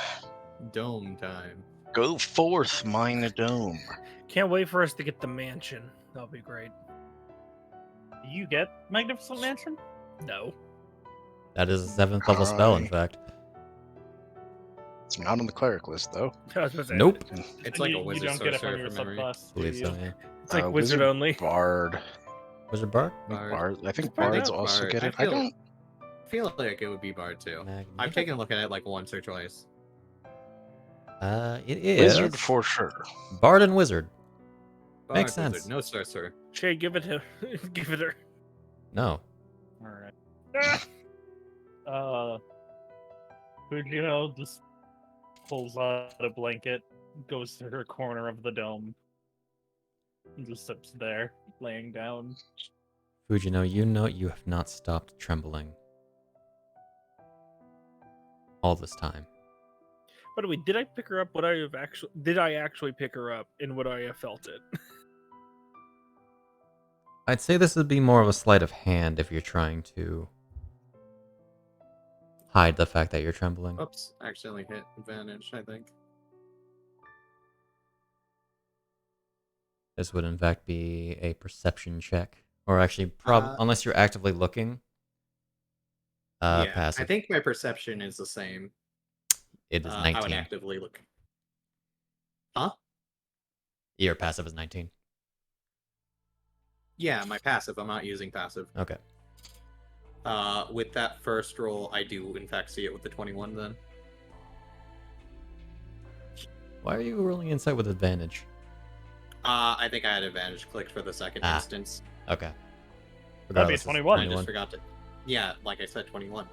Dome time. Go forth, mine a dome. Can't wait for us to get the mansion. That'll be great. Do you get Magnificent Mansion? No. That is a 7th level spell, in fact. It's not on the cleric list, though. I was gonna say, Nope. It's like you, a wizard you don't get it from sorcerer your from memory. subclass. Believe do so, you? yeah. It's like wizard only. Bard. Wizard Bard? Bard. I think Bard. bards also Bard. get I it. I don't. feel like it would be Bard too. I've taken a look at it like once or twice. It is Wizard for sure. Bard and Wizard. Bard, Makes sense. Wizard, no sorcerer. Shay, give it to give it her. No. Alright. Fujino just pulls out a blanket, goes to her corner of the dome, and just sits there, laying down. Fujino, you know you have not stopped trembling. All this time. By the way, did I pick her up? Did I actually pick her up, and would I have felt it? I'd say this would be more of a sleight of hand if you're trying to hide the fact that you're trembling. Oops, accidentally hit advantage, I think. This would in fact be a perception check. Or actually, unless you're actively looking. Yeah, Passive. I think my perception is the same. It is I 19. would actively look. Huh? Your passive is 19. Yeah, my passive. I'm not using passive. Okay. With that first roll, I do in fact see it with the 21 then. Why are you rolling insight with advantage? I think I had advantage clicked for the second instance. Okay. That'd be Regardless, it's 21. I just forgot to. Yeah, like I said, 21.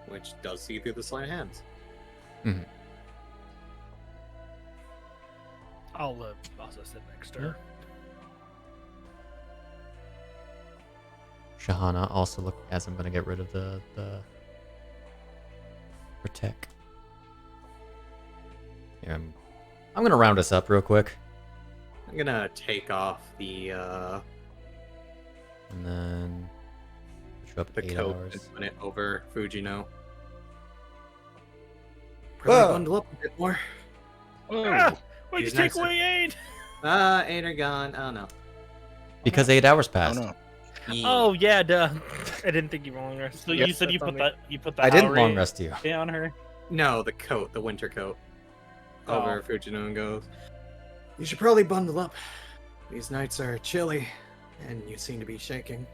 Which does see through the sleight of hands. Mhm. I'll also sit next to her. Shahana also look as I'm gonna get rid of the protect. Here, I'm gonna round us up real quick. I'm gonna take off the And then put you up the 8 coat hours. and put it over Fujino. Probably bundle up a bit more. Ah, why'd you He's take nice. away 8? 8 are gone. Oh no. Because 8 hours Oh passed. no. Oh yeah, duh. I didn't think you were long rest. So you said you put the I didn't Hyrule long rest you. on her. No, the coat, the winter coat. Oh. Over Fujino and goes, you should probably bundle up. These nights are chilly, and you seem to be shaking.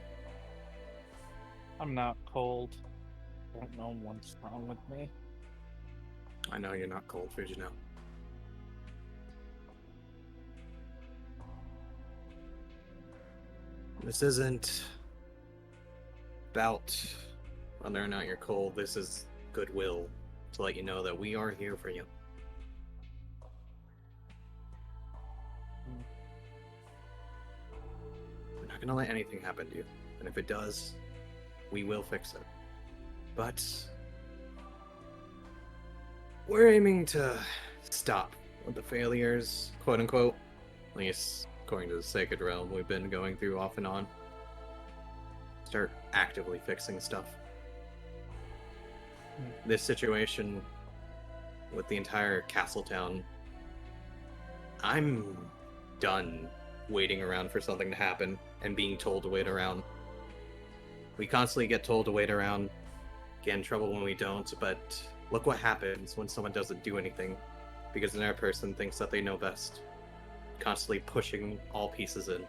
I'm not cold. I don't know what's wrong with me. I know you're not cold, Fujino. This isn't about whether or not you're cold. This is goodwill to let you know that we are here for you. We're not gonna let anything happen to you. And if it does, we will fix it. But we're aiming to stop with the failures, quote unquote. At least according to the Sacred Realm we've been going through off and on. Start actively fixing stuff. This situation with the entire castle town, I'm done waiting around for something to happen and being told to wait around. We constantly get told to wait around, get in trouble when we don't, but look what happens when someone doesn't do anything, because another person thinks that they know best, constantly pushing all pieces in.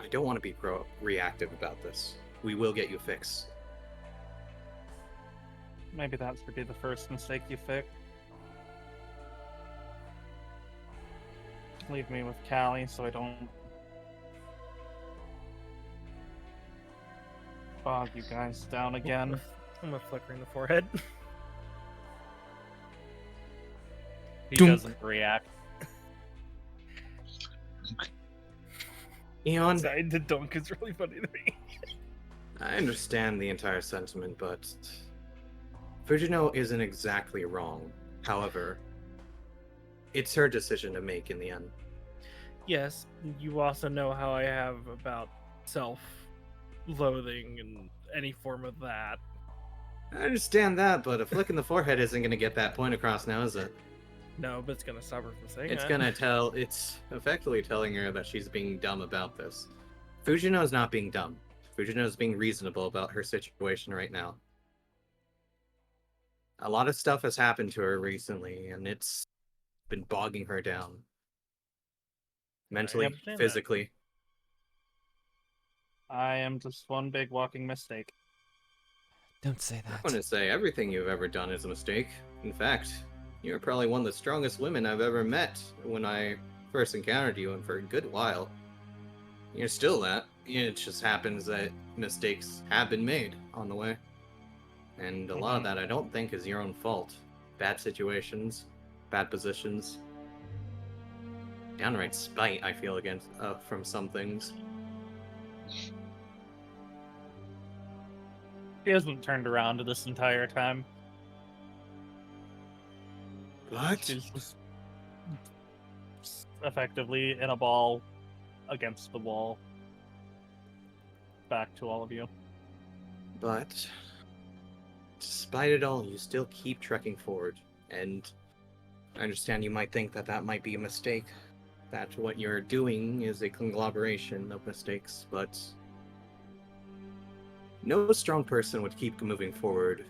I don't want to be reactive about this. We will get you fixed. Maybe that would be the first mistake you fix. Leave me with Callie so I don't bog you guys down again. I'm gonna flicker in the forehead. He Dunk. doesn't react. Eon, Sorry, the dunk is really funny to me. I understand the entire sentiment, but Fujino isn't exactly wrong. However, it's her decision to make in the end. Yes, you also know how I have about self-loathing and any form of that. I understand that, but a flick in the forehead isn't going to get that point across now, is it? No, but it's gonna stop her from saying It's that. gonna tell. It's effectively telling her that she's being dumb about this. Fujino's not being dumb. Fujino's being reasonable about her situation right now. A lot of stuff has happened to her recently, and it's been bogging her down. Mentally, understand that. physically. I am just one big walking mistake. Don't say I'm that. going to say everything you've ever done is a mistake. In fact, you're probably one of the strongest women I've ever met when I first encountered you, and for a good while. You're still that. It just happens that mistakes have been made on the way. And a lot of that I don't think is your own fault. Bad situations, bad positions. Downright spite, I feel, against from some things. He hasn't turned around this entire time. What? She's just effectively in a ball against the wall. Back to all of you. But despite it all, you still keep trekking forward. And I understand you might think that that might be a mistake. That what you're doing is a conglomeration of mistakes, but no strong person would keep moving forward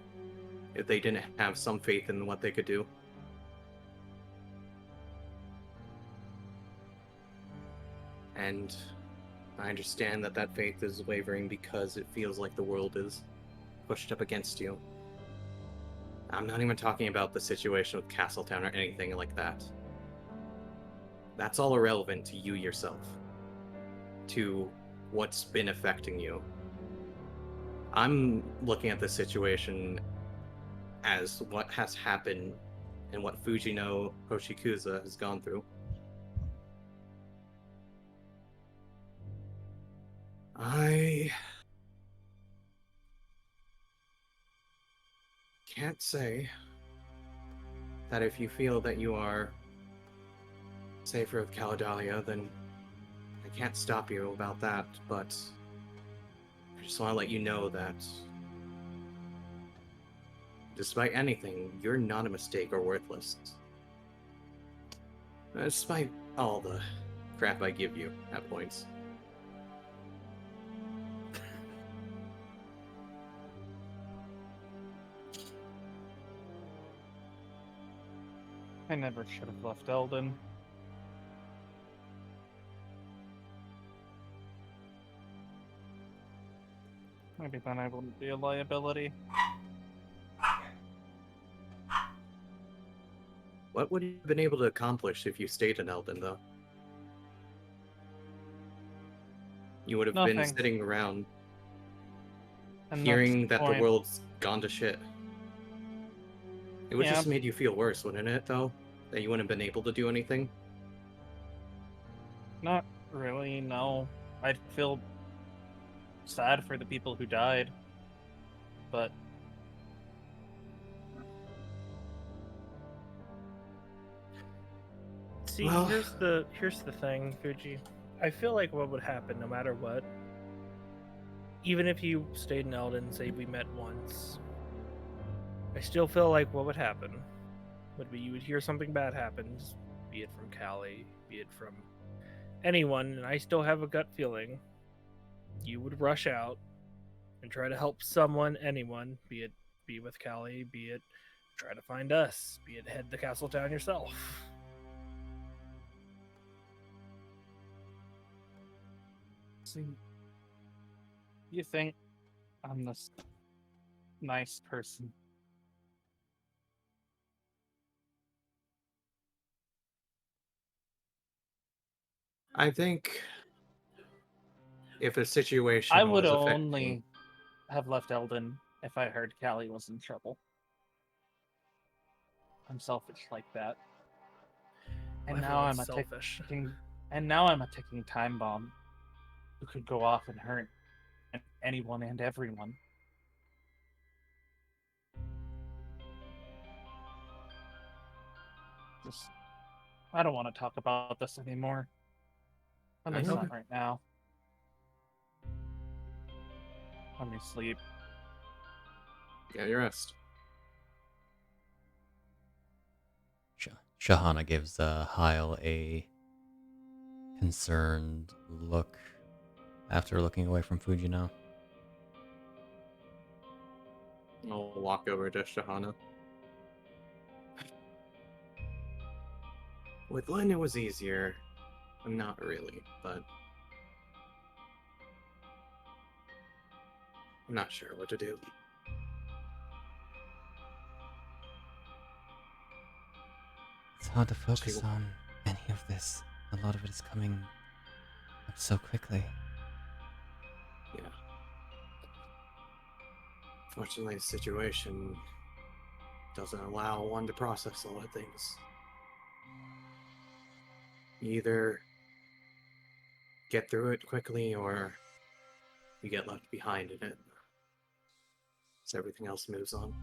if they didn't have some faith in what they could do. And I understand that that faith is wavering because it feels like the world is pushed up against you. I'm not even talking about the situation with Castletown or anything like that. That's all irrelevant to you yourself, to what's been affecting you. I'm looking at the situation as what has happened and what Fujino Hoshikuzu has gone through. I can't say that if you feel that you are safer with Caledalia, then I can't stop you about that, but I just want to let you know that despite anything, you're not a mistake or worthless. Despite all the crap I give you at points. I never should have left Eldon. Maybe then I wouldn't be a liability. What would you have been able to accomplish if you stayed in Eldon, though? You would have been Nothing. sitting around And hearing that's that point. the world's gone to shit. It would Yeah. just made you feel worse, wouldn't it, though? That you wouldn't have been able to do anything? Not really, no. I'd feel sad for the people who died. But See, Well- here's the thing, Fuji. I feel like what would happen no matter what even if you stayed in Eldon, say we met once, I still feel like what would happen would be you would hear something bad happens, be it from Callie, be it from anyone, and I still have a gut feeling you would rush out and try to help someone, anyone, be with Callie, be it try to find us, be it head the castle town yourself. See, you think I'm this nice person? I think if a situation I would was affecting... only have left Eldon if I heard Callie was in trouble. I'm selfish like that. And now I'm a ticking time bomb who could go off and hurt anyone and everyone. I don't want to talk about this anymore. At least not right now. Let me sleep. Get your rest. Shahana gives Hyle a concerned look after looking away from Fujino. I'll walk over to Shahana. With Lynn, it was easier. Not really, but I'm not sure what to do. It's hard to focus on any of this. A lot of it is coming up so quickly. Yeah. Fortunately, the situation doesn't allow one to process a lot of things. You either get through it quickly, or you get left behind in it. So everything else moves on.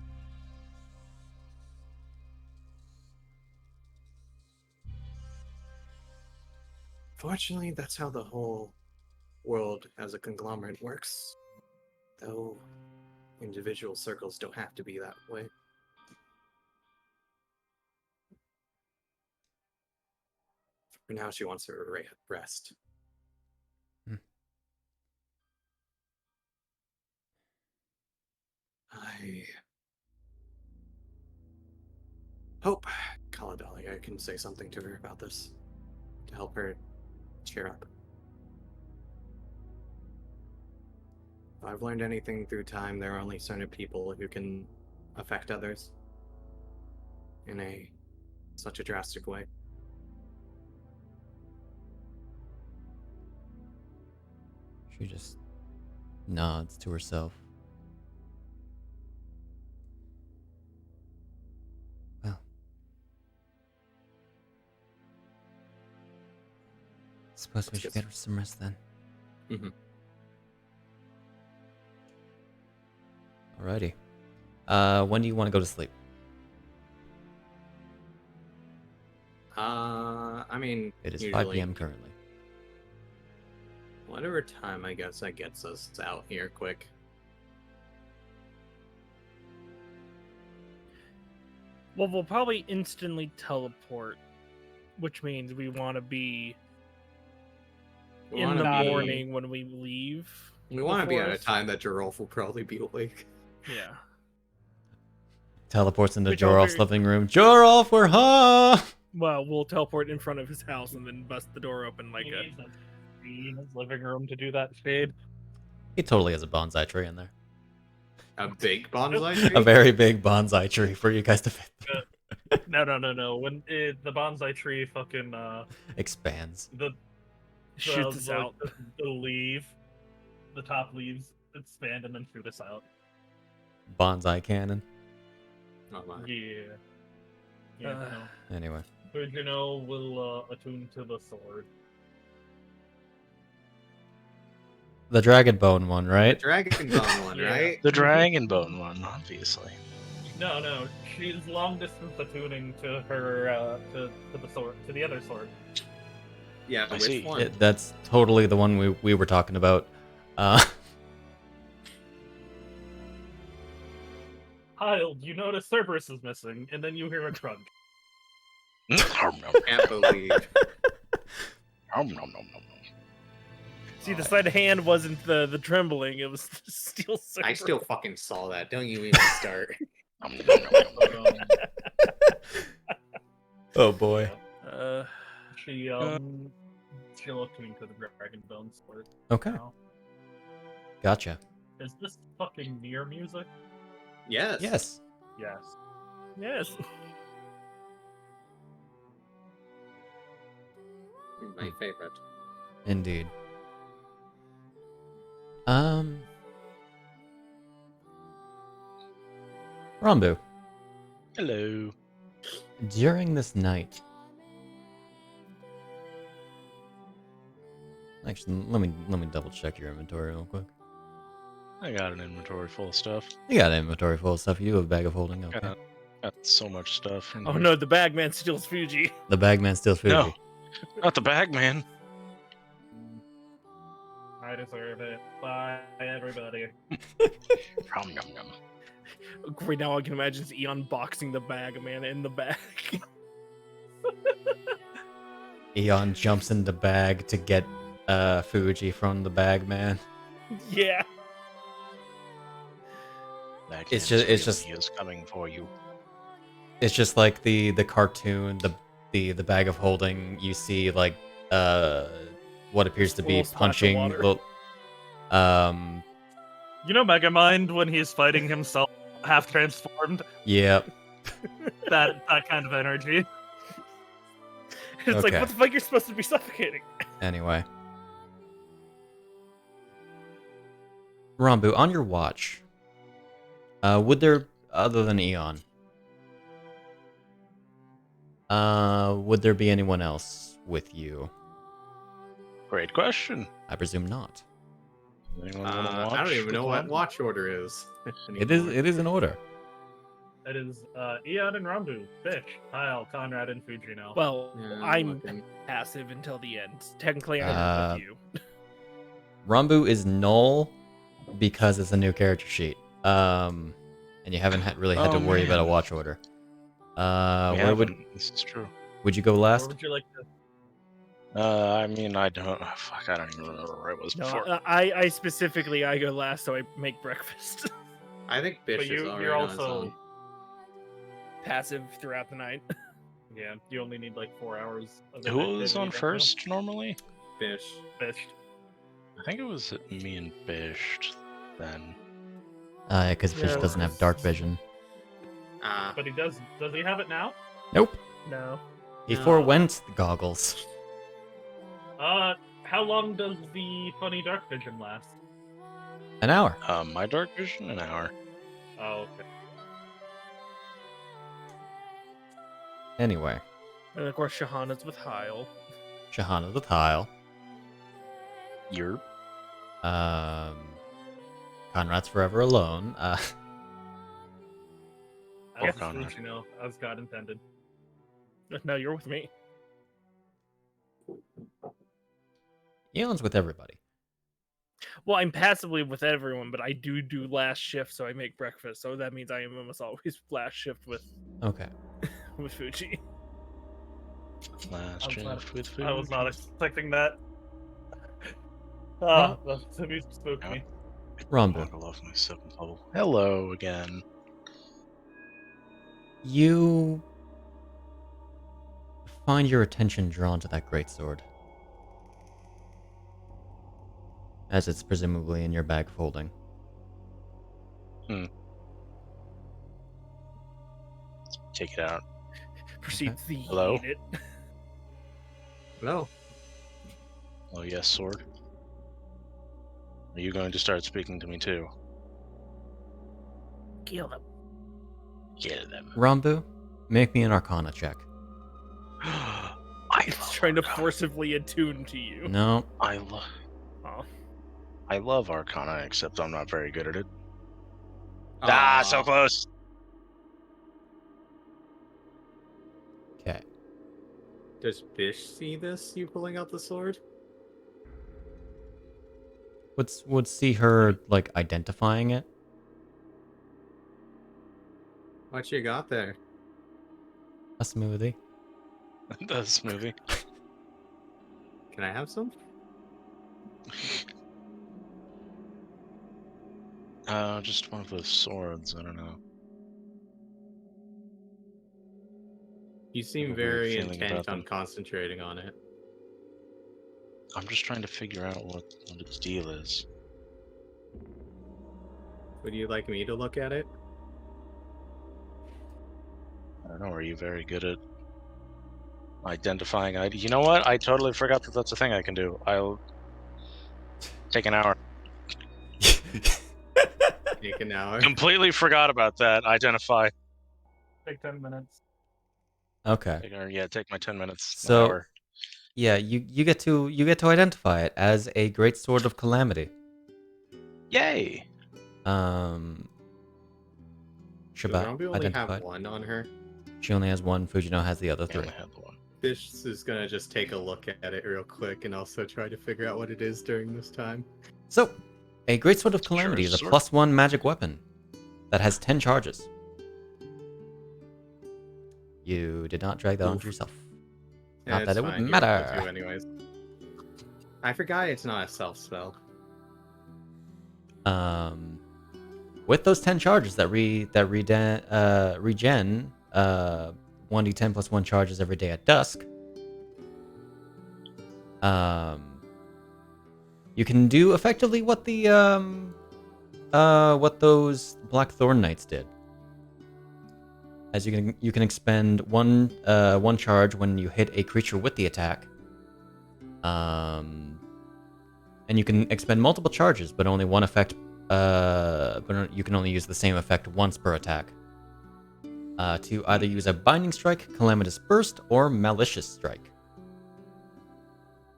Fortunately, that's how the whole world as a conglomerate works. Though individual circles don't have to be that way. For now, she wants her rest. I hope Kaladali, I can say something to her about this to help her cheer up. If I've learned anything through time, there are only certain people who can affect others in such a drastic way. She just nods to herself. Well, suppose we should get her some rest then. Mm-hmm. Alrighty. When do you want to go to sleep? I mean, It is usually 5 p.m. currently. Whatever time, I guess, that gets us out here quick. Well, we'll probably instantly teleport, which means we want to be in the morning when we leave. We want to be at a time that Gerolf will probably be awake. Yeah. Teleports into Jorolf's living room. Jorolf, we're home! Well, we'll teleport in front of his house and then bust the door open like a... in his living room to do that shade. He totally has a bonsai tree in there. A big bonsai tree? A very big bonsai tree for you guys to fit. No. When the bonsai tree fucking expands. Shoots us out. The top leaves expand and then shoot us out. Bonsai cannon. Oh my. Yeah. Anyway. Fujino will attune to the sword. The dragon bone one, right? The dragon bone one, right? The dragon bone one, obviously. No. She's long distance attuning to her to the sword, to the other sword. Yeah, I which see. one? That's totally the one we were talking about. Hyle, you notice Cerberus is missing, and then you hear a crunch. Can't believe. See, the sleight of hand wasn't the trembling; it was the steel. I still fucking saw that. Don't you even start. Oh boy. She looked into the dragon bone sword. Okay. Now. Gotcha. Is this fucking Nier music? Yes. Yes. Yes. Yes. My favorite. Indeed. Rambu, Hello. during this night. Actually, let me double check your inventory real quick. I got an inventory full of stuff. You got an inventory full of stuff. You have a bag of holding. Okay. Got so much stuff. in Oh here. no, the bagman steals Fuji. The bagman steals Fuji. No. Not the bag, man. I deserve it. Bye, everybody. Nom, nom, nom. Right now, I can imagine Eon boxing the bagman in the bag. Eon jumps in the bag to get Fuji from the bagman. Yeah. That It's kid's just- really is coming for you. It's just like the cartoon, the bag of holding. You see like what appears to be Little splash of punching. water. You know Megamind when he's fighting himself half transformed? Yeah. That kind of energy. It's like, Okay. what the fuck? You're supposed to be suffocating. Anyway. Rambu, on your watch, would there, other than Eon, would there be anyone else with you? Great question. I presume not. Anyone wanna watch I don't even know what one? watch order is. It is in order. It is Eon and Rambu, Bisht, Hyle, Conrad, and Fujino. Well, Yeah, I'm looking. passive until the end. Technically, I'm with you. Rambu is null because it's a new character sheet. And you haven't really had to Oh, worry about a man. watch order. We Where haven't. This is true. would you go Where last? would you like to? I mean, I don't. Oh, fuck, I don't even remember where it was No, before. I specifically I go last, so I make breakfast. I think Bish But is you're already on his also own. Passive throughout the night. yeah. You only need like 4 hours. Of Who was inactivity on right now. first normally? Bish. Bisht. I think it was me and Bisht then. Because Fish Yeah. doesn't have dark vision. But he does. Does he have it now? Nope. No. He No. forewent the goggles. How long does the funny dark vision last? An hour. My dark vision, an hour. Oh, okay. Anyway, And of course, Shahana's with Hyle. Shahana the Tile. You're Conrad's forever alone. As Conrad. Fujino, as God intended. No, you're with me. Eon's with everybody. Well, I'm passively with everyone, but I do last shift, so I make breakfast. So that means I am almost always last shift with Okay. Fuji. last I was not- shift with food. I was not expecting that. Huh? The music spooked me. Rambu, I love my seventh level. Hello again. you find your attention drawn to that greatsword. As it's presumably in your bag folding. Take it out. Proceeds to Hello? eat it. No. Oh yes, sword. Are you going to start speaking to me too? Kill them. Get them. Rambu, make me an Arcana check. I It's love trying to Arcana. forcibly attune to you. No. Oh. I love Arcana, except I'm not very good at it. Aw. So close. Okay. Does Bish see this? You pulling out the sword? Would see her like identifying it. What you got there? A smoothie. This movie. Can I have some? Just one of those swords. I don't know. You seem A weird very feeling intent about on them. concentrating on it. I'm just trying to figure out what its deal is. Would you like me to look at it? I don't know. Are you very good at identifying ID? You know what? I totally forgot that that's a thing I can do. I'll take an hour. Take an hour. Completely forgot about that. Identify. Take 10 minutes. Okay. Take my 10 minutes. An So hour. yeah, you get to identify it as a great sword of calamity. Yay! Does Shabat Rambu only identified. have one on her? She only has one. Fujino has the other I 3. only had the one. Bisht is gonna just take a look at it real quick and also try to figure out what it is during this time. So, a great sword of calamity is a sword. +1 magic weapon that has 10 charges. You did not drag that onto yourself. Not that It's it would fine, you matter. have to anyways. I forgot it's not a self spell. With those 10 charges that regen 1d10 plus 1 charges every day at dusk, you can do effectively what the what those Black Thorn Knights did. As you can expend one charge when you hit a creature with the attack. And you can expend multiple charges, but only one effect. But you can only use the same effect once per attack. To either use a Binding Strike, Calamitous Burst, or Malicious Strike.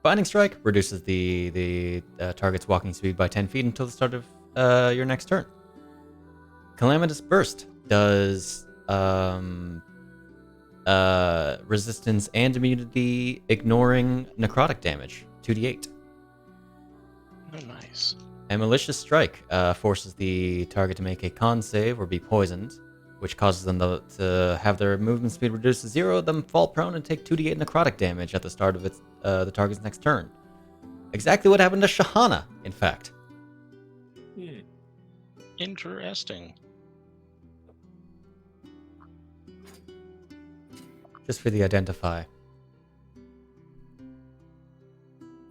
Binding Strike reduces the target's walking speed by 10 feet until the start of your next turn. Calamitous Burst does resistance and immunity ignoring necrotic damage, 2d8. Oh, nice. And Malicious Strike forces the target to make a con save or be poisoned, which causes them to have their movement speed reduced to 0, then fall prone and take 2d8 necrotic damage at the start of the target's next turn. Exactly what happened to Shahana, in fact. Interesting. Just for the identify.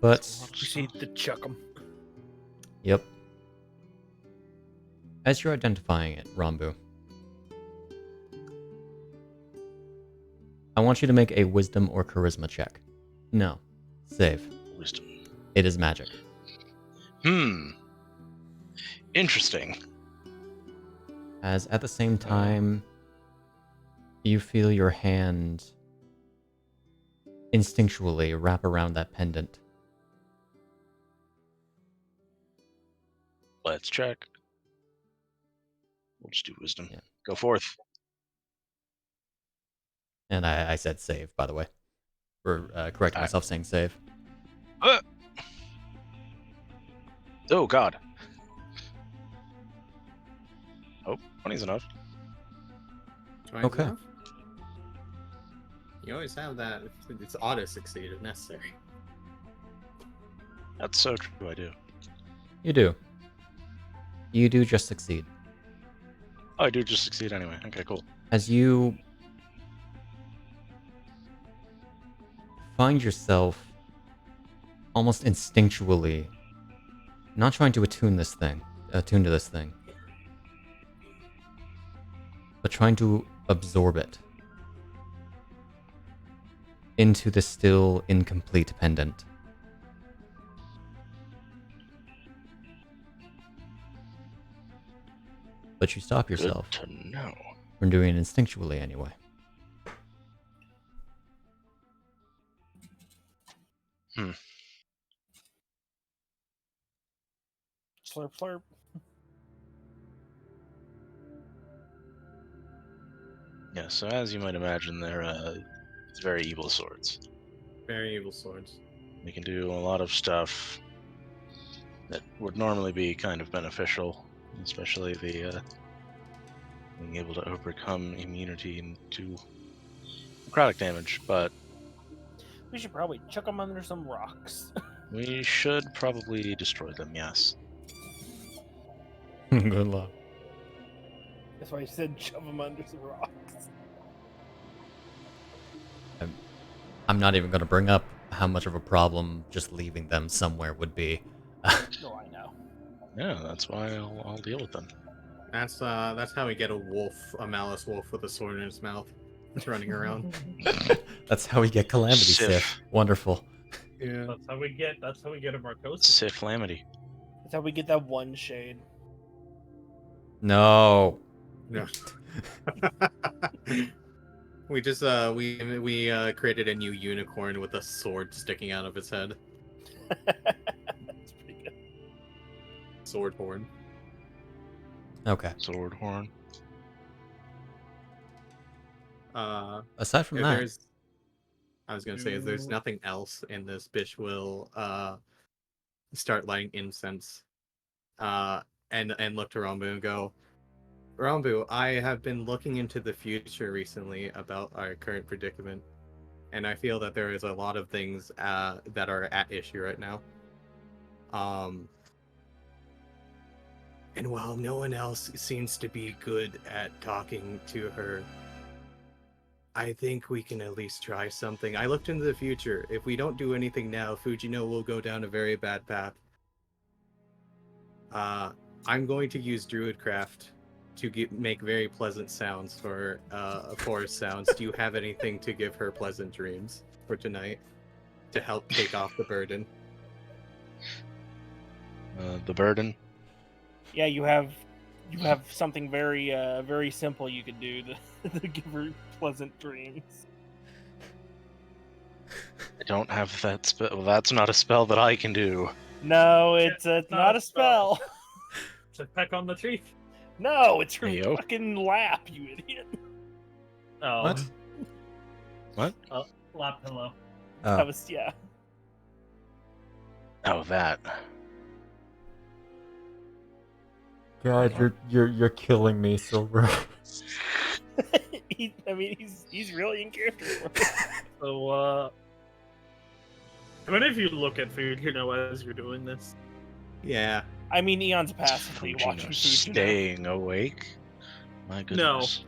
But, Proceed to chuck 'em. yep. As you're identifying it, Rambu, I want you to make a wisdom or charisma check. No. Save. Wisdom. It is magic. Interesting. As at the same time, you feel your hand instinctually wrap around that pendant. Let's check. We'll just do wisdom. Yeah. Go forth. And I said save, by the way. For correcting myself saying save. Oh, God. Oh, 20's enough. Twice Okay. enough? You always have that. It's auto succeed if necessary. That's so true, I do. You do. You do just succeed. Oh, I do just succeed anyway. Okay, cool. As you find yourself almost instinctually not trying to attune to this thing, but trying to absorb it into the still incomplete pendant. But you stop yourself Good to know. from doing it instinctually anyway. Slurp, slurp. Yeah, so as you might imagine, they're it's very evil swords. Very evil swords. They can do a lot of stuff that would normally be kind of beneficial, especially the being able to overcome immunity and do necrotic damage, but We should probably chuck them under some rocks. we should probably destroy them, yes. Good luck. That's why I said shove them under some rocks. I'm not even going to bring up how much of a problem just leaving them somewhere would be. No, I know. Yeah, that's why I'll deal with them. That's how we get a wolf, a malice wolf with a sword in his mouth, running around. That's how we get Calamity Sif. Sif. Wonderful. Yeah. That's how we get a Marcosa. Sif Lamity. That's how we get that one shade. No. No. We just we created a new unicorn with a sword sticking out of its head. That's pretty good. Sword horn. Okay. Sword horn. Aside from If that, there's, I was gonna say, if there's nothing else in this, Bisht will start lighting incense, and look to Rambu and go, Rambu, I have been looking into the future recently about our current predicament, and I feel that there is a lot of things that are at issue right now. And while no one else seems to be good at talking to her, I think we can at least try something. I looked into the future. If we don't do anything now, Fujino will go down a very bad path. I'm going to use Druidcraft to make very pleasant sounds for forest sounds. Do you have anything to give her pleasant dreams for tonight to help take off the burden? The burden. Yeah, you have something very very simple you could do to give her pleasant dreams. I don't have that spell. Well, that's not a spell that I can do. No, it's not a spell. It's a peck on the cheek. No, it's her Heyo. fucking lap, you idiot. Oh. What? What? Lap pillow. Oh. That was yeah. Oh, that. God, you're killing me, Silver. He's really in character. So, how many of you look at Fujino as you're doing this? Yeah. I mean, Eon's passively watching Fujino Fujino. staying awake. My goodness.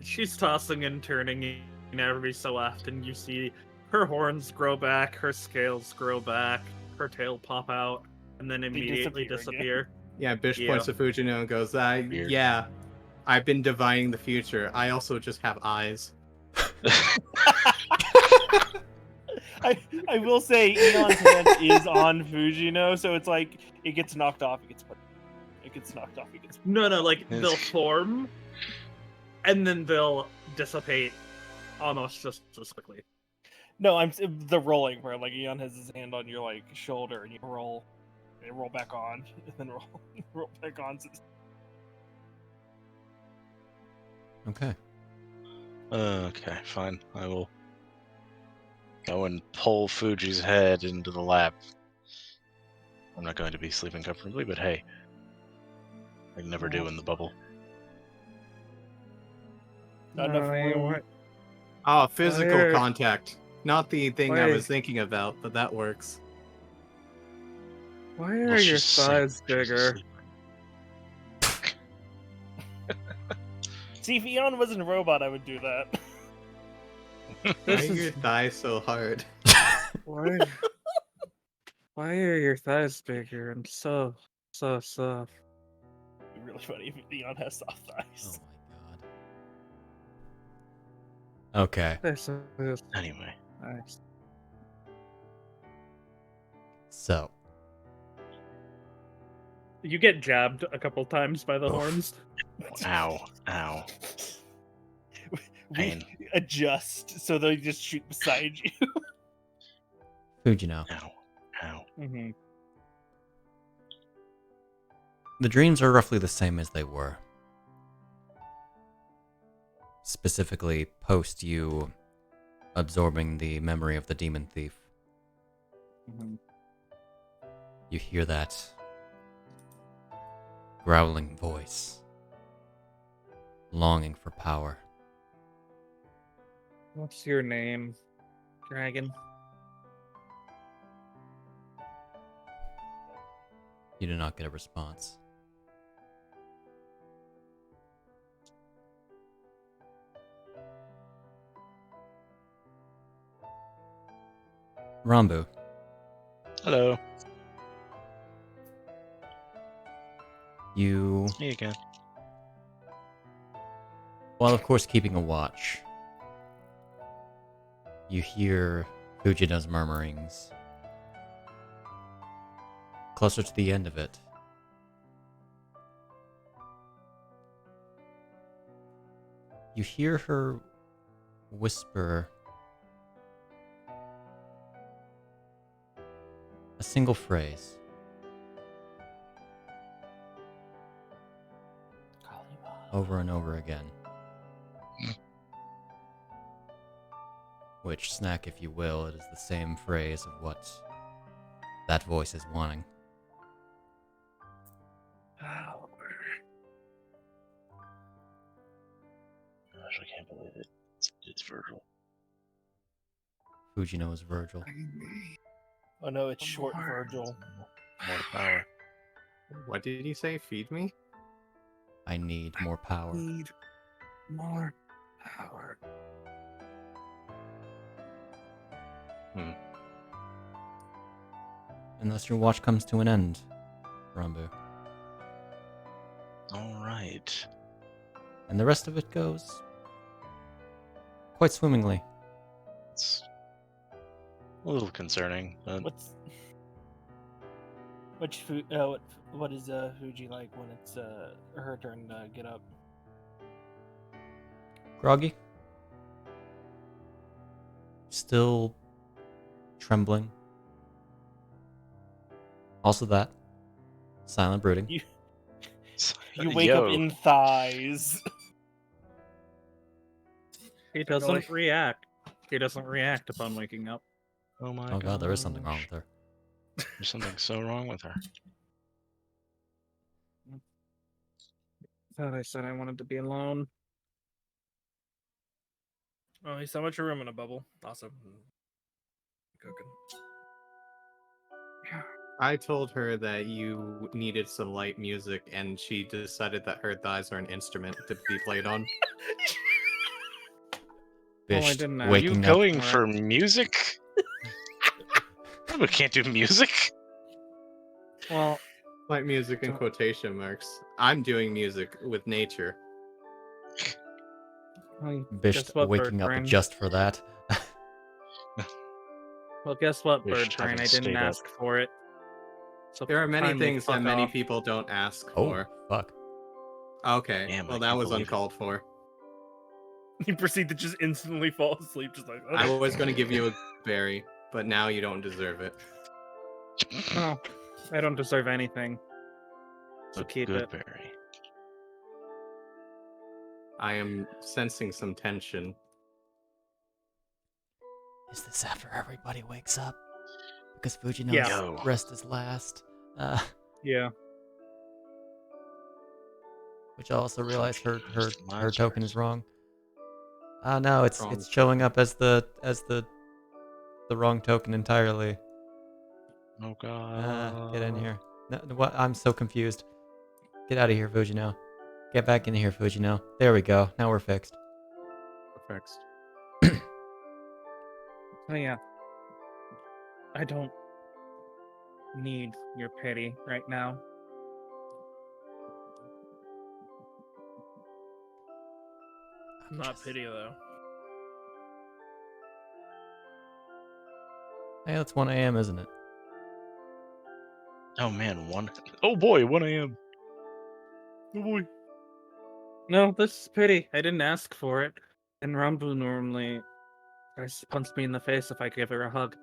She's tossing and turning, and every so often you see her horns grow back, her scales grow back, her tail pop out, and then immediately disappear. Yeah, Bisht Yeah. points to Fujino and goes, Weird. yeah, I've been divining the future. I also just have eyes. I will say Eon's hand is on Fujino, so it's like it gets knocked off, it gets knocked off, it gets No, like they'll form, and then they'll dissipate almost just as quickly. No, I'm the rolling where like Eon has his hand on your like shoulder and you roll back on, and then roll back on. Okay. Okay, fine. I will go and pull Fuji's head into the lap. I'm not going to be sleeping comfortably, but hey, I can never do in the bubble. Not enough room. Oh, physical Where- contact. Not the thing I Wait. was thinking about, but that works. Why Well, are your she's asleep. thighs She's bigger? asleep. See, if Eon wasn't a robot, I would do that. Why This are your is thighs so hard? why. Why are your thighs bigger and so soft? It'd be really funny if Eon has soft Oh thighs. my god. Okay. They're so Anyway, nice. So, You get jabbed a couple times by the Oof. horns. ow, ow, We pain, adjust so they just shoot beside you. Fujino, ow, ow. Mm-hmm. the dreams are roughly the same as they were. Specifically, post you absorbing the memory of the demon thief. Mm-hmm. You hear that growling voice. longing for power. What's your name, dragon? You do not get a response. Rambu, Hello. you, Me again. while of course keeping a watch, you hear Fujino's murmurings. Closer to the end of it, you hear her whisper a single phrase. Over and over again. Which, Snak, if you will, it is the same phrase of what that voice is wanting. Gosh, I can't believe it. It's Virgil. Fujino is Virgil. Oh no, it's short Virgil. More power. What did you say? Feed me? I need more power. Need more power. Unless your watch comes to an end, Rambu. Alright. And the rest of it goes quite swimmingly. It's a little concerning, but What is Fuji like when it's her turn to get up? Groggy? Still trembling. Also that. Silent brooding. You wake up in thighs. He doesn't react. He doesn't react upon waking up. Oh my Oh god, there is something wrong with her. There's something so wrong with her. Thought I said I wanted to be alone. Oh, he's so much room in a bubble. Awesome. Cooking. I told her that you needed some light music, and she decided that her thighs are an instrument to be played on. Bisht didn't know. Are you waking up. going for music? We can't do music. Well, Light music in quotation marks. I'm doing music with nature. Bisht guess what, waking up Birdbrain? just for that. Well, guess what, Wish Birdbrain? having I stayed didn't up. ask for it. So There are many kindly things that fuck many off. people don't ask Oh, for. fuck. Okay, Damn, I well that can't was believe it. uncalled for. You proceed to just instantly fall asleep, just like. I was going to give you a berry, but now you don't deserve it. No, I don't deserve anything. So A keep good it. berry. I am sensing some tension. Is this after everybody wakes up? Because Fujino's Yeah. Yo. rest is last. Yeah. Which I also realized her Monsters. token is wrong. No, it's Wrong showing up as the wrong token entirely. Oh god. Get in here. No, what? I'm so confused. Get out of here, Fujino. Get back in here, Fujino. There we go. Now we're fixed. Fixed. Oh yeah. I don't need your pity right now. Not pity though. Hey, it's 1 a.m., isn't it? Oh man, Oh boy, 1 a.m. Oh boy. No, this is pity. I didn't ask for it. And Rambu normally punch me in the face if I give her a hug.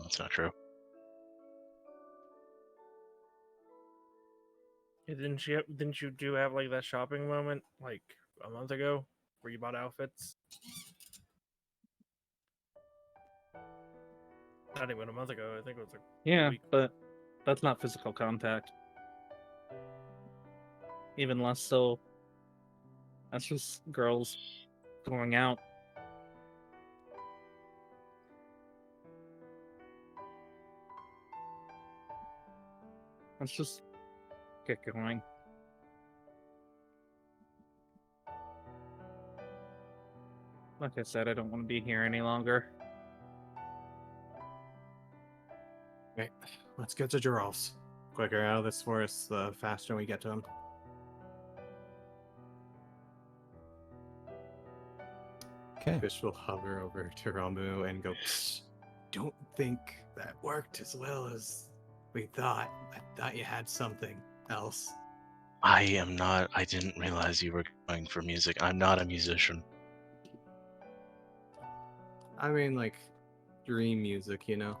That's not true. Yeah, didn't you do have like that shopping moment like a month ago where you bought outfits? Not even a month ago. I think it was like Yeah, week. but that's not physical contact. even less so. That's just girls going out. Let's just get going. Like I said, I don't want to be here any longer. Okay, let's get to Giralf's. Quicker out of this forest, the faster we get to him. Okay. Bisht will hover over to Rambu and go, "Psst, don't think that worked as well as we thought. I thought you had something else." I didn't realize you were going for music. I'm not a musician. I mean, like, dream music, you know?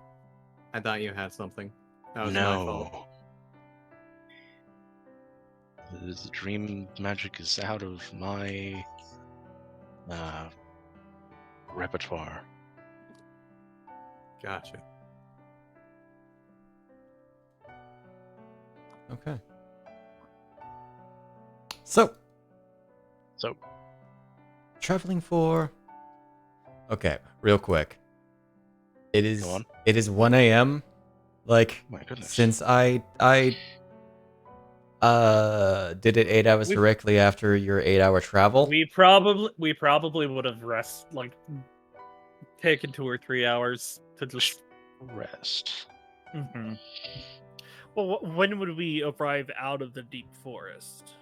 I thought you had something. That was my fault. No. The dream magic is out of my repertoire. Gotcha. Okay. So, traveling for. Okay, real quick. It is. Go on. It is 1 a.m. Like, My goodness. since I did it 8 hours directly after your 8-hour travel. We probably would have taken 2 or 3 hours to just Rest. Mm-hmm. Well, when would we arrive out of the deep forest?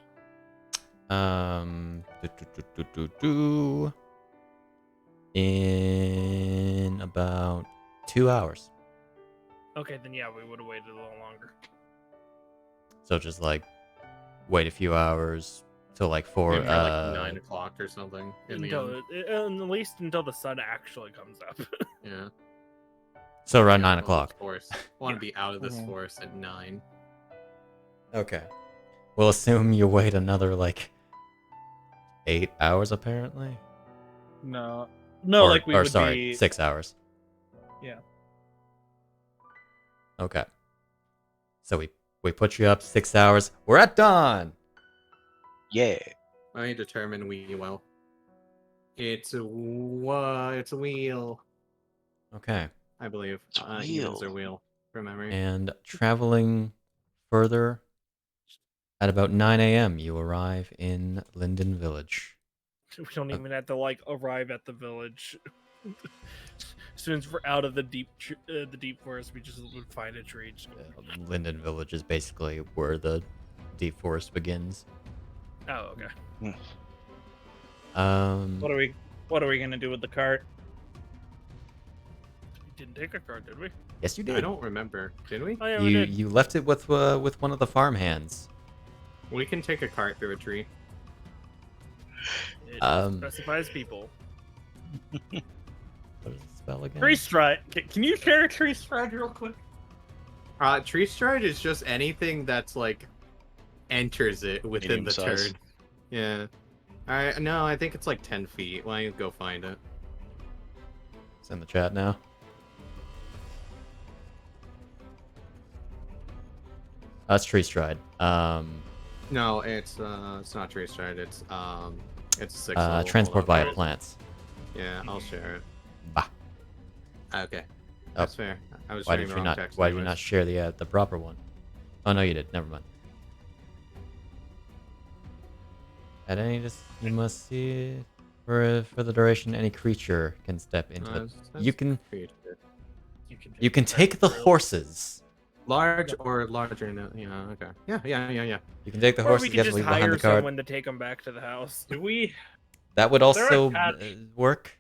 In about 2 hours. Okay, then yeah, we would have waited a little longer. So just like wait a few hours till like 4 Maybe like 9 o'clock or something. In the end. At least until the sun actually comes up. Yeah. so around Yeah, 9 o'clock. Want to be out of this Mhm. forest at 9. Okay. We'll assume you wait another like 8 hours apparently. No, or, like we or would sorry, be 6 hours. Yeah. Okay. So we put you up 6 hours. We're at dawn. Yeah. I determine we well. It's a wheel, Okay. I believe. It's a Evens wheel. are wheel from memory. And traveling further at about 9 a.m. you arrive in Linden Village. We don't even have to like arrive at the village. As soon as we're out of the deep forest, we just would find a tree. Linden Village is basically where the deep forest begins. Oh, okay. What are we gonna do with the cart? We didn't take a card, did we? Yes, you did. I don't remember. Did we? Oh yeah, we did. You left it with one of the farm hands. We can take a cart through a tree. It specifies people. What is the spell again? Tree stride. Can you share a tree stride real quick? Tree stride is just anything that's like enters it within Medium the size. turn. Yeah. Alright, no, I think it's like 10 feet. Why don't you go find it? It's in the chat now. That's tree stride. No, it's not tree stride. It's 6 level. Transport Hold on. via plants. Yeah, I'll share it. Bah. Okay, that's fair. I was Why sharing did the you wrong not? text. Why did you anyways. not share the proper one? Oh no, you did. Never mind. At any you must see it. For the duration, any creature can step into it. You can you can take the horses. Large or larger? No, yeah, okay. Yeah. You can take the Or horses. we You could have to just leave behind hire the cart. someone to take them back to the house. Do we That would Is there a also catch? work.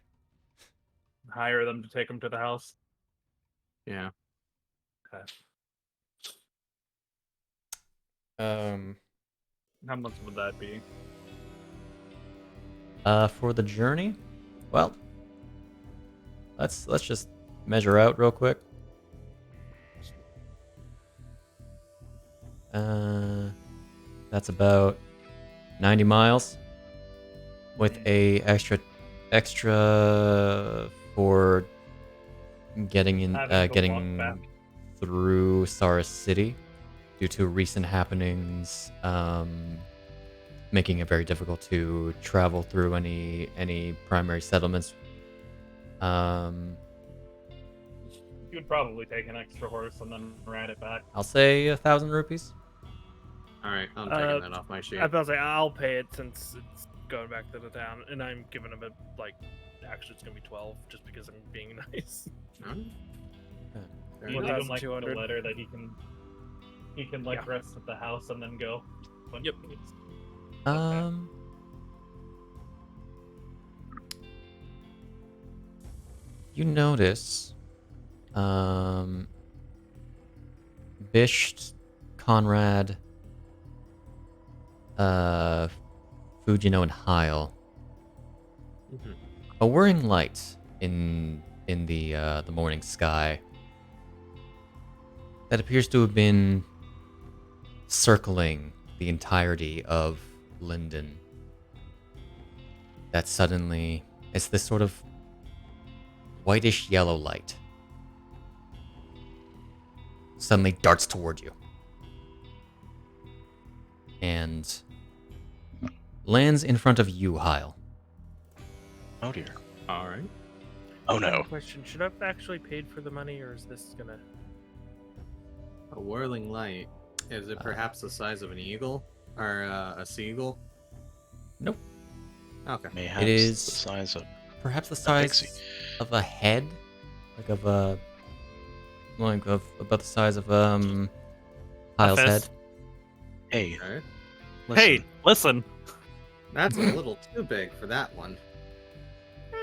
hire them to take them to the house? Yeah. Okay. How much would that be? For the journey, well, let's just measure out real quick. That's about 90 miles with a extra for getting Having to walk back. through Saris City due to recent happenings making it very difficult to travel through any primary settlements. You would probably take an extra horse and then ride it back. I'll say 1,000 rupees. All right, I'm taking that off my sheet. I was about to say I'll pay it since it's going back to the town, and I'm giving him actually it's gonna be 12 just because I'm being nice. Alright. Fair You enough. leave him like the 1,200. letter that he can like Yeah. rest at the house and then go. when Yep. he needs. You notice, Bisht, Conrad, Fujino, and Hyle Mhm. a whirring light in the morning sky that appears to have been circling the entirety of Linden. That suddenly, it's this sort of whitish yellow light suddenly darts toward you and lands in front of you, Hyle. Oh dear. All right. Oh no. Question: should I have actually paid for the money, or is this gonna? A whirling light. Is it perhaps the size of an eagle or a seagull? Nope. Okay. Mayhaps is- the size of Perhaps the pixie. size of a head, about the size of Hyle's head. fist. Hey, Alright. Hey, listen. That's a little too big for that one.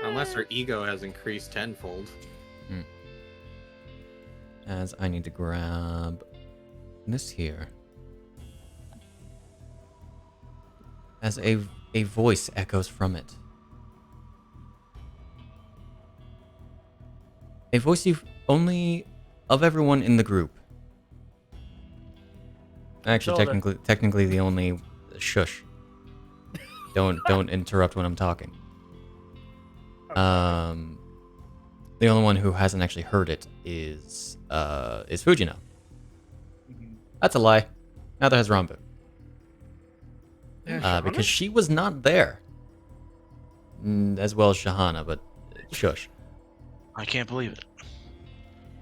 Unless her ego has increased tenfold. As I need to grab this here. As a voice echoes from it. A voice you've only of everyone in the group. Actually, Zelda. technically the only shush. Don't interrupt when I'm talking. The only one who hasn't actually heard it is Fujino. That's a lie. Neither has Rambu. Because she was not there. As well as Shahana, but shush. I can't believe it.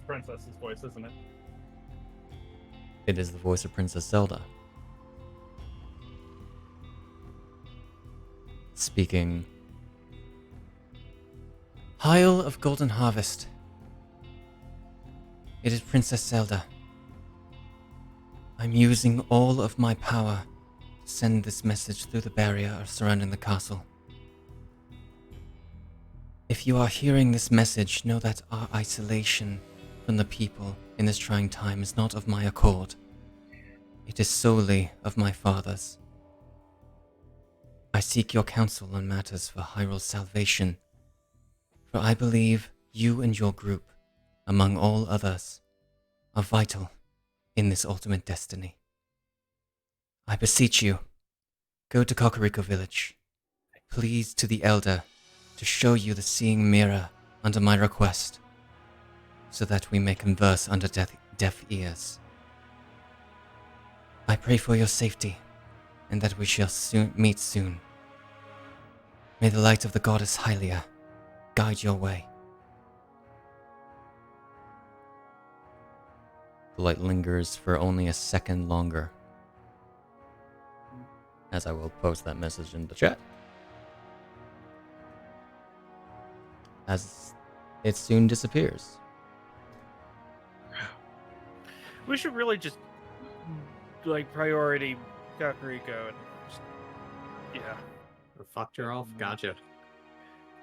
Princess's voice, isn't it? It is the voice of Princess Zelda. Speaking. Hyle of Golden Harvest. It is Princess Zelda. I'm using all of my power to send this message through the barrier surrounding the castle. If you are hearing this message, know that our isolation from the people in this trying time is not of my accord. It is solely of my father's. I seek your counsel on matters for Hyrule's salvation, for I believe you and your group, among all others, are vital in this ultimate destiny. I beseech you, go to Kakariko village. Please to the elder to show you the seeing mirror under my request, so that we may converse under deaf ears. I pray for your safety, and that we shall meet soon. May the light of the goddess Hylia guide your way. The light lingers for only a second longer, as I will post that message in the chat. As it soon disappears. We should really just priority Kakariko and just, yeah. Fucked her off? Gotcha.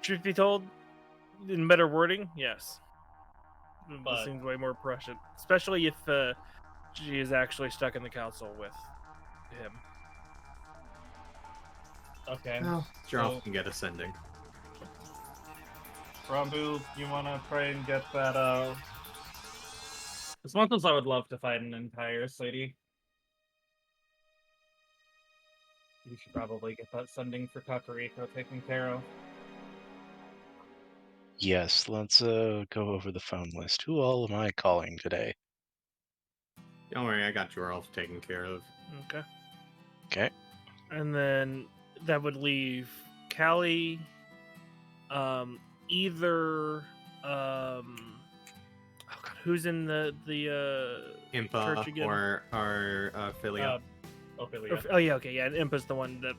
Truth be told, in better wording, yes. But- This seems way more prescient, especially if she is actually stuck in the council with him. Okay. Well, Jarl So- can get ascending. Rambu, you want to try and get that, As much as I would love to fight an entire city, you should probably get that sending for Kakariko taken care of. Yes, let's go over the phone list. Who all am I calling today? Don't worry, I got Jarl taken care of. Okay. Okay. And then that would leave Callie, either oh god, who's in the Impa church again? or Philia. Ophelia. Oh yeah, okay, yeah. And Impa's the one that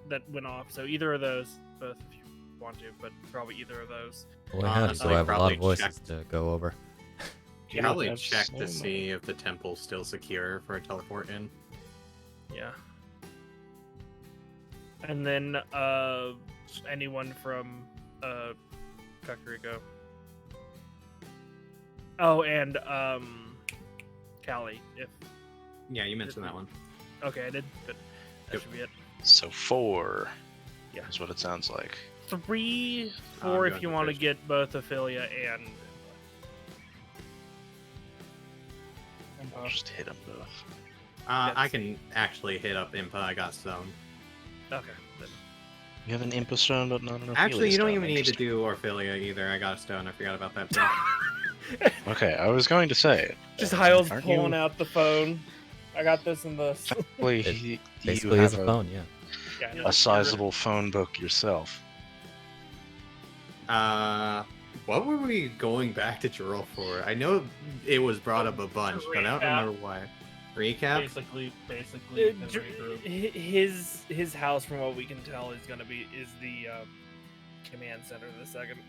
that went off. So either of those, both if you want to, but probably either of those. Boy, howdy, Honestly, so I have a lot probably of voices checked. to go over. You probably have check so to see if the temple's still secure for a teleport in. Yeah. And then anyone from Kakariko. Oh, and Callie, if Yeah, you mentioned that one. okay, I did. Good. That Yep. should be it. So 4. Yeah. Is what it sounds like. 3, I'm 4 if going you with want to Bisht. get both Ophelia and I'll just hit them both. I can actually hit up Impa. I got stone. okay. Then. You have an Impa stone, but not enough. Actually, you don't even need to Interesting. do Orphilia either. I got a stone. I forgot about that too. Okay, I was going to say. Just Hyle's aren't pulling you- out the phone. I got this in the. Basically, you Basically, have it's a phone, yeah. Yeah, I know. a sizable phone book yourself. What were we going back to Jurel for? I know it was brought up a bunch, but I don't Recap. remember why. Recap? Basically, Uh, the regroup. his house, from what we can tell, is the command center of the second.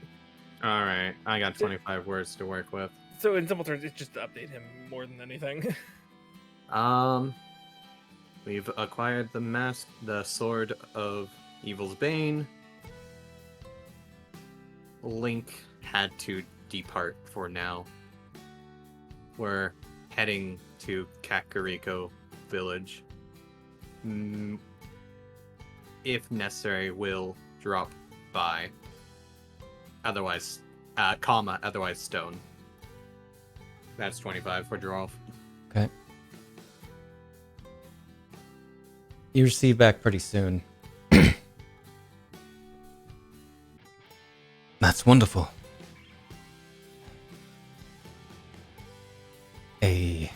Alright, I got 25 words to work with. So in simple terms, it's just to update him more than anything. We've acquired the sword of Evil's Bane. Link had to depart for now. We're heading to Kakariko village. If necessary, we'll drop by. Otherwise, otherwise stone. That's 25 for Drolf. Okay. You receive back pretty soon. That's wonderful. A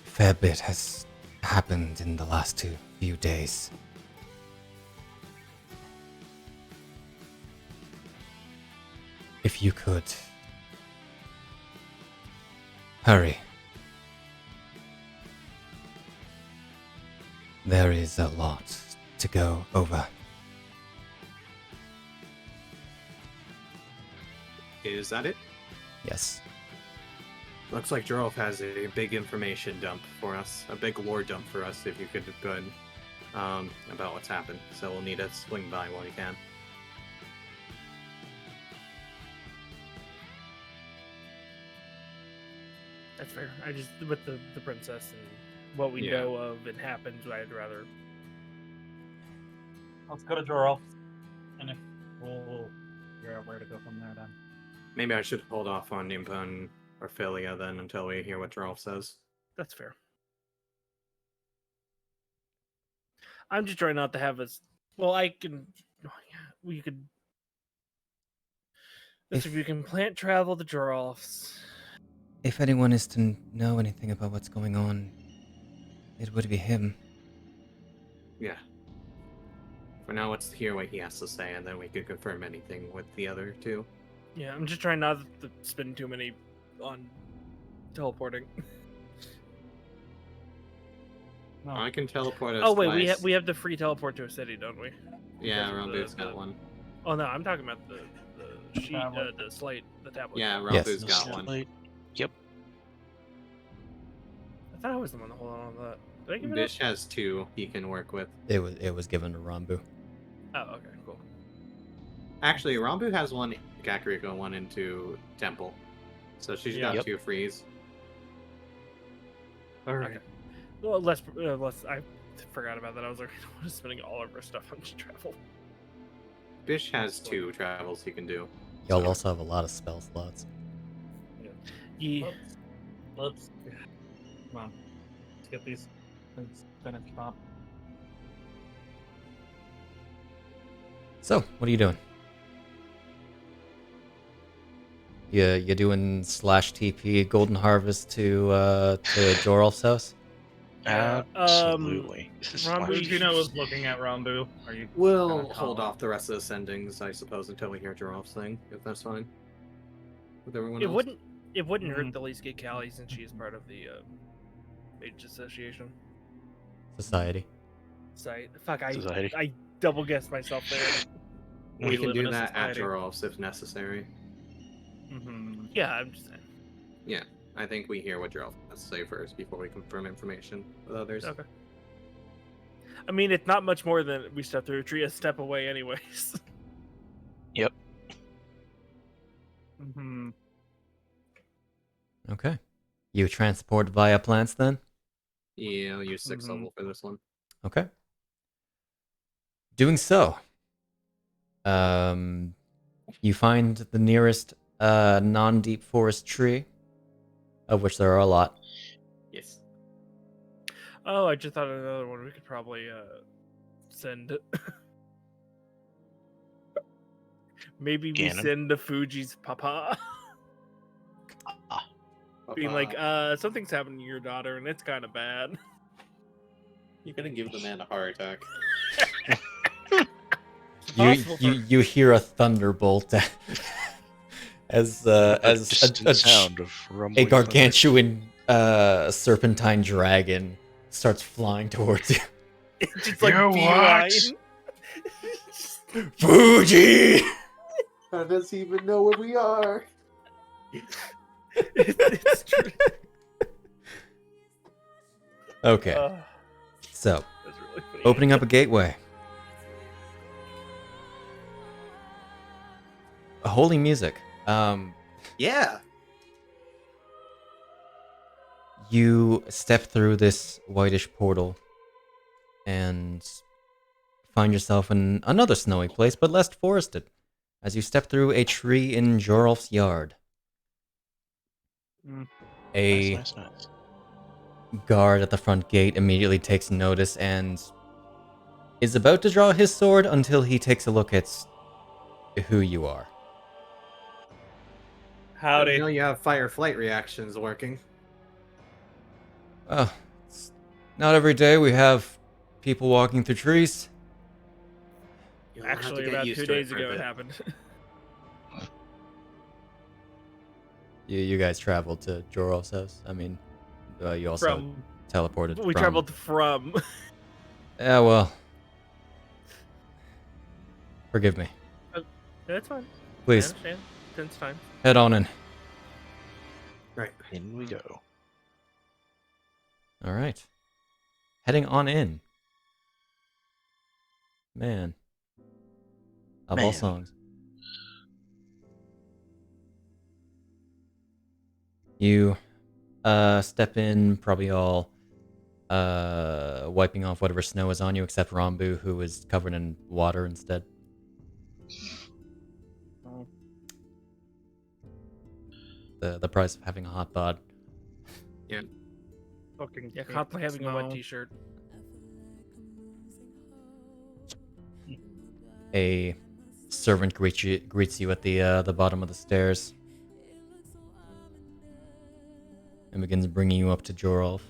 fair bit has happened in the last few days. If you could hurry. There is a lot to go over. Is that it? Yes. Looks like Jorolf has a big information dump for us, a big lore dump for us, if you could about what's happened. So we'll need to swing by while we can. That's fair. I just with the princess and what we Yeah. know of and happens, I'd rather. Let's go to Jorel, and if we'll figure out where to go from there then. Maybe I should hold off on Nimpon or Philia then until we hear what Jorolf says. That's fair. I'm just trying not to have us. Well, I can. We could. If you can plant travel to Jorolf's. If anyone is to know anything about what's going on, it would be him. Yeah. For now, let's hear what he has to say, and then we could confirm anything with the other two. Yeah, I'm just trying not to spend too many on teleporting. No. I can teleport us Oh wait, twice. we have the free teleport to a city, don't we? Yeah, because of Rambu's the- got one. Oh no, I'm talking about the sheet, tablet. the slate, the tablet. Yeah, Yes. Rambu's got one. Like, yep. I thought I was the one to hold on to that. Did I give it up? Bish has two he can work with. It was given to Rambu. Oh, okay, cool. Actually, Rambu has one in Kakariko and one into Temple. So she's got Yep. two frees. Okay. Well, less I forgot about that. I was like, I was spending all of our stuff on travel. Bish has two travels he can do. Y'all So- also have a lot of spell slots. Yeah. Let's come on. Let's get these things finished up. So, what are you doing? You doing /TP Golden Harvest to Jorolf's house? Absolutely. This is Rambu, why- Fujino is looking at Rambu. Are you? We'll gonna hold call? off the rest of the sendings, I suppose, until we hear Giraffe's thing, if that's fine. With everyone It else. wouldn't. It wouldn't Mhm. hurt to at least get Callie since she is part of the Mage Association. Society. Site. Fuck. Society. I double guessed myself there. We We can live do in a that at society. Giraffe's if necessary. Mm-hmm. Yeah, I'm just saying. Yeah, I think we hear what Giraffe has to say first before we confirm information with others. Okay. I mean, it's not much more than we step through a tree a step away, anyways. Yep. Mm-hmm. Okay. You transport via plants then? Yeah, I'll use 6th Mhm. level for this one. Okay. Doing so, you find the nearest non-deep forest tree, of which there are a lot. Yes. Oh, I just thought of another one. We could probably send. Maybe we Ganon. send to Fuji's papa, being like, something's happening to your daughter, and it's kind of bad. You're gonna give the man a heart attack. You hear a thunderbolt as Distant sound of a rumbling gargantuan serpentine dragon starts flying towards you. It's just like You beeline. what? Fuji! How does he even know where we are? It's true. Okay, so That's really funny. opening up a gateway. Holy music. Yeah. You step through this whitish portal and find yourself in another snowy place, but less forested, as you step through a tree in Jorolf's yard. A Nice. guard at the front gate immediately takes notice and is about to draw his sword until he takes a look at who you are. Howdy. You know you have fire flight reactions working. Well, it's not every day we have people walking through trees. You'll have to Actually, get about used 2 to days for a ago it bit. happened. You guys traveled to Jorolf's house. I mean, you also From teleported. We from... traveled from. Yeah, well, forgive me. That's fine. Please I understand. Tense time. head on in. Right. In we go. All right, heading on in. Man, of all Man. songs. You step in, probably all wiping off whatever snow is on you, except Rambu, who is covered in water instead. The price of having a hot bod. fucking Yeah, constantly having a wet snow. t-shirt. A servant greets you at the bottom of the stairs and begins bringing you up to Jorolf.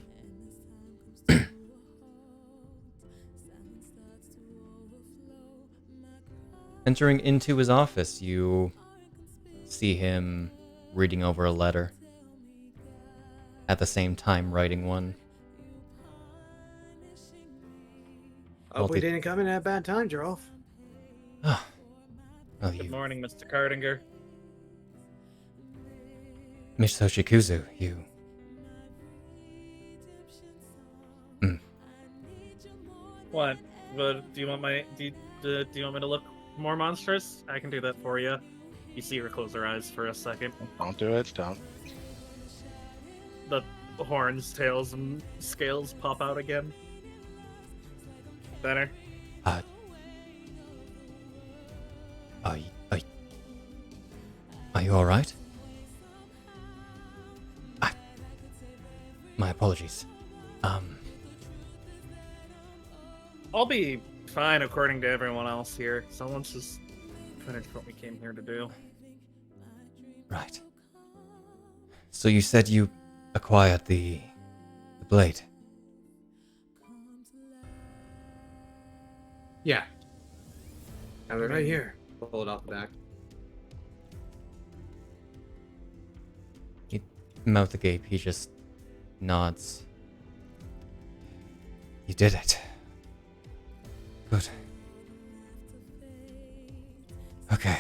Entering into his office, you see him reading over a letter, at the same time writing one. Hope we didn't come in at a bad time, Giraffe. Well, Good you, morning, Mr. Cardinger. Miss Hoshikuzu, you. What? But do you want my do you want me to look more monstrous? I can do that for you. You see her close her eyes for a second. Don't do it. Don't. The horns, tails, and scales pop out again. Better. Are you all right? My apologies. I'll be fine according to everyone else here. Someone's just finished what we came here to do. Right. So you said you acquired the blade. Yeah. Have it right here. Pull it off the back. Mouth agape, he just nods. You did it. Good. Okay,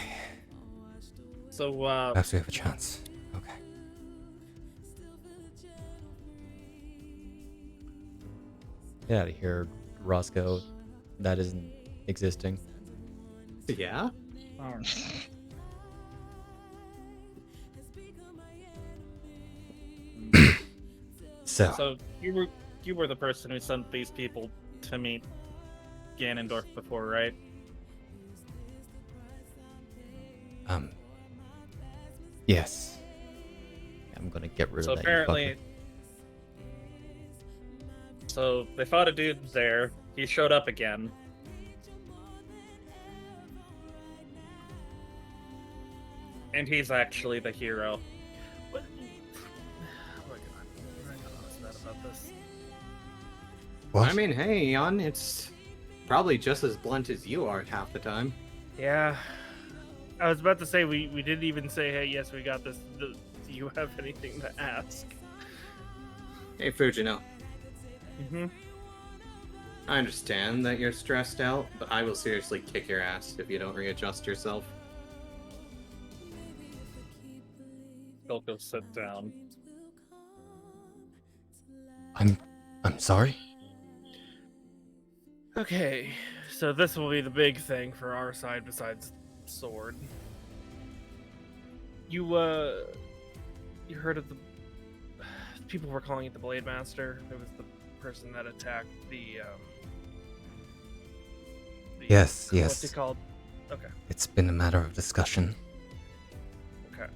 So, perhaps we have a chance. Okay. Get out of here, Roscoe. That isn't existing. Yeah? alright. So, you were the person who sent these people to meet Ganondorf before, right? yes. I'm gonna get rid So of that. apparently, so they fought a dude there. He showed up again. And he's actually the hero. What? Oh my god. I'm not honest about this. What? I mean, hey, Eon, it's probably just as blunt as you are half the time. Yeah. I was about to say, we didn't even say, hey, yes, we got this. Do you have anything to ask? Hey, Fujino. Mm-hmm. I understand that you're stressed out, but I will seriously kick your ass if you don't readjust yourself. They'll go sit down. I'm sorry. Okay, so this will be the big thing for our side besides sword. You heard of the people were calling it the Blade Master? It was the person that attacked the Yes, what's yes. it called? Okay. It's been a matter of discussion. Okay.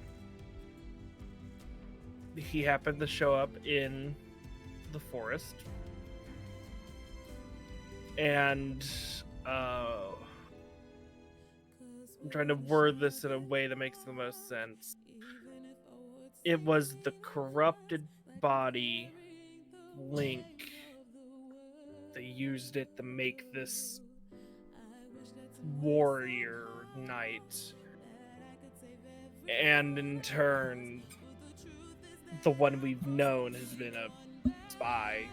He happened to show up in the forest. And I'm trying to word this in a way that makes the most sense. It was the corrupted body Link that used it to make this warrior knight. And in turn, the one we've known has been a spy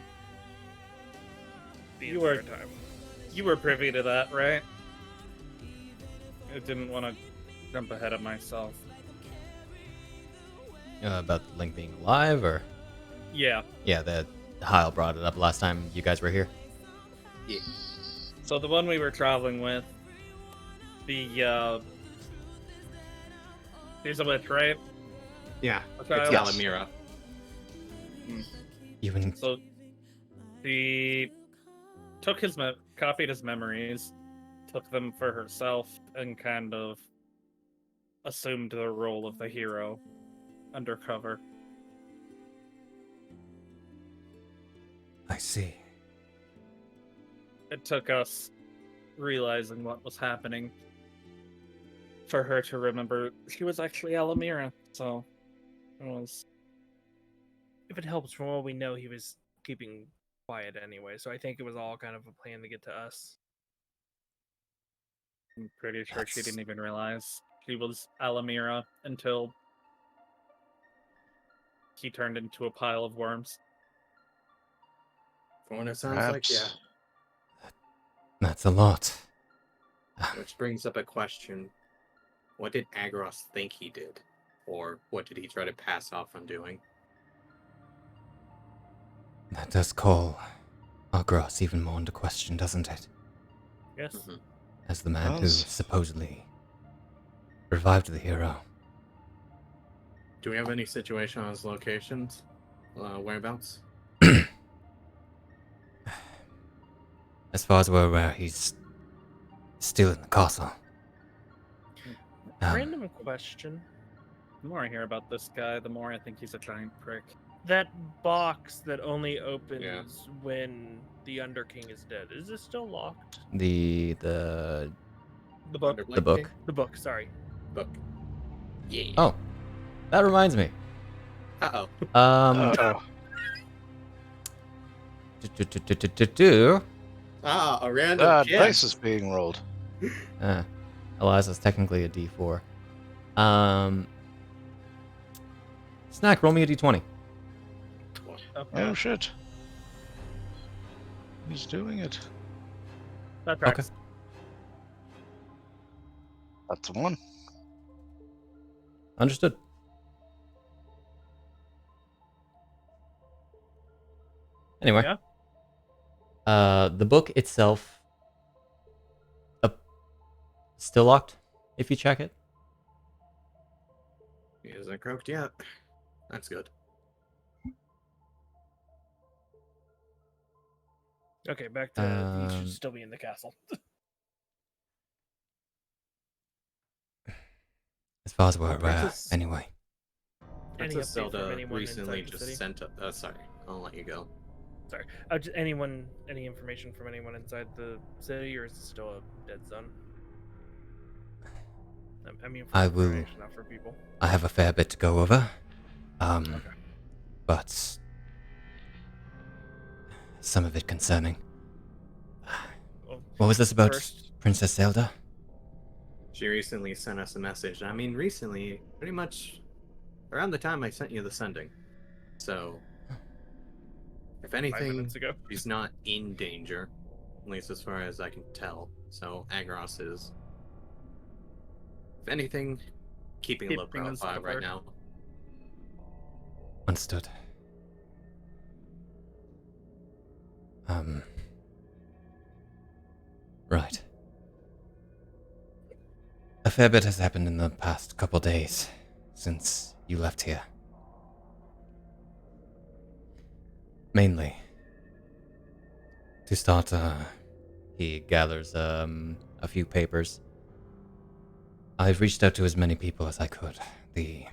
the You were- entire time. You were privy to that, right? I didn't want to jump ahead of myself. About Link being alive, or Yeah. yeah, that Hyle brought it up last time you guys were here. So the one we were traveling with, he's a witch, right? Yeah, Okay. it's Yes. Alamira. Even So he took his copied his memories, took them for herself, and kind of assumed the role of the hero undercover. I see. It took us realizing what was happening for her to remember she was actually Alamira. So it was. If it helps, from what we know, he was keeping quiet anyway, so I think it was all kind of a plan to get to us. I'm pretty sure she That's- didn't even realize she was Alamira until he turned into a pile of worms. From what it sounds like, yeah. Perhaps. That's a lot. Which brings up a question. What did Agros think he did? Or what did he try to pass off on doing? That does call Agros even more into question, doesn't it? Yes. Mhm. As the man who Does. supposedly revived the hero. Do we have any situation on his locations? Whereabouts? As far as we're aware, he's still in the castle. Random question. The more I hear about this guy, the more I think he's a giant prick. That box that only opens Yeah. when the Underking is dead, is it still locked? The The book. the book. The book, sorry. Book. Yeah. Oh, that reminds me. Uh-oh. Uh-oh. Do. Ah, a random gem. Dice is being rolled. Eliza's technically a D4. Snak, roll me a D20. Oh shit. He's doing it. That tracks. That's a 1. Understood. Anyway. Yeah. The book itself still locked if you check it. He hasn't croaked yet. That's good. Okay, back to these should still be in the castle. As far as we're aware, Princess- anyway. Any Princess update from Zelda anyone recently inside the just city? sent a... sorry, I'll let you go. Sorry. Any information from anyone inside the city, or is it still a dead zone? I mean, for I will- information, not for people. I have a fair bit to go over. Okay. But some of it concerning. Well, What was this about first- Princess Zelda? She recently sent us a message. I mean, recently, pretty much around the time I sent you the sending. So, if 5 anything, minutes ago. she's not in danger, at least as far as I can tell. So, Agros is, if anything, keeping a low Keeping us profile right covered. now. Understood. Right. A fair bit has happened in the past couple days since you left here. Mainly. To start, he gathers, a few papers. I've reached out to as many people as I could. The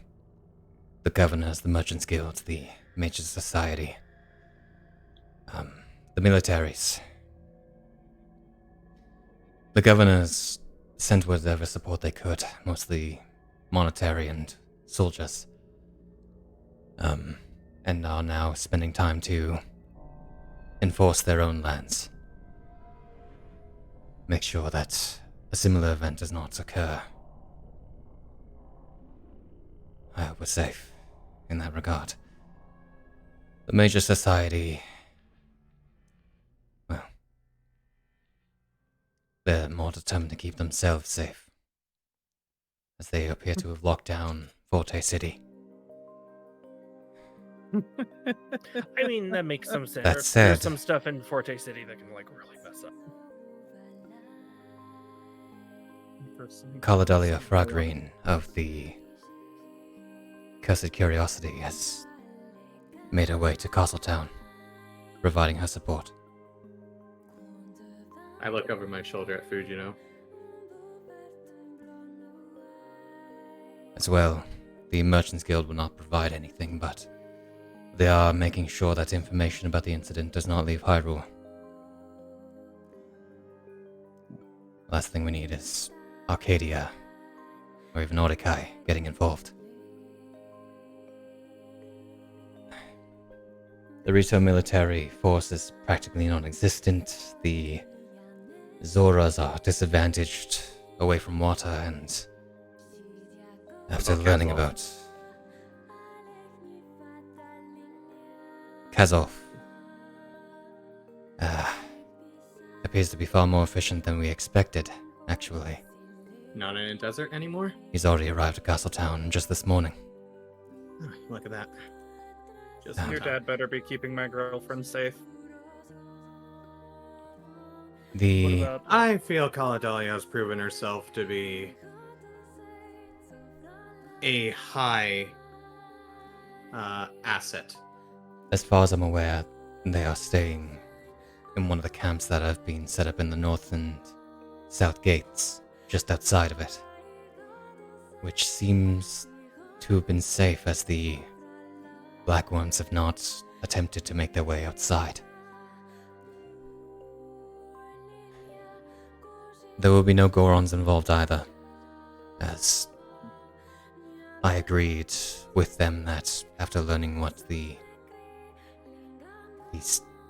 governors, the merchants' guilds, the major society, the militaries. The governors sent whatever support they could, mostly monetary and soldiers, and are now spending time to enforce their own lands. Make sure that a similar event does not occur. I hope we're safe in that regard. The major society, well, they're more determined to keep themselves safe, as they appear to have locked down Forte City. I mean, that makes some sense. That There's said- some stuff in Forte City that can like really mess up. Caladalia Fragrine of the Cursed Curiosity has made her way to Castletown, providing her support. I look over my shoulder at Fujino. As well, the Merchants Guild will not provide anything, but they are making sure that information about the incident does not leave Hyrule. Last thing we need is Arcadia, or even Ordikai, getting involved. The Rito military force is practically non-existent. The Zoras are disadvantaged away from water, and after About learning Kazov? about Kazov, appears to be far more efficient than we expected, actually. Not in a desert anymore? He's already arrived at Castletown just this morning. Oh, look at that. Just in Your time. dad better be keeping my girlfriend safe. What The about I feel Caladalia has proven herself to be a high asset. As far as I'm aware, they are staying in one of the camps that have been set up in the north and south gates, just outside of it. Which seems to have been safe, as the Black Ones have not attempted to make their way outside. There will be no Gorons involved either, as I agreed with them that after learning what these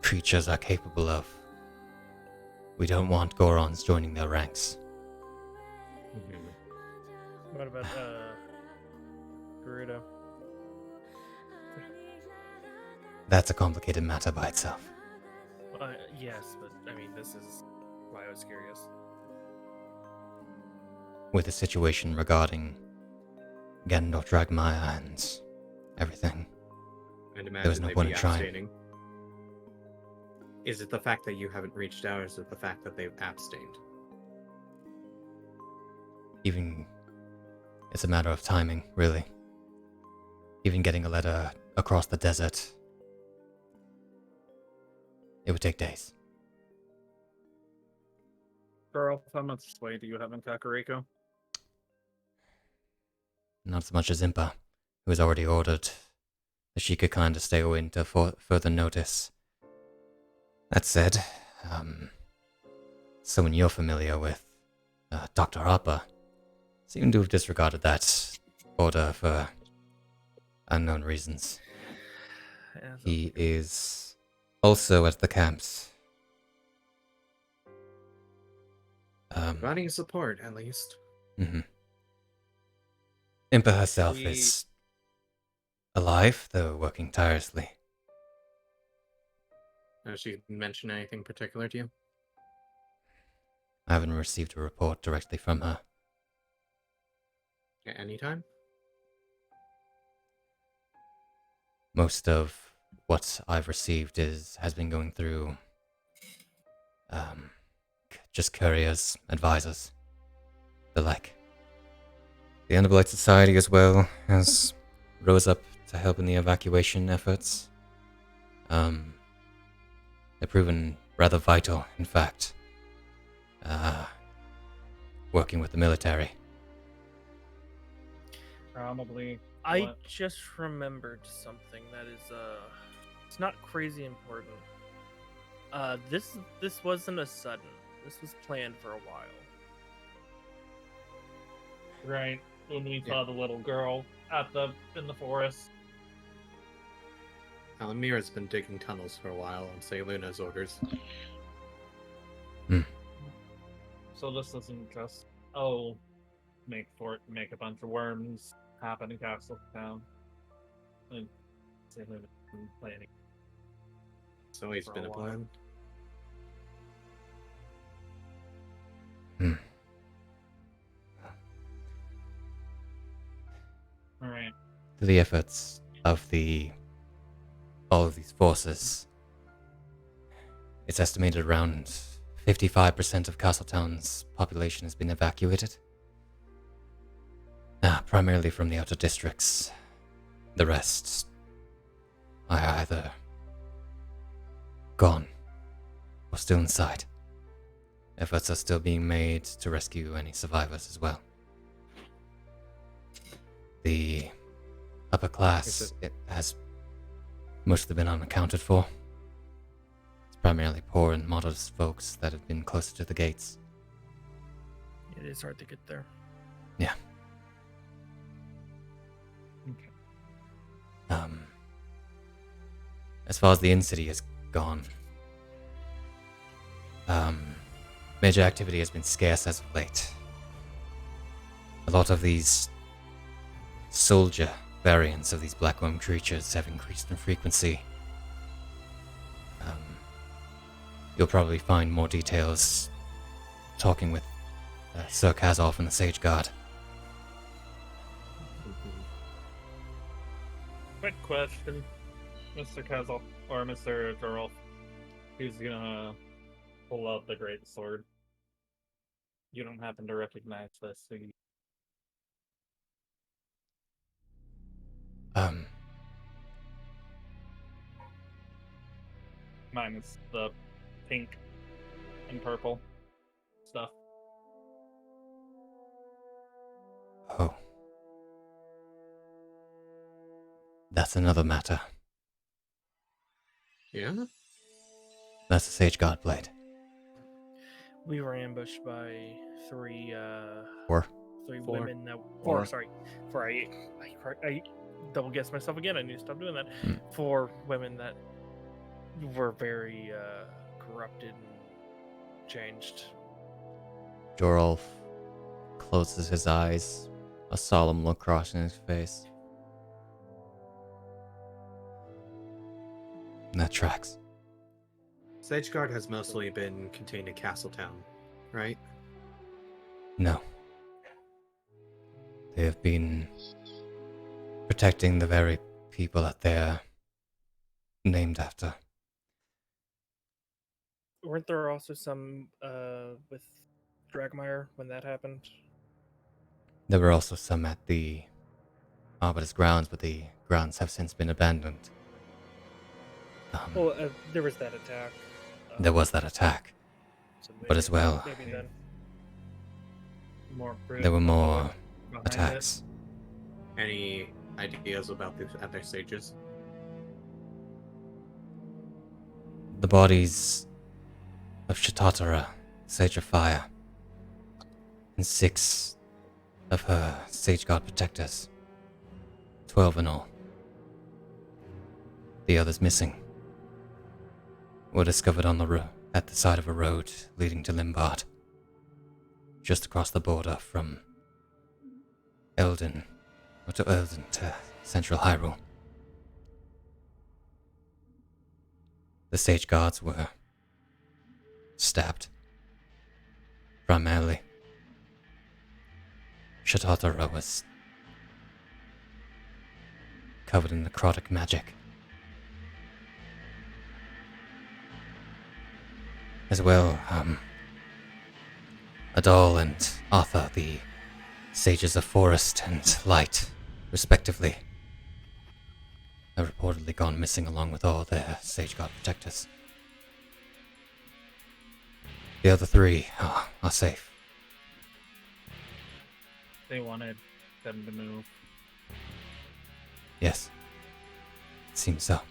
creatures are capable of, We don't want Gorons joining their ranks. What about Gerudo? That's a complicated matter by itself. Yes, but I mean, this is why I was curious. With the situation regarding Ganondorf Dragmire and everything, I'd there was imagine no they'd point be in trying. abstaining. Is it the fact that you haven't reached out, or is it the fact that they've abstained? Even it's a matter of timing, really. Even getting a letter across the desert, it would take days. Girl, how much sway do you have in Kakariko? Not as much as Impa, who has already ordered that she could kind of stay away until further notice. That said, someone you're familiar with, Dr. Harper, seemed to have disregarded that order for unknown reasons. He is also at the camps. Providing support, at least. Mm-hmm. Impa herself is alive, though working tirelessly. Does she mention anything particular to you? I haven't received a report directly from her. At any time? Most of what I've received has been going through just couriers, advisors, the like. The Underblight Society as well has rose up to help in the evacuation efforts. They've proven rather vital, in fact, working with the military. Probably. I What? just remembered something that is it's not crazy important. This wasn't a sudden. This was planned for a while. Right. When we Yeah. saw the little girl in the forest. Alamira's been digging tunnels for a while on Luna's orders. So this isn't just make a bunch of worms happen in Castle Town. And Luna's been planning. It's always For a been a while. plan. Alright. To the efforts of all of these forces, it's estimated around 55% of Castletown's population has been evacuated. Primarily from the outer districts. The rest are either gone or still inside. Efforts are still being made to rescue any survivors as well. The upper class, it has mostly been unaccounted for. It's primarily poor and modest folks that have been closer to the gates. It is hard to get there. Yeah. Okay. As far as the in-city is gone, major activity has been scarce as of late. A lot of these soldier variants of these black worm creatures have increased in frequency. You'll probably find more details talking with Sir Kazov and the Sage Guard. Quick question, Mr. Kazal or Mr. Geralt. Who's gonna pull out the great sword? You don't happen to recognize this, do you? Mine is the pink and purple stuff. Oh. That's another matter. Yeah? That's the Sage Guard blade. We were ambushed by three Four. women that Four. I double guessed myself again. I need to stop doing that. 4 4 women that were very corrupted and changed. Jorolf closes his eyes, a solemn look crossing his face. That tracks. Sageguard has mostly been contained in Castletown, right? No. They have been protecting the very people that they're named after. Weren't there also some with Dragmire when that happened? There were also some at the Arbiter's grounds, but the grounds have since been abandoned. Well, there was that attack. There was that attack, So but as well, maybe then. More there were more behind it. attacks. Any ideas about the other sages? The bodies of Shitatara, Sage of Fire, and 6 of her Sage God protectors. 12 in all. The others missing were discovered on the at the side of a road leading to Limbard, just across the border from Eldin to central Hyrule. The Sage Guards were stabbed, primarily. Shitatara was covered in necrotic magic. As well, Adol and Arthur, the Sages of Forest and Light, respectively, have reportedly gone missing along with all their Sage God protectors. The other 3 are safe. They wanted them to move. Yes. It seems so.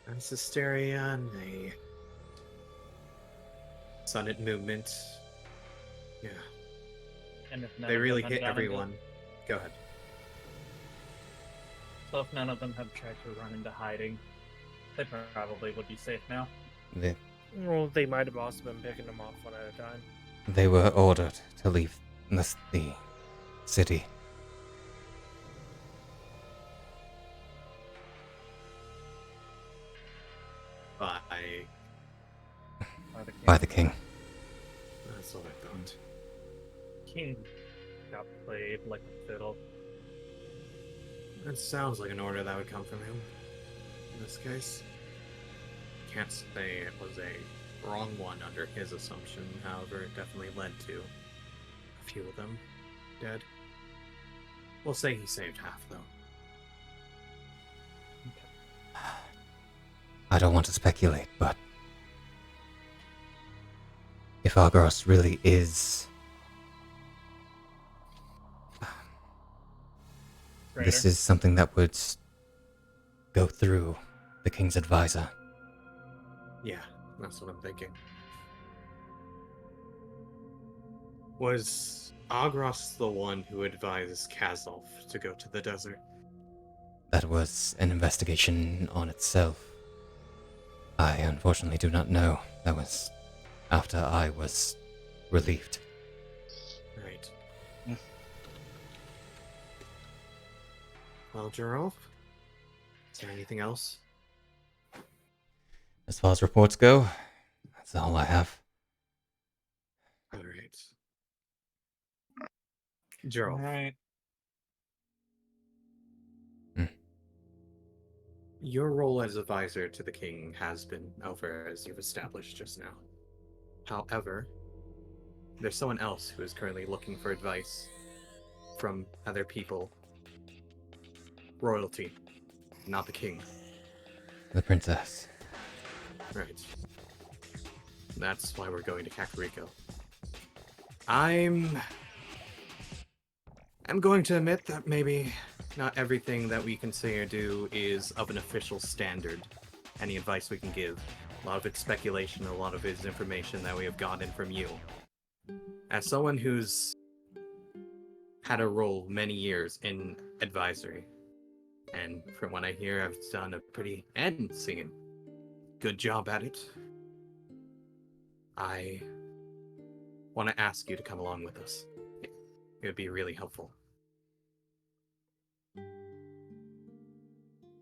That's hysteria and a sudden movement. Yeah, And if none they of really them had hit gone into- everyone. Go ahead. So if none of them had tried to run into hiding, they probably would be safe now. Well, they might have also been picking them off one at a time. They were ordered to leave the city. By the king. That's what I thought. King got played like a fiddle. That sounds like an order that would come from him. In this case, can't say it was a wrong one under his assumption. However, it definitely led to a few of them dead. We'll say he saved half, though. I don't want to speculate, but if Argos really is... This is something that would go through the king's advisor. Yeah, that's what I'm thinking. Was Agros the one who advised Kazolf to go to the desert? That was an investigation on itself. I unfortunately do not know. That was after I was relieved. Right. Well, Gerald, is there anything else? As far as reports go, that's all I have. All right. Gerald, Alright. your role as advisor to the king has been over, as you've established just now. However, there's someone else who is currently looking for advice from other people. Royalty, not the king. The princess. Right. That's why we're going to Kakariko. I'm going to admit that maybe not everything that we can say or do is of an official standard. Any advice we can give. A lot of it's speculation, a lot of it is information that we have gotten from you. As someone who's had a role many years in advisory, and from what I hear, I've done a pretty good job at it. I want to ask you to come along with us. It would be really helpful.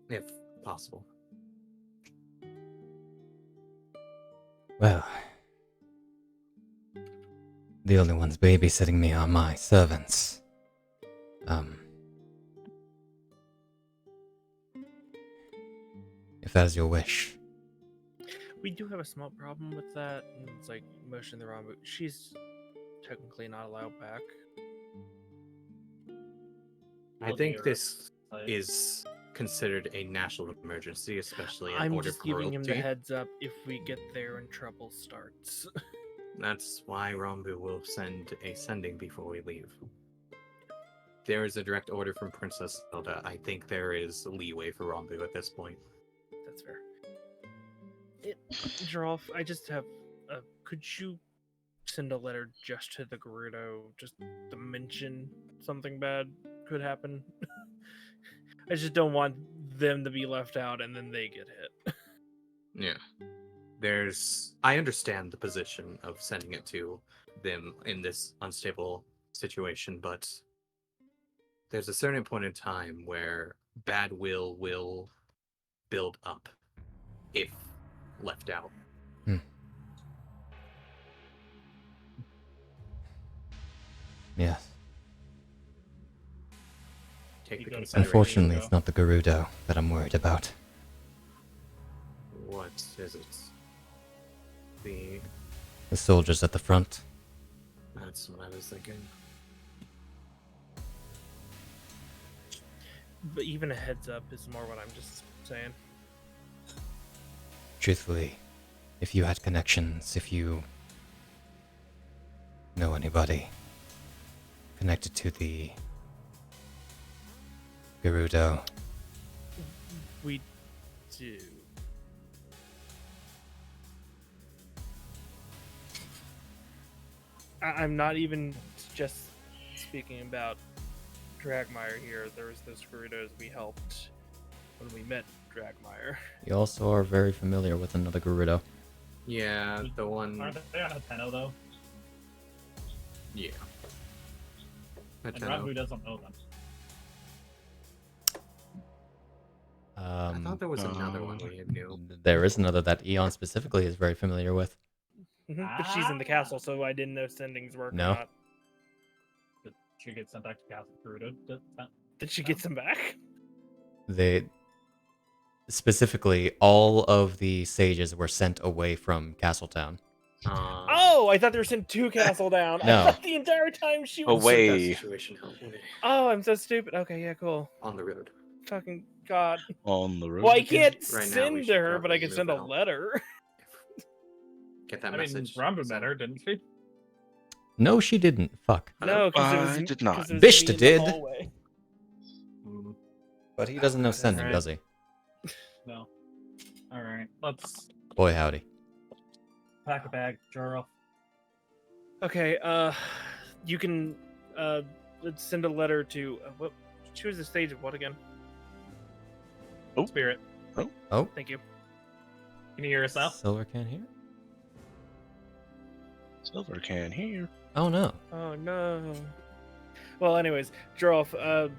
If possible. Well, the only ones babysitting me are my servants. If that is your wish. We do have a small problem with that. And it's like motion the Rambu. She's technically not allowed back. I think this is considered a national emergency, especially in I'm order just giving him the royalty. heads up if we get there and trouble starts. That's why Rambu will send a sending before we leave. There is a direct order from Princess Zelda. I think there is leeway for Rambu at this point. That's fair. Jarolf, I just have. Could you send a letter just to the Gerudo, just to mention something bad could happen? I just don't want them to be left out and then they get hit. Yeah. I understand the position of sending it to them in this unstable situation, but there's a certain point in time where bad will build up if left out. Yes. Take the Unfortunately, consideration. Unfortunately, it's not the Gerudo that I'm worried about. What is it? The soldiers at the front. That's what I was thinking. But even a heads up is more what I'm just saying. Truthfully, if you had connections, if you know anybody connected to the Gerudo, We do. I'm not even just speaking about Dragmire here. There was those Gerudos we helped when we met Dragmire. you also are very familiar with another Gerudo. Yeah, the one. Aren't they on a Tenno though? Yeah. And Rambu doesn't know them. I thought there was another one we knew. There is another that Eon specifically is very familiar with. But she's in the castle, so I didn't know sendings work No. or not. Did she get sent back to Castle Gerudo? Did she get some back? They specifically, all of the sages were sent away from Castletown. Oh, I thought they were sent to Castle Down. No. I thought the entire time she was. Away. Situation helped me Oh, I'm so stupid. Okay, yeah, cool. on the road. Fucking God. On the road. Well, I again. can't Right now, we send to should her, but I probably can send a move out. letter. Get that I mean, message. Rambu met her, didn't she? No, she didn't. Fuck. No, because it was. I did not. 'cause it was Bisht me in the did. hallway. But he doesn't know sending, Alright. does he? No. Alright, let's Boy, howdy. pack a bag, Jarl. Okay, you can let's send a letter to what? Choose the stage of what again? Spirit. Oh, Thank you. Can you hear us now? Silver can't hear? Silver can hear. Oh no. Oh no. Well, anyways, Jarolf,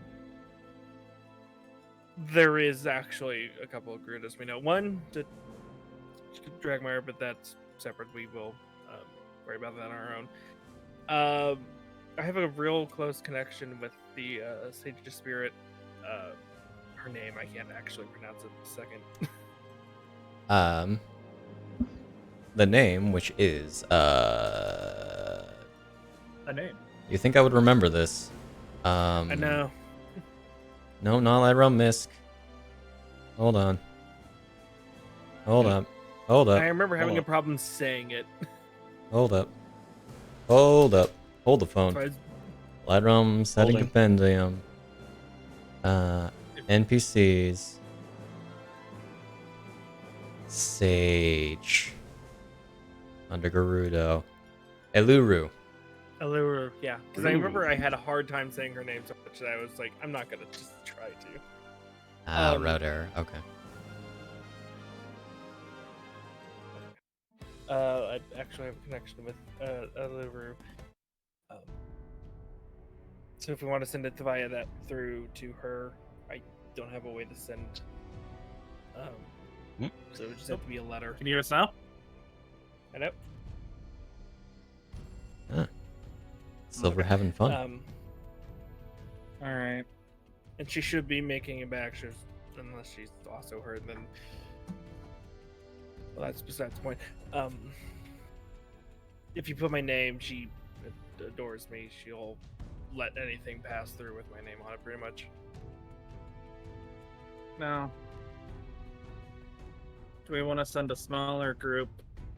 there is actually a couple of Gerudos we know. One to Dragmire, but that's separate. We will worry about that on our own. I have a real close connection with the Sage of Spirit. Her name, I can't actually pronounce it a second. The name, which is A name. you think I would remember this? I know. No, not Lightroom Misk. Hold on. Hold up. Hold I up. remember having hold a problem saying it. Hold up. Hold up. Hold the So phone. I was- Lightroom setting Holding. compendium. NPCs. Sage. Under Gerudo. Eluru. Allure, yeah. Because I remember I had a hard time saying her name so much that I was like, I'm not gonna just try to. Router. Okay. I actually have a connection with Liveroo. So if we want to send it via that through to her, I don't have a way to send. So it would just have to be a letter. Can you hear us now? I know. Silver Okay. having fun. All right. And she should be making it back, unless she's also heard. Then, well, that's besides the point. If you put my name, she adores me. She'll let anything pass through with my name on it, pretty much. Now, do we want to send a smaller group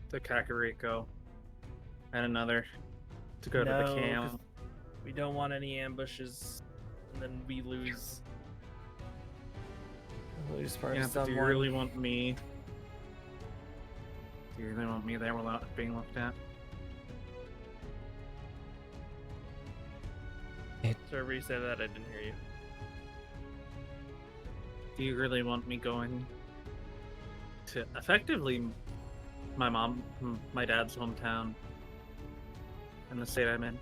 to Kakariko and another to go to the 'Cause camp? we don't want any ambushes, and then we lose. Part Yeah, of but do you someone. really want me? Do you really want me there without being looked at? So everybody said that, I didn't hear you. Do you really want me going to effectively my dad's hometown and the state I'm in?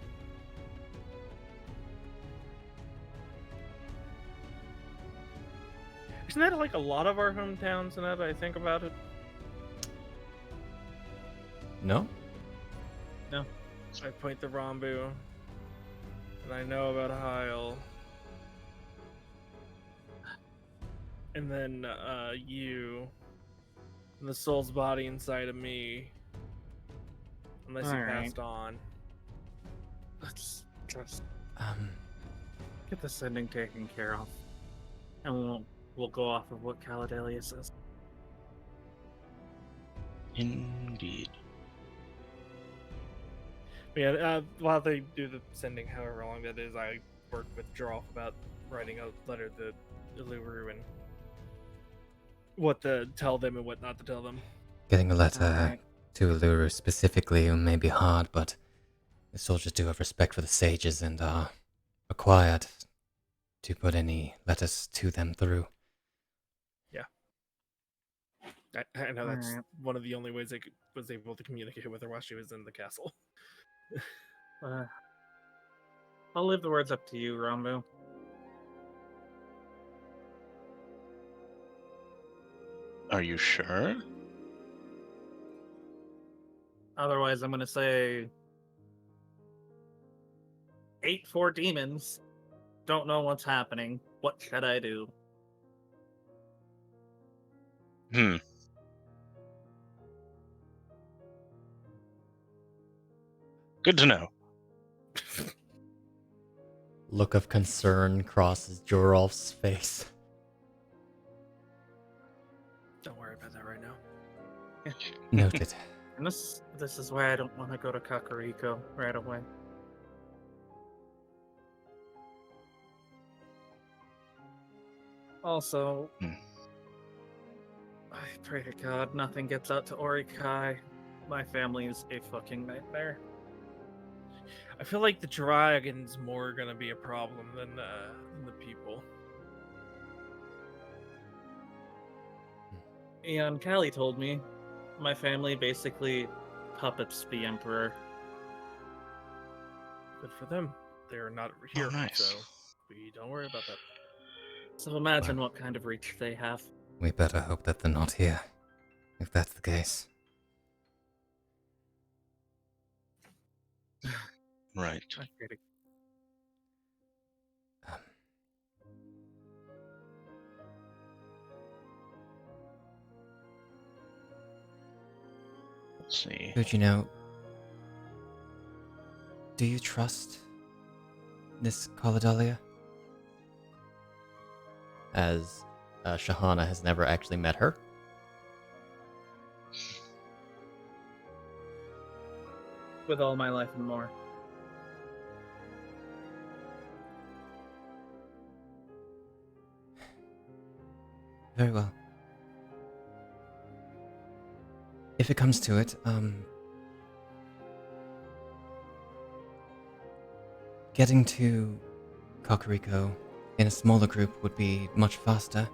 Isn't that like a lot of our hometowns? And now that I think about it, No? I point to Rambu, and I know about Hyle, and then you, and the soul's body inside of me, unless you Alright. passed on. Let's just Um, get the sending taken care of, and we'll go off of what Caladelia says. Indeed. Yeah, while they do the sending, however long that is, I work with Jarolf about writing a letter to Iluru and what to tell them and what not to tell them. getting a letter Alright. to Uluru specifically may be hard, but the soldiers do have respect for the sages and are required to put any letters to them through. I know that's Alright. one of the only ways I was able to communicate with her while she was in the castle. I'll leave the words up to you, Rambu. Are you sure? Otherwise, I'm gonna say 8-4 demons. Don't know what's happening. What should I do? Good to know. Look of concern crosses Jorolf's face. Don't worry about that right now. Noted. And this is why I don't want to go to Kakariko right away. Also, I pray to God nothing gets out to Orikai. My family is a fucking nightmare. I feel like the dragon's more gonna be a problem than the people. Eon Callie told me my family basically puppets the Emperor. Good for them. They're not here, nice. so we don't worry about that. So imagine what kind of reach they have. We better hope that they're not here, if that's the case. Right. I pray to Um, Let's see. Fujino, do you trust this Caladelia? As Shahana has never actually met her. with all my life and more. Very well. If it comes to it, getting to Kakariko in a smaller group would be much faster.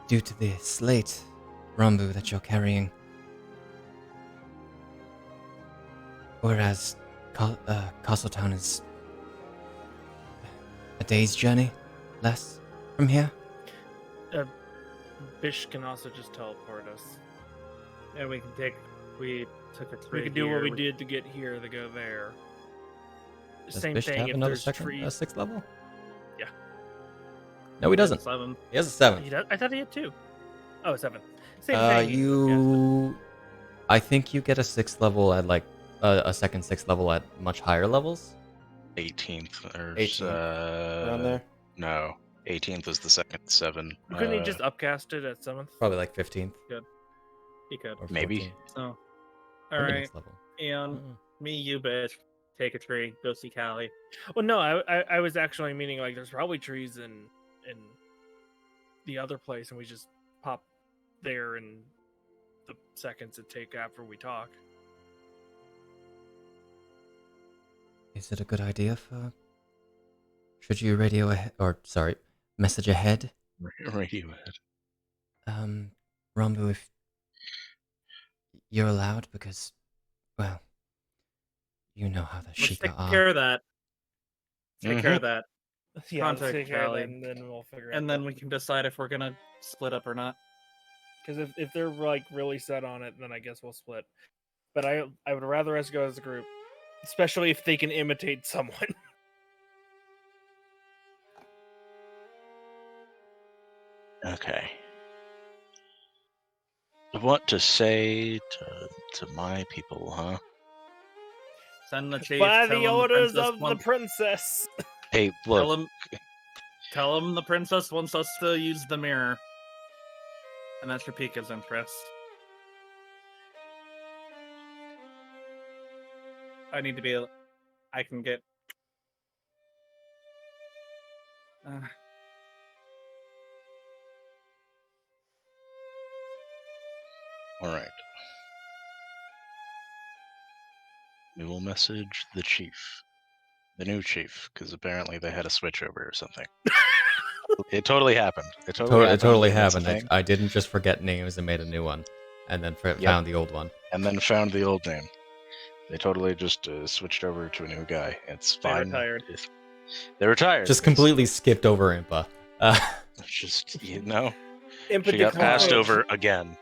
Due to the slate, Rambu, that you're carrying, Whereas Castletown is a day's journey less from here. Bisht can also just teleport us. And we took a tree We can do what here, we did to get here to go there. Does Same Bisht thing have if another there's second, trees. 6th level? Yeah. No, he doesn't. 7. He has a 7th. He does? I thought he had 2. Oh, 7. Same thing. You... I think you get a 6th level at, like, a second 6th level at much higher levels. 18th or 18th, around there. No, 18th is the second 7. Couldn't he just upcast it at 7th? Probably like 15th. He could. Or Maybe. 14th. So, Maybe alright. next level. And me, you, bitch. Take a tree. Go see Callie. Well, no, I was actually meaning like there's probably trees in the other place, and we just pop there in the seconds it take after we talk. Is it a good idea for... Should you radio ahead... Or, sorry, message ahead? Radiohead. Rambu, if you're allowed, because, well, you know how the Let's Sheikah take are. care of that. Take care of that. Yeah, Contact take care of Callie. that, and then we'll figure it out. And then we can decide if we're gonna split up or not. Because if they're like really set on it, then I guess we'll split. But I would rather us go as a group, especially if they can imitate someone. Okay. What to say to my people, huh? Send the chief. By tell the him orders princess of the wants- princess. Hey, look. Tell him the princess wants us to use the mirror. And that's Rapika's interest. I need to be... I can get... Alright. We will message the chief. The new chief, because apparently they had a switchover or something. It totally happened. It Totally That's the happened. thing. I didn't just forget names and made a new one, and then found the old one. And then found the old name. They totally just switched over to a new guy. It's They fine. retired. They retired. Just completely skipped over Impa. It's just, you know, Impa she got passed declined. over again.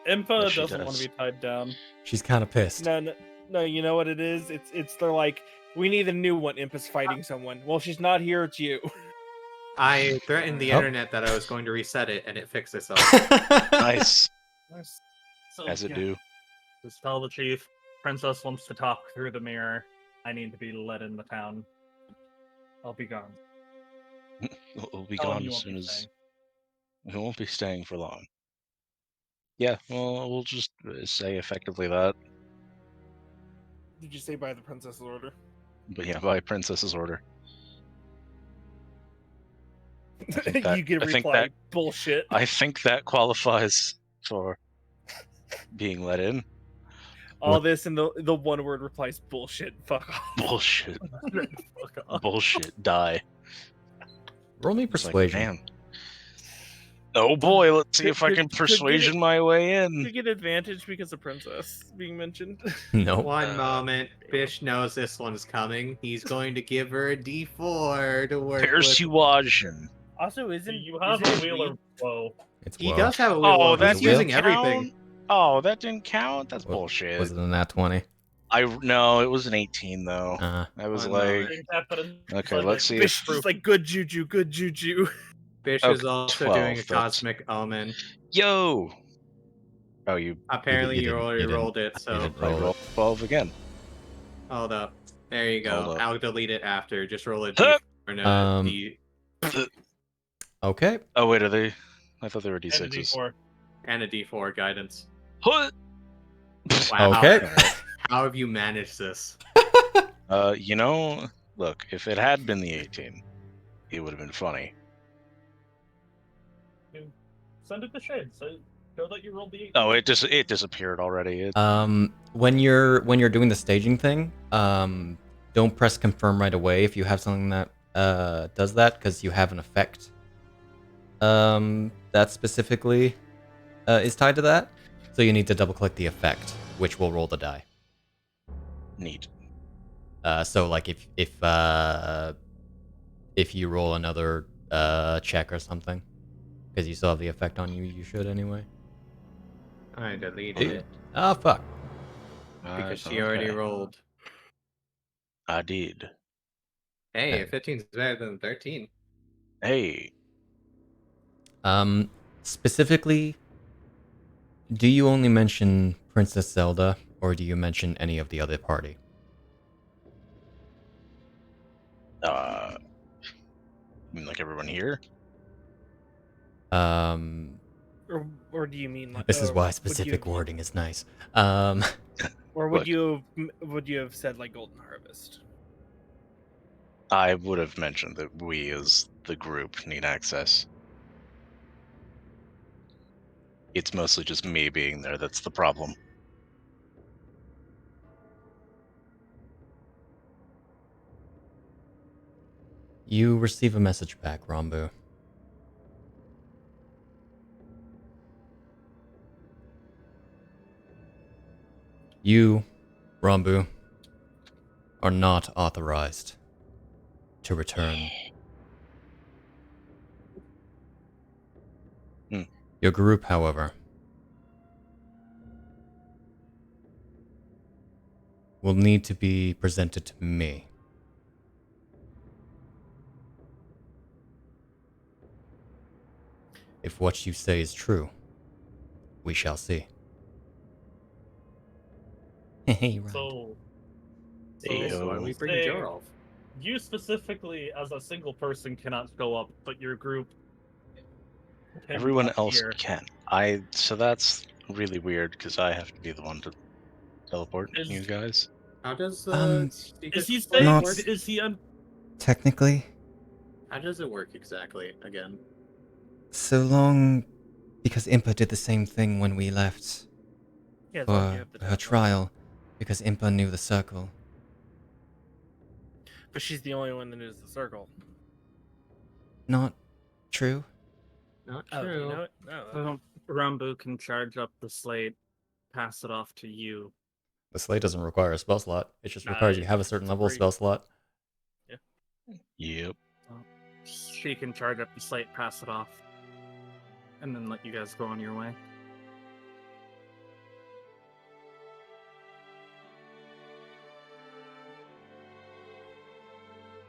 Impa Yes, she doesn't want does. to be tied down. She's kind of pissed. No, you know what it is? It's they're like, we need a new one. Impa's fighting someone. Well, she's not here. It's you. I threatened the Oh. internet that I was going to reset it, and it fixed itself. Nice. So, As it yeah, do. just tell the chief. Princess wants to talk through the mirror. I need to be let in the town. I'll be gone. We'll be Tell him gone you as won't soon be as... staying. We won't be staying for long. Yeah, well, we'll just say effectively that. Did you say by the princess's order? But yeah, by princess's order. You that- get a I think reply. that- Bullshit. I think that qualifies for being let in. All this and the one word replies bullshit. Fuck off. Bullshit. Fuck off. Bullshit. Die. Roll me It's like, persuasion. man. Oh boy, let's see if I Could- can could persuasion get my way You in. get advantage because of princess being mentioned. No. One moment, Bish knows this one's coming. He's going to give her a D4 to work with. Persuasion. Also, isn't You have isn't a it wheel weed? of woe. It's He woe. does have a wheel. Oh, of- that He's didn't using count? everything. Oh, that didn't count? That's Wa- bullshit. Was it a nat 20? No, it was an 18 though. I was One like, moment. okay, let's see Bish if is just like good juju, good juju. Bish Okay, is also 12, doing a that's- cosmic omen. yo. Oh, you Apparently, you you didn't- already you didn't- rolled it, you so didn't I roll rolled it. 12 again. hold up. There you go. Hold up. I'll delete it after. Just roll a Huh. D4 and Um, a D Okay. Oh wait, are they? I thought they were And a D6s. D4. and a D4 guidance. Huh. Wow. Okay. How have you managed this? You know, look, if it had been the 18, it would have been funny. Send it to Shade. So show that you rolled the 8. Oh, it disappeared already. When you're doing the staging thing, don't press confirm right away if you have something that does that, because you have an effect that specifically is tied to that. So you need to double click the effect, which will roll the die. Neat. So like if you roll another check or something, because you still have the effect on you, you should anyway. I deleted it Oh fuck. because she already Okay. rolled. I did. Hey, 15 is better than 13. Hey, Specifically, do you only mention Princess Zelda, or do you mention any of the other party? you mean like everyone here? Um, Or do you mean like? this is why would you specific have- wording is nice. Or Look. would you have said like Golden Harvest? I would have mentioned that we, as the group, need access. It's mostly just me being there that's the problem. You receive a message back, Rambu. You, Rambu, are not authorized to return. Your group, however, will need to be presented to me. If what you say is true, we shall see. Hey, Rand. So Hey, So why are we So, bringing say- Jorolf? you specifically, as a single person, cannot show up, but your group. can everyone else appear. can. So that's really weird because I have to be the one to teleport Is- you guys. How does Is he Secret saying? work? Is he un? Technically, How does it work exactly again? so long because Impa did the same thing when we left Yeah, as long as you for have the her data. trial, because Impa knew the circle. But she's the only one that knows the circle. Not true? Not Oh, do true. you know it? No. So Rambu can charge up the slate, pass it off to you. The slate doesn't require a spell slot. It just Nah, requires you have a it's certain level of free. spell slot. Yep. She can charge up the slate, pass it off, and then let you guys go on your way.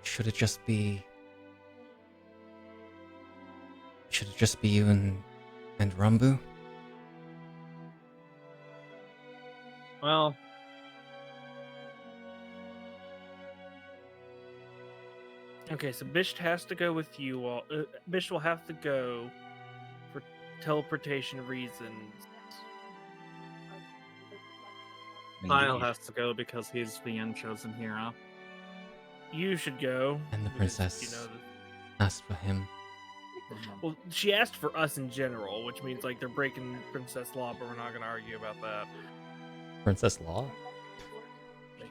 Should it just be... Should it just be you and Rambu? Well, Okay, so Bisht has to go with you all. Bisht will have to go for teleportation reasons. Hyle Indeed. has to go because he's the unchosen hero. You should go. And the because, princess. You know, Asked for him. well, she asked for us in general, which means like they're breaking princess law, but we're not going to argue about that. Princess Law?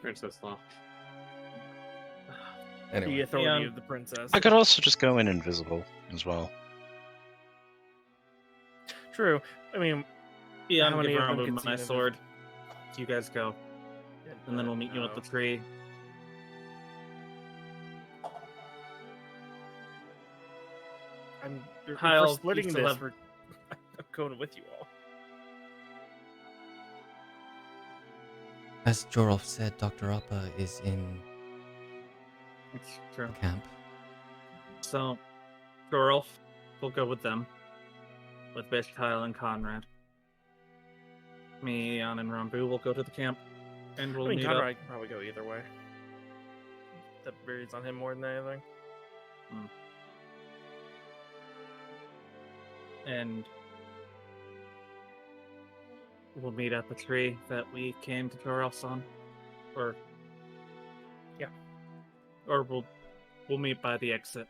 Princess Law. The Anyway. authority Yeah. of the princess. I could also just go in invisible as well. True. I mean, Yeah, How I'm many give of them Rambu can my see invisible? sword. You guys go, and then we'll meet you at the tree. If Hyle, we're you splitting still this. have- I'm going with you all. As Jorolf said, Dr. Appa is in It's true. camp. So, Dorolf will go with them, with Bisht, Hyle, and Conrad. Me, Eon, and Rambu will go to the camp, and we'll I mean, meet Conrad up. can probably go either way. That varies on him more than anything. And we'll meet at the tree that we came to Dorolf's on, or Yeah. or we'll meet by the exit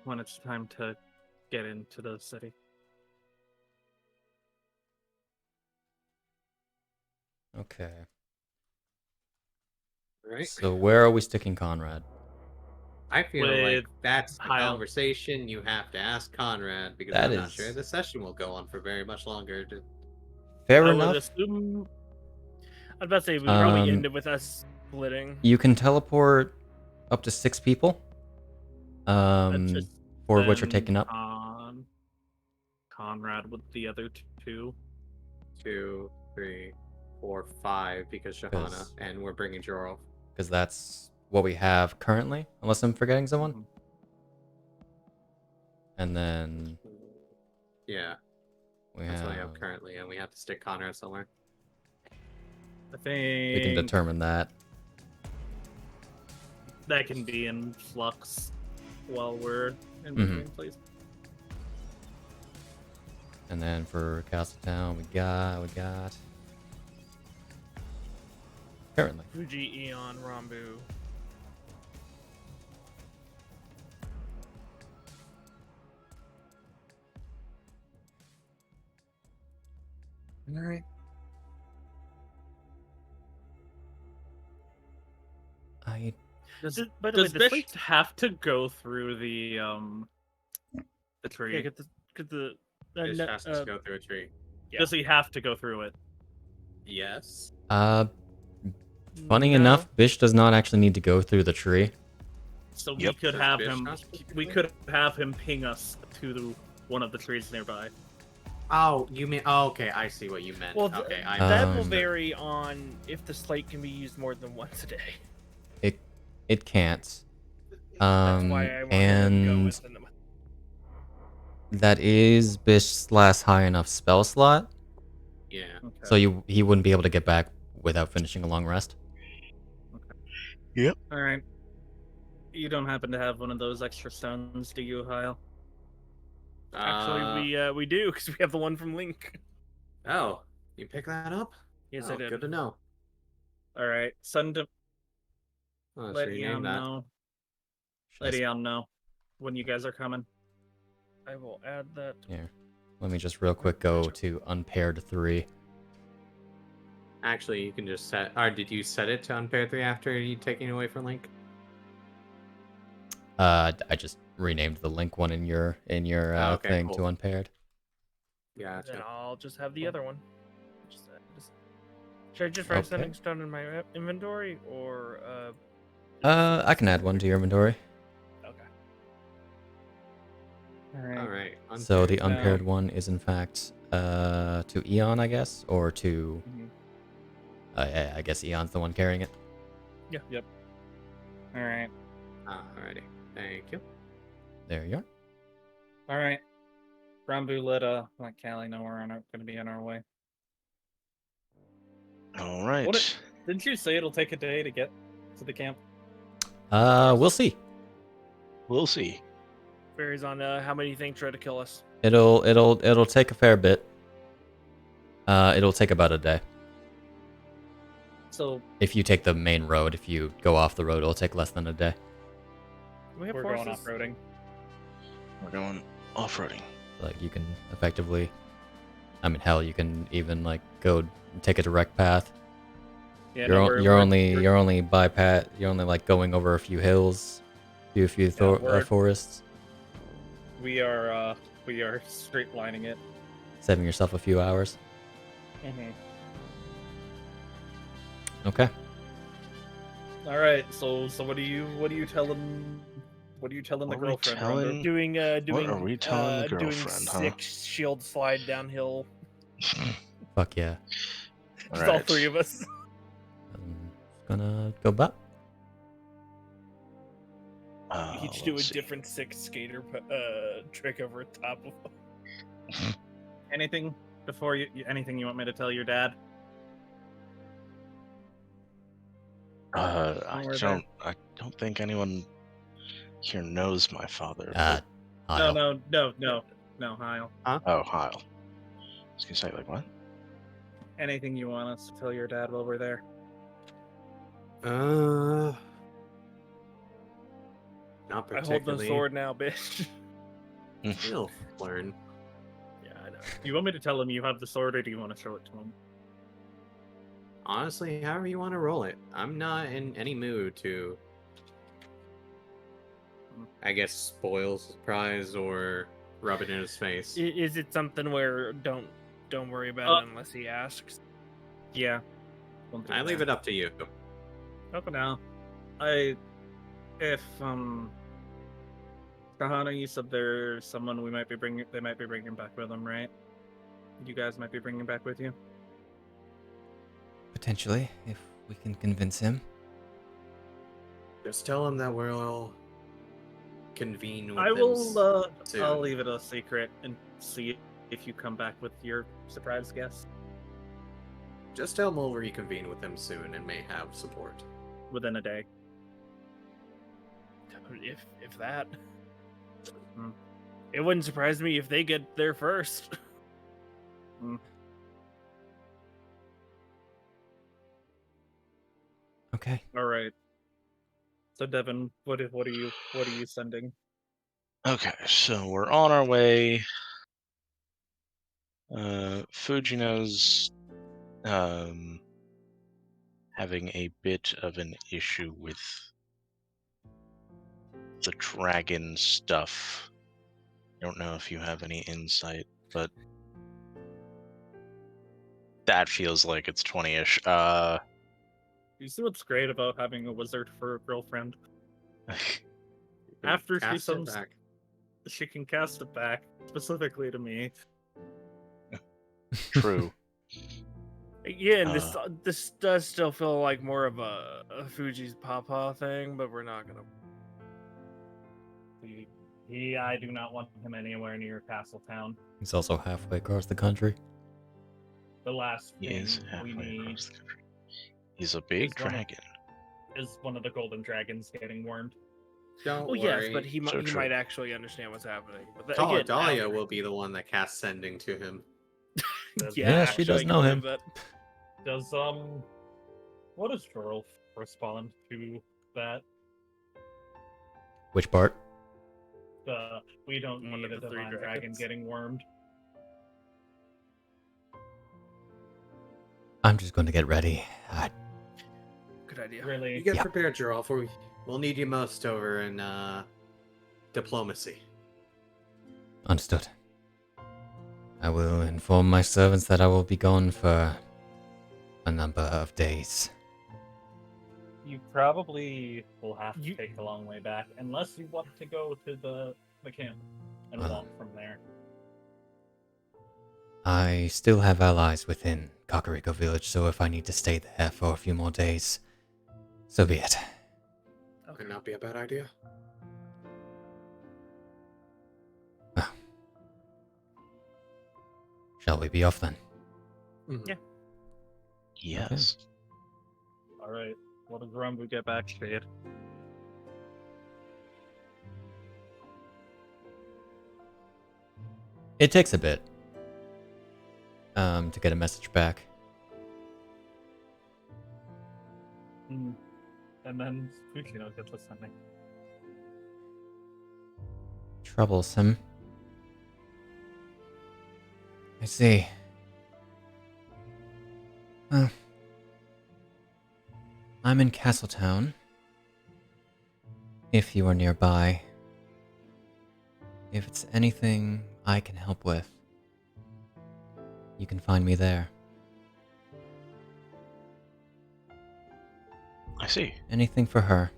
when it's time to get into the city. Okay. Right? So where are we sticking Conrad? I feel With like that's the Hyle. conversation you have to ask Conrad because That I'm not is- sure the session will go on for very much longer. Fair I enough. would assume I was about to say we probably Um, ended with us splitting. You can teleport up to 6 people. That's just For what you're then taking up. Conrad with the other two. 2, 3, 4, 5 because Shahana, 'Cause- and we're bringing Jorov. Because that's what we have currently, unless I'm forgetting someone. Mhm. And then Yeah, we that's what we have. have currently, and we have to stick Conrad somewhere. I think We can determine that. that can be in flux while we're in Mhm. between places. And then for Castletown, we got. Currently. Fuji, Eon, Rambu. All right. I By the way, Does the Bisht slates. have to go through the tree? Yeah, get the. This no, has to go through a tree. yeah. Does he have to go through it? Yes. funny no. enough, Bish does not actually need to go through the tree. So Yep. we could Does have Bisht him. not specifically? We could have him ping us to one of the trees nearby. Oh, you mean? Oh, okay. I see what you meant. Well, okay, I that will Um, vary on if the slate can be used more than once a day. It can't. That's why I wanted to go And with the. that is Bish's last high enough spell slot, Yeah. Okay. so he wouldn't be able to get back without finishing a long rest. All right. You don't happen to have one of those extra stones, do you, Hyle? Actually, we do because we have the one from Link. Oh, you pick that up? Yes, Oh, I did. Good to know. All right. Send him. Oh, Let should we Eon name that? know. Should I Let Eon know when you guys are coming. I will add that. Here, let me just real quick go to unpaired 3. Actually, you can just set. Or did you set it to unpair 3 after you taking away from Link? I just renamed the link one in your okay, thing cool. to unpaired. Yeah. Then I'll just have the other one. Should I just write Okay. sending stone in my inventory or? I can add one to your inventory. Okay. All right. All right. So the Unpaired unpaired down. one is in fact to Eon, I guess, or to Mhm. I guess Eon's the one carrying it. Yep. All right. Alrighty. Thank you. There you are. All right. Rambu, let Callie know we're going to be on our way. All right. Didn't you say it'll take a day to get to the camp? We'll see. We'll see. Varies on how many things try to kill us. It'll take a fair bit. It'll take about a day. So If you take the main road, if you go off the road, it'll take less than a day. Do we have we're horses? going off-roading. We're going off-roading. Like you can effectively, I mean, hell, you can even like go take a direct path. Yeah, You're only bypass. You're only like going over a few hills, a few we're- forests, we are straight lining it. saving yourself a few hours. Mm-hmm. Okay. All right. So what are you telling? What are you telling the What are we girlfriend? telling- Rambu? Doing are we telling the doing girlfriend, huh? 6 shield slide downhill. Fuck yeah. Just all 3 of us. I'm gonna go back. Each do a Let's see. different 6 skater trick over top of them. Anything before anything you want me to tell your dad? I worry I don't think anyone here knows my father. Hyle. No, Hyle. Oh, Hyle. I was gonna say, like, what? Anything you want us to tell your dad while we're there? Not I hold the particularly. sword now, bitch. He'll learn. Yeah, I know. You want me to tell him you have the sword, or do you want to show it to him? Honestly, however you want to roll it. I'm not in any mood to, I guess, spoil surprise or rub it in his face. Is it something where don't worry about it unless he asks? Yeah. I leave it up to you. Okay, now, if Kahana, you said there's someone they might be bringing back with them, right? You guys might be bringing back with you. Potentially, if we can convince him. Just tell him that we'll convene with I them will. soon. I'll leave it a secret and see if you come back with your surprise guest Just tell him we'll reconvene with them soon and may have support. within a day. If that. Hmm. It wouldn't surprise me if they get there first. Okay. All right. So Devon, what are you sending? Okay, so we're on our way. Fujino's having a bit of an issue with the dragon stuff. I don't know if you have any insight, but that feels like it's 20-ish. You see what's great about having a wizard for a girlfriend? You can After she cast it comes, back. she can cast it back specifically to me. True. Yeah, and this does still feel like more of a Fuji's Papa thing, but we're not gonna. I do not want him anywhere near Castletown. He's also halfway across the country. The last He thing is we halfway need across the country. He's a big He's one of- dragon. is one of the golden dragons getting wormed. Don't Well, worry. yes, but he So true. might actually understand what's happening. But Dahlia again, will be the one that casts sending to him. Yeah, she actually, does I can know believe him. that. Does what does Jorl respond to that? Which part? We don't One need of a the three divine dragon dragons. getting wormed. I'm just going to get ready. Good idea. Really? You get Yeah. prepared, Gerald, for we'll need you most over in diplomacy. Understood. I will inform my servants that I will be gone for a number of days. You probably will have to You- take a long way back, unless you want to go to the camp and Uh. walk from there. I still have allies within Kakariko Village, so if I need to stay there for a few more days, so be it. Could not be a bad idea. Shall we be off then? Mhm. Yeah. Yes. All right. What does Rambu get back, Shade? It takes a bit to get a message back. And then Fujino gets us something. Troublesome. I see. Well, I'm in Castletown. If you are nearby. If it's anything I can help with, you can find me there. I see. Anything for her.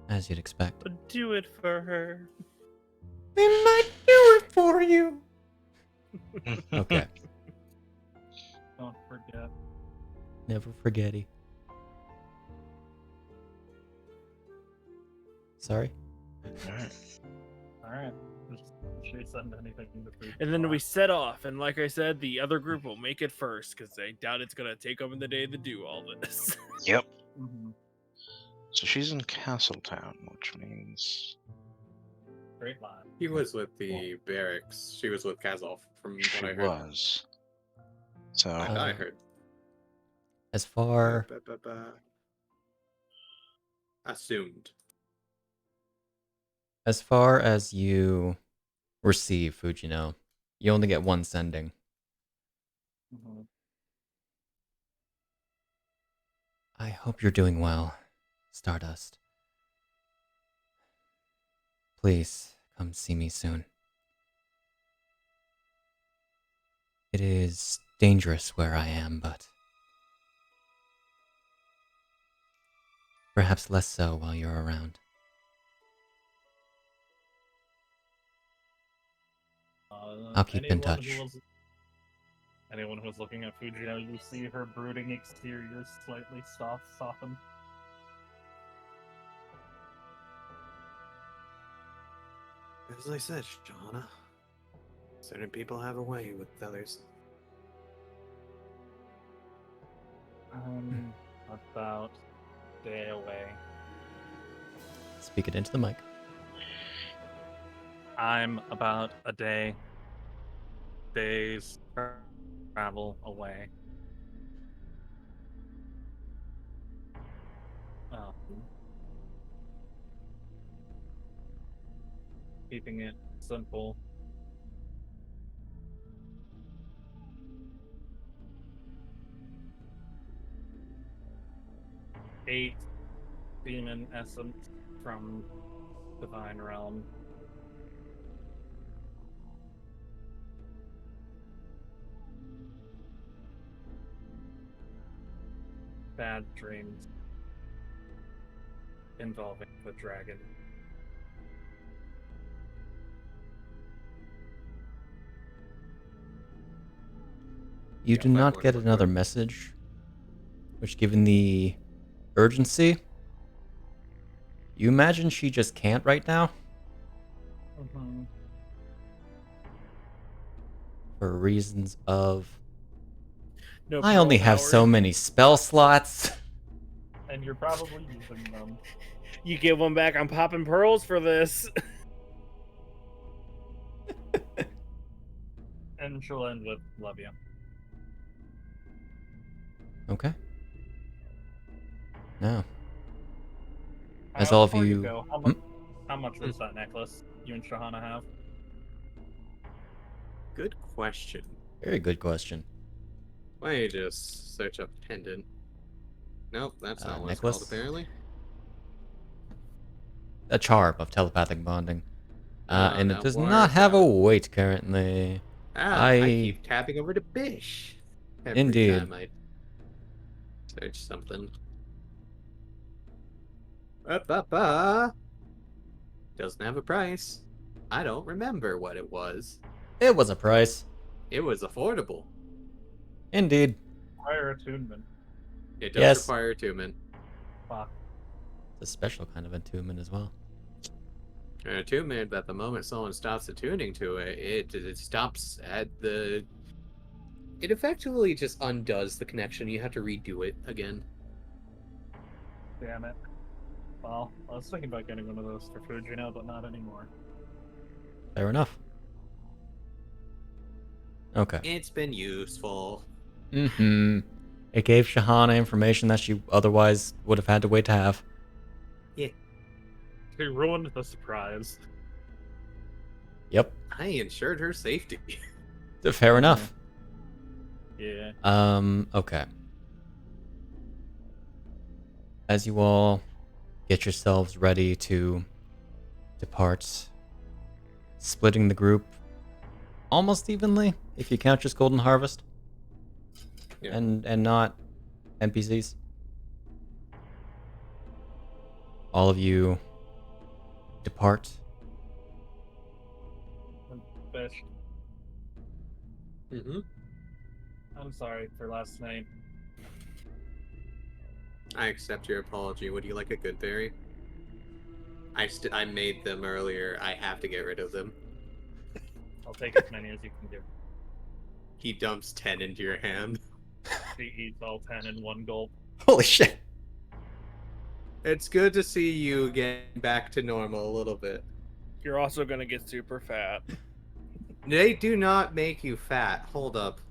As you'd expect. But do it for her. They might do it for you. Okay. Don't forget. Never forgetty. Sorry? Alright. All right. Should we send anything to Fujino? And then we set off, and like I said, the other group will make it first, because I doubt it's gonna take them the day to do all this. Yep. Mhm. So she's in Castletown, which means Great line. He was with the barracks. She was with Kazov, from what she I heard. was. So I heard. As far Assumed. as far as you receive Fujino, you only get one sending. Mhm. I hope you're doing well, Stardust. Please come see me soon. It is dangerous where I am, but Perhaps less so while you're around. I'll keep in touch. Anyone who was looking at Fujino, you see her brooding exterior slightly soften. As I said, Johanna, certain people have a way with others. About a day away. Speak it into the mic. I'm about a day's travel away. Keeping it simple. Eight demon essence from Divine Realm. Bad dreams involving the dragon. You do not get another message, which, given the urgency, you imagine she just can't right now? Mm-hmm. For reasons of... No I only pearl have powers. so many spell slots. And you're probably using them. You give one back, I'm popping pearls for this. And she'll end with love you. Okay. Now, How as all of far you... go? How much does that necklace you and Shahana have? Good question. Very good question. Why don't you just search up pendant? Nope, that's not what it's necklace? called, apparently. A charm of telepathic bonding. And it that does works not have a out. weight currently. I keep tapping over to Bisht every Indeed. time I search something. Doesn't have a price. I don't remember what it was. It was a price. It was affordable. Indeed. Prior attunement. It does Yes. require attunement. Fuck. It's a special kind of attunement as well. An attunement that the moment someone stops attuning to it, it stops at the... It effectively just undoes the connection. You have to redo it again. Damn it. Well, I was thinking about getting one of those for Fujino, but not anymore. Fair enough. Okay. It's been useful. Mm-hmm. It gave Shahana information that she otherwise would have had to wait to have. He ruined the surprise. Yep. I ensured her safety. Fair enough. Yeah. Okay. As you all get yourselves ready to depart, splitting the group almost evenly, if you count just Golden Harvest. Yeah. And not NPCs. All of you depart. Fish. Mm-hmm. I'm sorry for last night. I accept your apology. Would you like a good berry? I made them earlier. I have to get rid of them. I'll take as many as you can give. He dumps 10 into your hand. He eats all 10 in one gulp. Holy shit. It's good to see you get back to normal a little bit. You're also gonna get super fat. They do not make you fat. Hold up.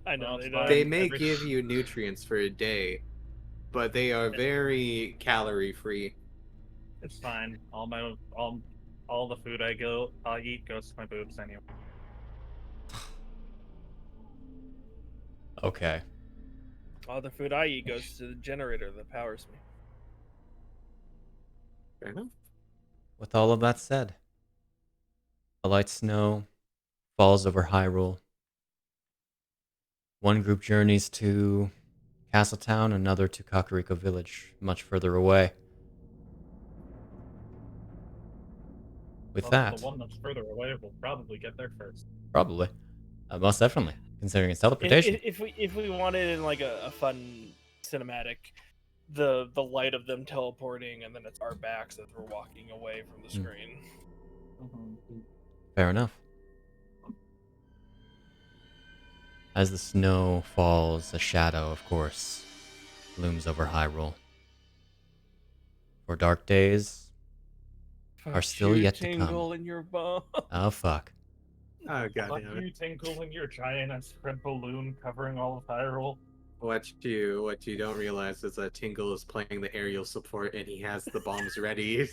I know Well, they it's don't. fine. They may every- give you nutrients for a day, but they are very calorie free. It's fine. All the food I eat goes to my boobs anyway. Okay. All the food I eat goes to the generator that powers me. Fair enough. With all of that said, a light snow falls over Hyrule. One group journeys to Castletown, another to Kakariko Village, much further away. With Well, that, the one that's further away will probably get there first. probably. Most definitely, considering it's If, teleportation. if we wanted in like a fun cinematic, the light of them teleporting and then it's our backs as we're walking away from the screen. Fair enough. As the snow falls, a shadow, of course, looms over Hyrule. For dark days are still You yet to tingle come. in your bum. Oh, fuck. Oh god Fuck damn you, it. Tinkle, and your giant ass red balloon covering all of Hyrule. What you don't realize is that Tingle is playing the aerial support and he has the bombs ready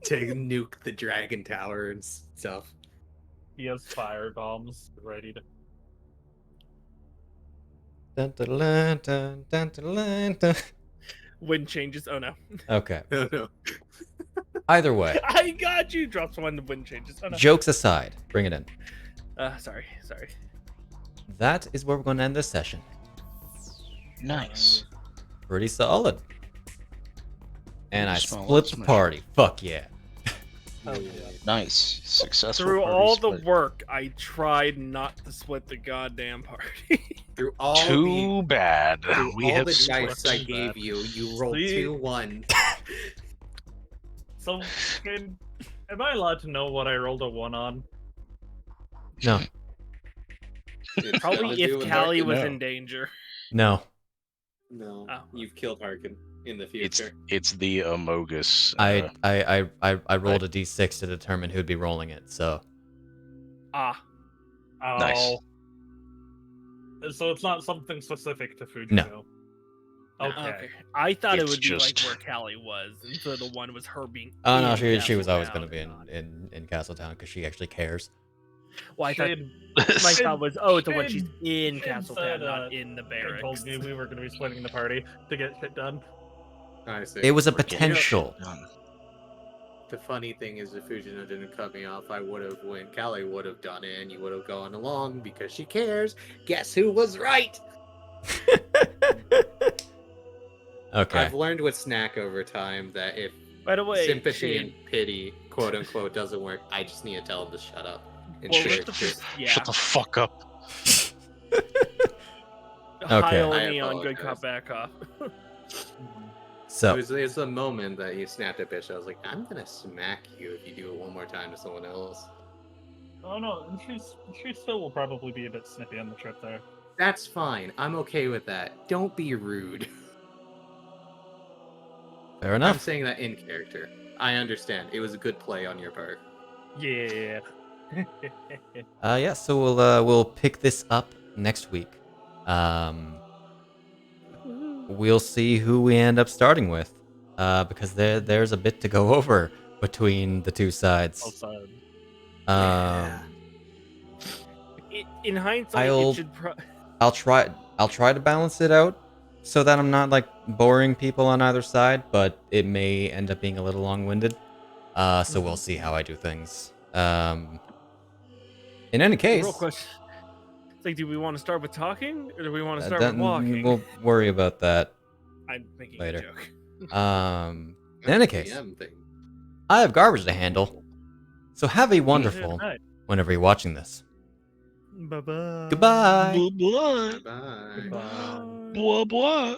to nuke the dragon tower and stuff. He has fire bombs ready to. Dun, dun, dun, dun, dun, dun, dun. Wind changes. Oh no. Okay. No, no. Either way, I got you. Drops one. The wind changes. Oh no. jokes aside, bring it in. Sorry. That is where we're going to end this session. Nice. Pretty solid. And I Small split the smash. party. Fuck yeah. Nice. Successful. Through party all the split. work, I tried not to split the goddamn party. Through all Too bad. through We all have the split. dice I gave you, you rolled See? 2-1. So, am I allowed to know what I rolled a 1 on? No. It's Probably nothing to do if with Callie Harkin. was No. in danger. No. No, Oh. you've killed Harkin in the It's future. the Amogus. I rolled a d6 to determine who'd be rolling it, so. Ah. Oh. Nice. So it's not something specific to Fujino. No. Okay. I thought it It's would be like just- where Callie was, and so the one was her being. Oh no, in she was always Castletown going to be and not- in Castletown because she actually cares. Well, I thought Shade- my Shade- thought was, oh, it's the one she's Shade- in Shade Castletown, said, not in the They barracks. told me we were going to be splitting the party to get shit done. I see. It was a We're kidding. potential. The funny thing is, if Fujino didn't cut me off, I would have, when Callie would have done it, and you would have gone along because she cares. Guess who was right? Okay. I've learned with Snak over time that if By the way, sympathy Shade, and pity, quote unquote, doesn't work, I just need to tell him to shut up. And well, share let the shit. yeah, Shut the fuck up. Okay. Hyle I and Eon, good apologize. cop, back off. So, It was a moment that you snapped at Bisht. I was like, I'm gonna smack you if you do it one more time to someone else. Oh no, and she still will probably be a bit snippy on the trip there. That's fine. I'm okay with that. Don't be rude. fair I'm enough. saying that in character. I understand. It was a good play on your part. Yeah. Yeah, so we'll pick this up next week. We'll see who we end up starting with, because there's a bit to go over between the two sides. Outside. In hindsight, I'll- it should. I'll try to balance it out so that I'm not like boring people on either side, but it may end up being a little long-winded. So we'll see how I do things. In any case, Real question. It's like, do we want to start with talking, or do we want to start that- with walking? we'll worry about that. I'm making later. a joke. In any case, DM thing. I have garbage to handle, so have a wonderful Good night. whenever you're watching this. Bye bye. Goodbye. Blah, blah. Bye. Goodbye. Blah, blah.